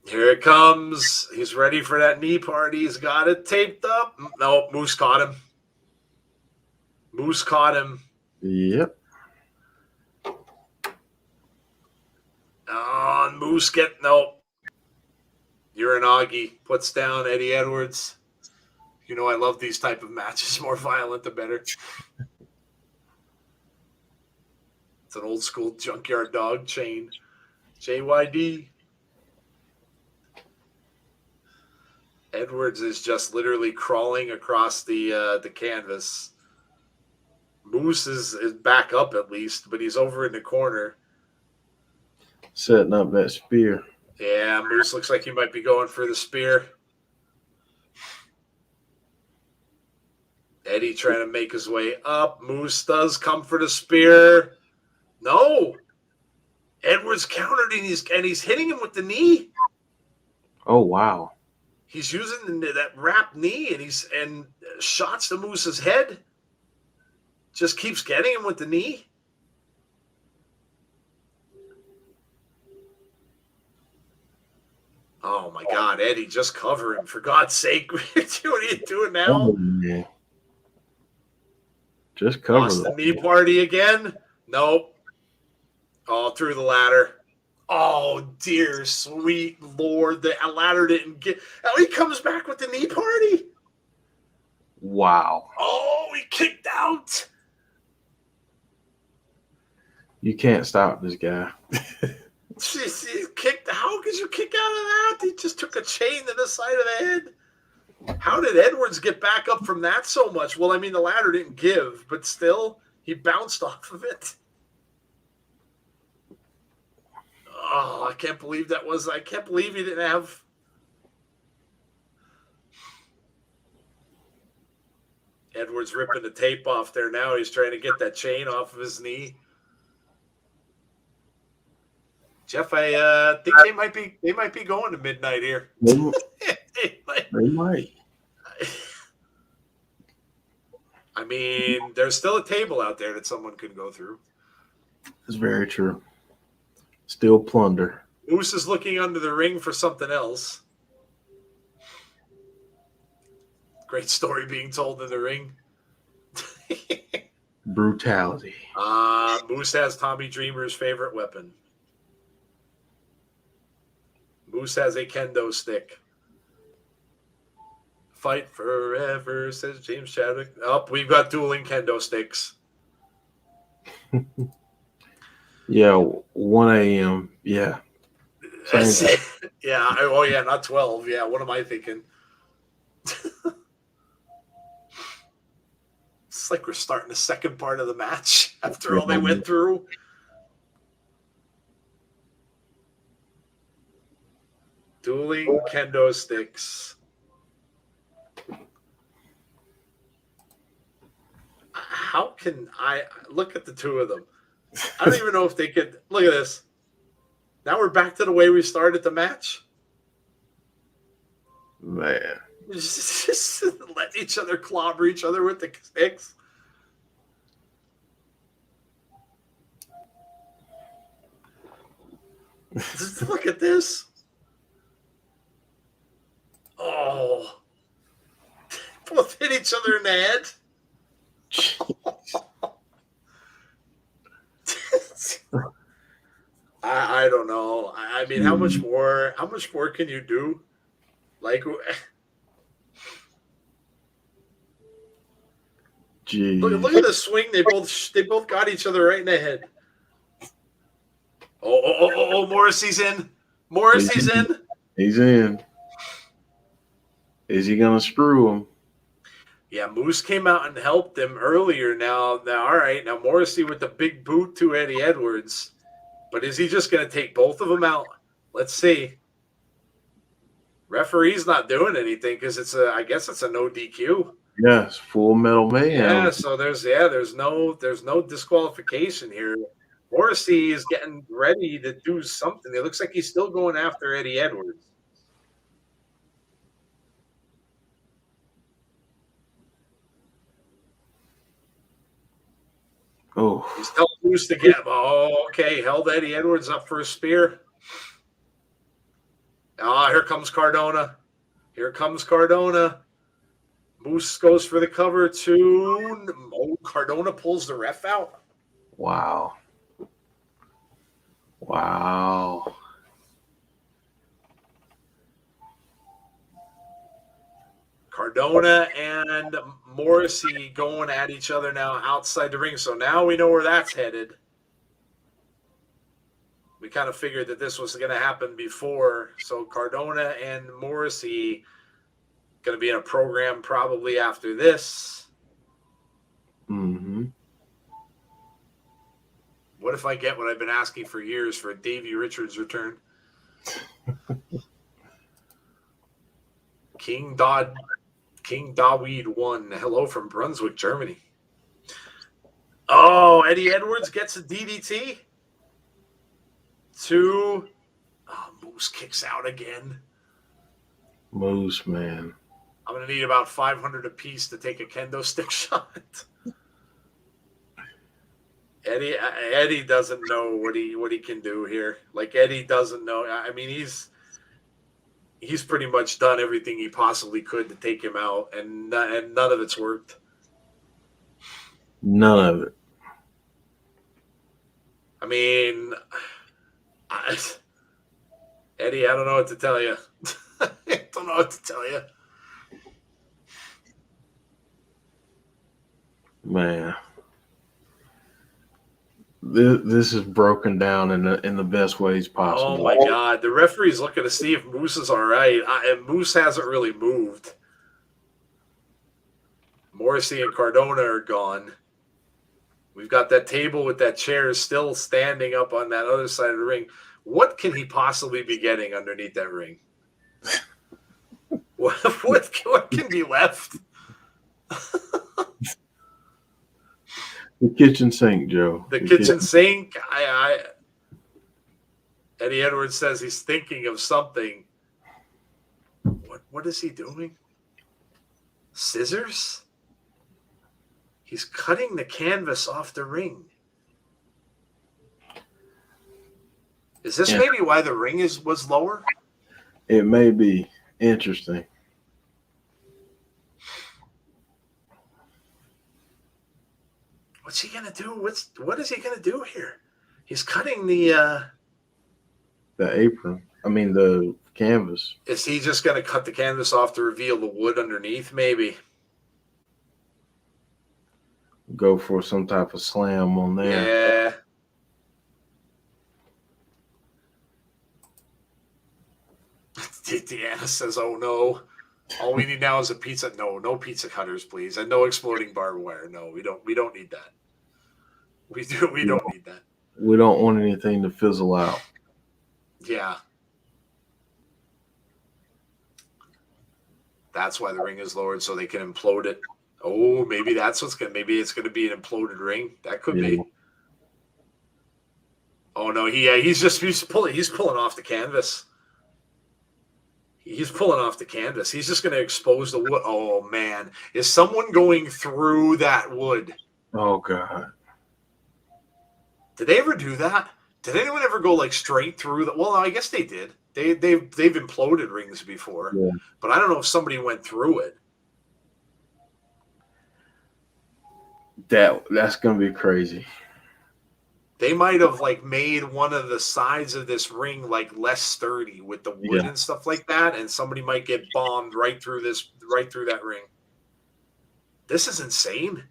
Here it comes. He's ready for that knee party. He's got it taped up. No, Moose caught him. Moose caught him. Yep. Oh, Moose Uranagi puts down Eddie Edwards. You know I love these type of matches. More violent, the better. It's an old school junkyard dog chain. JYD. Edwards is just literally crawling across the canvas. Moose is back up at least, but he's over in the corner. Setting up that spear. Yeah, Moose looks like he might be going for the spear. Eddie trying to make his way up. Moose does come for the spear. No. Edwards countered and he's hitting him with the knee. Oh, wow. He's using that wrapped knee and shots to Moose's head. Just keeps getting him with the knee. Oh, my God, Eddie, just cover him. For God's sake, what are you doing now? Oh, man. Just cover Lost the knee party again? Nope. All through the ladder. Oh, dear sweet Lord. The ladder didn't get... Oh, he comes back with the knee party? Wow. Oh, he kicked out. You can't stop this guy. He kicked. How could you kick out of that? He just took a chain to the side of the head. How did Edwards get back up from that so much? Well, I mean, the ladder didn't give, but still, he bounced off of it. Oh, I can't believe that was. I can't believe he didn't have. Edwards ripping the tape off there now. He's trying to get that chain off of his knee. Jeff, I think they might be going to midnight here. They might. I mean, there's still a table out there that someone could go through. It's very true. Still plunder. Moose is looking under the ring for something else. Great story being told in the ring. Brutality. Moose has Tommy Dreamer's favorite weapon. Moose has a kendo stick. Fight forever, says James Chadwick. Oh, we've got dueling kendo sticks. Yeah, 1 a.m. Yeah. Yeah. Oh, yeah, not 12. Yeah, what am I thinking? It's like we're starting the second part of the match after all they went through. Dueling kendo sticks. How can I look at the two of them? I don't even know if they could. Look at this. Now we're back to the way we started the match. Man. Just let each other clobber each other with the sticks. Just look at this. Oh. Both hit each other in the head. I don't know. I mean, how much more can you do? Like, look at the swing. They both got each other right in the head. Oh, Morrissey's in. Morrissey's in. He's in. Is he gonna screw him? Yeah, Moose came out and helped him earlier. Now, all right. Now Morrissey with the big boot to Eddie Edwards. But is he just going to take both of them out? Let's see. Referee's not doing anything because I guess it's a no DQ. Yes, Full Metal Mayhem. Yeah, so there's no disqualification here. Morrissey is getting ready to do something. It looks like he's still going after Eddie Edwards. Oh, he's telling Moose to get him. Oh, okay. Held Eddie Edwards up for a spear. Here comes Cardona. Here comes Cardona. Moose goes for the cover too. Oh, Cardona pulls the ref out. Wow. Wow. Cardona and Morrissey going at each other now outside the ring. So now we know where that's headed. We kind of figured that this was going to happen before. So Cardona and Morrissey going to be in a program probably after this. Mm-hmm. What if I get what I've been asking for years for a Davey Richards return? King King Daweed 1. Hello from Brunswick, Germany. Oh, Eddie Edwards gets a DDT. 2. Oh, Moose kicks out again. Moose, man. I'm going to need about 500 apiece to take a kendo stick shot. Eddie doesn't know what he can do here. Like, Eddie doesn't know. I mean, he's pretty much done everything he possibly could to take him out, and none of it's worked. None of it. I mean, Eddie, I don't know what to tell you. I don't know what to tell you. Man. This is broken down in the best ways possible. Oh my God! The referee's looking to see if Moose is all right, and Moose hasn't really moved. Morrissey and Cardona are gone. We've got that table with that chair still standing up on that other side of the ring. What can he possibly be getting underneath that ring? What can be left? The kitchen sink, Joe. The kitchen sink. Eddie Edwards says he's thinking of something. What is he doing? Scissors? He's cutting the canvas off the ring. Is this maybe why the ring was lower? It may be. Interesting. What's he gonna do? What is he gonna do here? He's cutting the apron. I mean the canvas. Is he just gonna cut the canvas off to reveal the wood underneath? Maybe. Go for some type of slam on there. Yeah. Deanna says, "Oh no, all we need now is a pizza." No pizza cutters, please, and no exploding barbed wire. No, we don't need that. We don't need that. We don't want anything to fizzle out. Yeah. That's why the ring is lowered, so they can implode it. Oh, maybe that's maybe it's gonna be an imploded ring. That could be. Oh no, he's pulling off the canvas. He's pulling off the canvas. He's just going to expose the wood. Oh, man. Is someone going through that wood? Oh, God. Did they ever do that? Did anyone ever go, like, straight through the... Well, I guess they did. They've imploded rings before. Yeah. But I don't know if somebody went through it. That's going to be crazy. They might have, like, made one of the sides of this ring, like, less sturdy with the wood and stuff like that, and somebody might get bombed right through that ring. This is insane.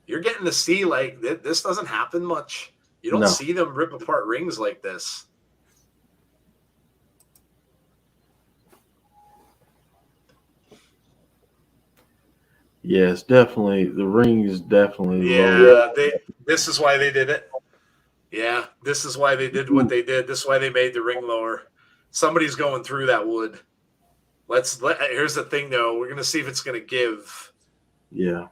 You're getting to see, like, this doesn't happen much. You don't see them rip apart rings like this. Yes, definitely. The ring is definitely low. This is why they did it. Yeah, this is why they did what they did. This is why they made the ring lower. Somebody's going through that wood. Here's the thing, though. We're gonna see if it's gonna give. Yeah.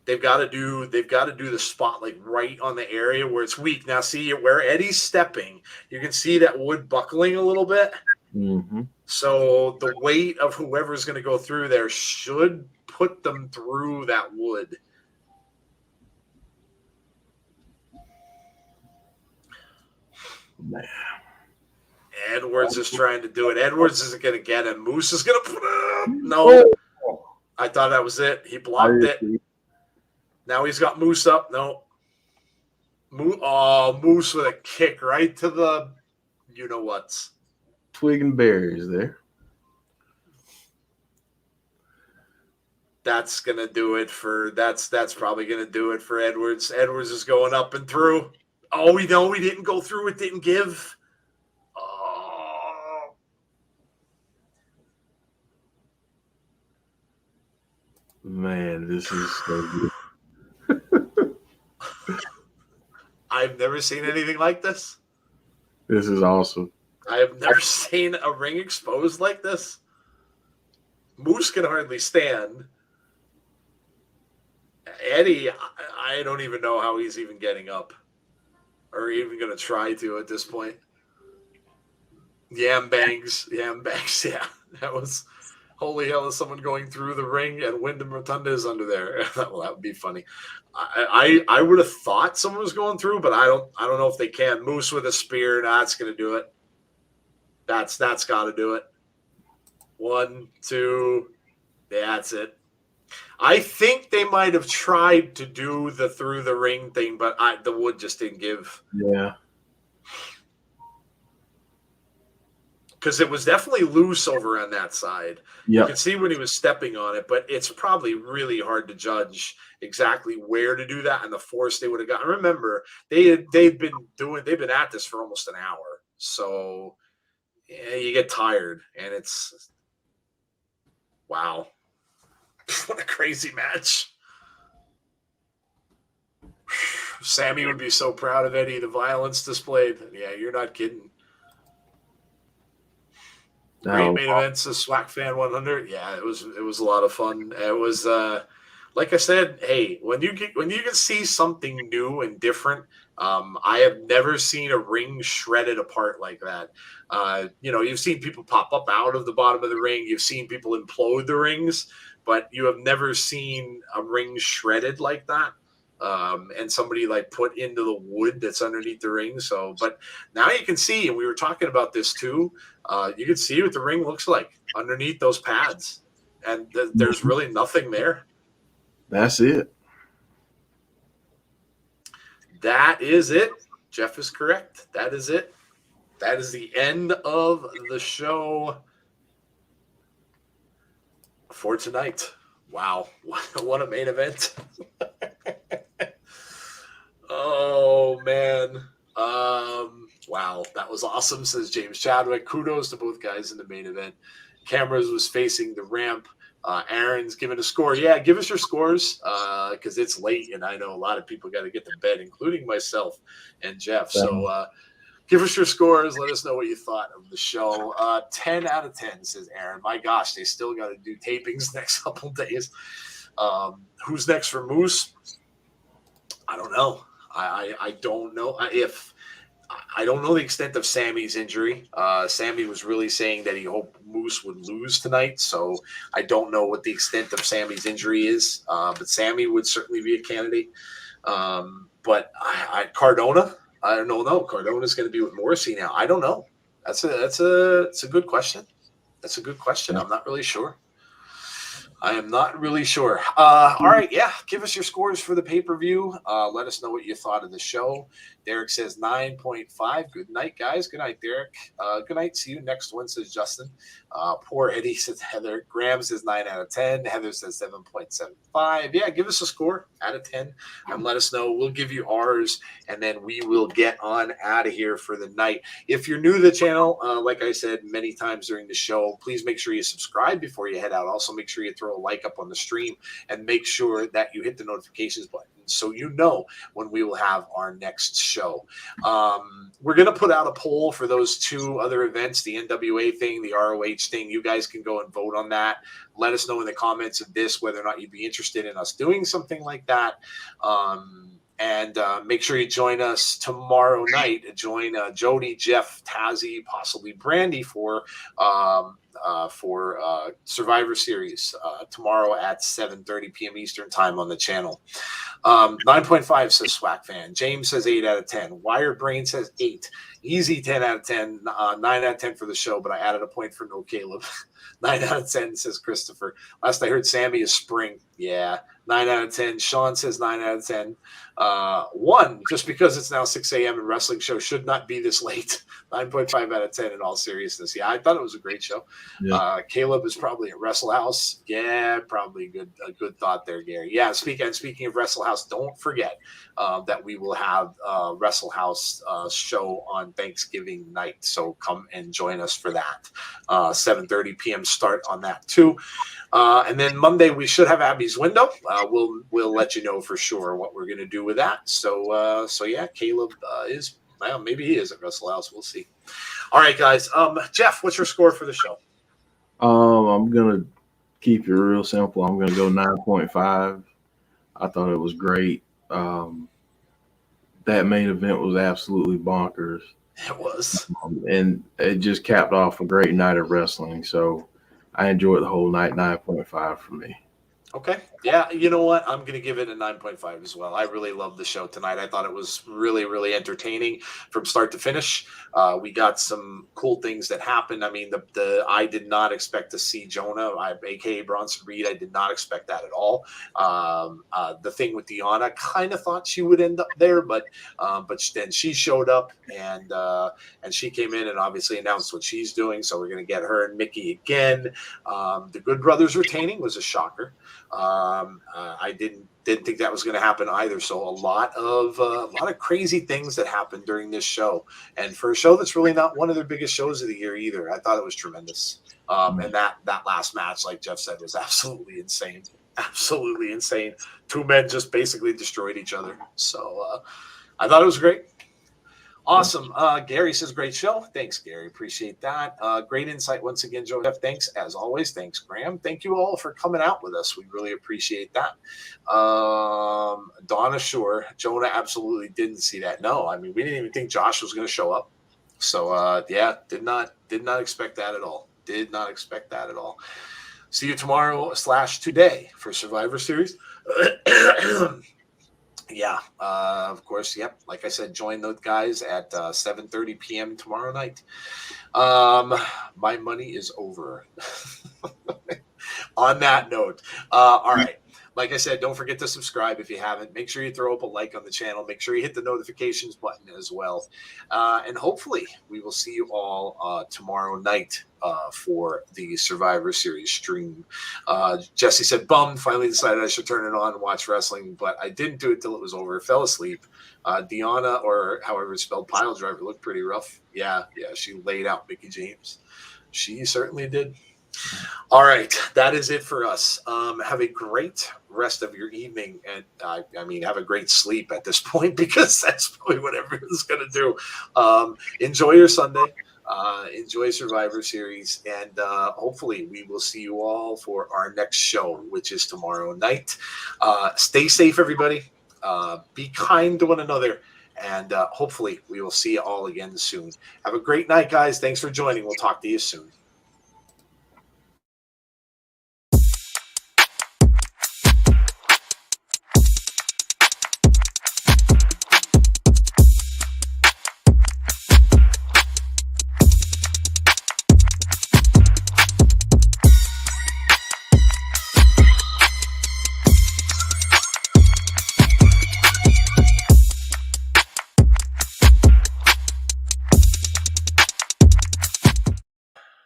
They've got to do the spot like right on the area where it's weak. Now, see where Eddie's stepping. You can see that wood buckling a little bit. Mm-hmm. So the weight of whoever's going to go through there should put them through that wood. Man. Edwards is trying to do it. Edwards isn't going to get him. Moose is going to put up. No. I thought that was it. He blocked it. Now he's got Moose up. No. Moose with a kick right to the you-know-whats. Twig and berries there. That's gonna do it for that's probably gonna do it for Edwards. Edwards is going up and through. Oh, we know we didn't go through. It didn't give. Oh. Man, this is so good. I've never seen anything like this. This is awesome. I have never seen a ring exposed like this. Moose can hardly stand. Eddie, I don't even know how he's even getting up or even going to try to at this point. Yam bangs, yeah. That was, holy hell, is someone going through the ring and Wyndham Rotunda is under there. Well, that would be funny. I would have thought someone was going through, but I don't know if they can. Moose with a spear, that's going to do it. That's got to do it. 1, 2, that's it. I think they might have tried to do the through the ring thing, but the wood just didn't give. Yeah. Because it was definitely loose over on that side. Yep. You could see when he was stepping on it, but it's probably really hard to judge exactly where to do that and the force they would have got. Remember, they've been at this for almost an hour, so yeah, you get tired, and it's wow, what a crazy match. Sammy would be so proud of Eddie, the violence displayed. Yeah, you're not kidding. Great main events of SWAC Fan 100. Yeah, it was a lot of fun. It was like I said, hey, when you can see something new and different, I have never seen a ring shredded apart like that. You've seen people pop up out of the bottom of the ring, you've seen people implode the rings, but you have never seen a ring shredded like that. And somebody like put into the wood that's underneath the ring. So, but now you can see, and we were talking about this too. You can see what the ring looks like underneath those pads, and there's really nothing there. That's it. That is it. Jeff is correct. That is it. That is the end of the show for tonight. Wow, what a main event. Oh, man. Wow, that was awesome, says James Chadwick. Kudos to both guys in the main event. Cameras was facing the ramp. Aaron's giving a score. Yeah, give us your scores because it's late, and I know a lot of people got to get to bed, including myself and Jeff. So give us your scores. Let us know what you thought of the show. 10 out of 10, says Aaron. My gosh, they still got to do tapings next couple days. Who's next for Moose? I don't know. I don't know if I don't know the extent of Sammy's injury. Sammy was really saying that he hoped Moose would lose tonight, so I don't know what the extent of Sammy's injury is. But Sammy would certainly be a candidate. But Cardona, I don't know. Cardona's going to be with Morrissey now. I don't know. It's a good question. That's a good question. I'm not really sure. I am not really sure. All right, yeah. Give us your scores for the pay-per-view. Let us know what you thought of the show. Derek says 9.5. Good night, guys. Good night, Derek. Good night. See you next one, says Justin. Poor Eddie, says Heather. Graham says 9 out of 10. Heather says 7.75. Yeah, give us a score out of 10 and let us know. We'll give you ours, and then we will get on out of here for the night. If you're new to the channel, like I said many times during the show, please make sure you subscribe before you head out. Also, make sure you throw a like up on the stream and make sure that you hit the notifications button so you know when we will have our next show. We're going to put out a poll for those two other events, the NWA thing, the ROH thing. You guys can go and vote on that. Let us know in the comments of this whether or not you'd be interested in us doing something like that. And make sure you join us tomorrow night. Join Jody, Jeff, Tazzy, possibly Brandy for Survivor Series tomorrow at 7:30 p.m. Eastern time on the channel. 9.5 says SWAC fan. James says 8 out of 10. Wired Brain says 8. Easy 10 out of 10. 9 out of 10 for the show, but I added a point for no Caleb. 9 out of 10 says Christopher. Last I heard, Sammy is spring. Yeah. 9 out of 10. Sean says 9 out of 10. 1, just because it's now 6 a.m. and wrestling show should not be this late. 9.5 out of 10 in all seriousness. Yeah, I thought it was a great show. Yeah. Caleb is probably at Wrestle House. Yeah, probably a good thought there, Gary. Yeah, speaking of Wrestle House, don't forget that we will have Wrestle House show on Thanksgiving night. So come and join us for that. 7:30 p.m. start on that too. And then Monday we should have Abby's window. We'll let you know for sure what we're gonna do with that. So yeah, Caleb is. Well, maybe he is at Wrestle House. We'll see. All right, guys. Jeff, what's your score for the show? I'm gonna keep it real simple. I'm going to go 9.5. I thought it was great. That main event was absolutely bonkers. It was. And it just capped off a great night of wrestling. So I enjoyed the whole night. 9.5 for me. Okay. Yeah, you know what? I'm going to give it a 9.5 as well. I really loved the show tonight. I thought it was really, really entertaining from start to finish. We got some cool things that happened. I mean, I did not expect to see Jonah, aka Bronson Reed. I did not expect that at all. The thing with Deanna, kind of thought she would end up there, but then she showed up and she came in and obviously announced what she's doing. So we're going to get her and Mickey again. The Good Brothers retaining was a shocker. I didn't think that was going to happen either. So a lot of crazy things that happened during this show, and for a show that's really not one of their biggest shows of the year either, I thought it was tremendous. And that last match, like Jeff said, was absolutely insane. Absolutely insane. Two men just basically destroyed each other. So I thought it was great. Awesome. Gary says, great show. Thanks, Gary. Appreciate that. Great insight once again, Joe. Thanks, as always. Thanks, Graham. Thank you all for coming out with us. We really appreciate that. Donna, sure. Jonah absolutely didn't see that. No, I mean, we didn't even think Josh was going to show up. So, yeah, did not expect that at all. Did not expect that at all. See you tomorrow/today for Survivor Series. Yeah, of course. Yep. Like I said, join those guys at 7:30 p.m. tomorrow night. My money is over. On that note, all right. Like I said, don't forget to subscribe if you haven't. Make sure you throw up a like on the channel. Make sure you hit the notifications button as well. And hopefully we will see you all tomorrow night for the Survivor Series stream. Jessie said, bummed. Finally decided I should turn it on and watch wrestling, but I didn't do it till it was over. Fell asleep. Deanna, or however it's spelled, Pile Driver, looked pretty rough. Yeah, she laid out Mickey James. She certainly did. All right, that is it for us. Have a great rest of your evening, and I mean, have a great sleep at this point, because that's probably what everyone's going to do. Enjoy your Sunday. Enjoy Survivor Series, and hopefully we will see you all for our next show, which is tomorrow night. Stay safe, everybody. Be kind to one another, and hopefully we will see you all again soon. Have a great night, guys. Thanks for joining. We'll talk to you soon.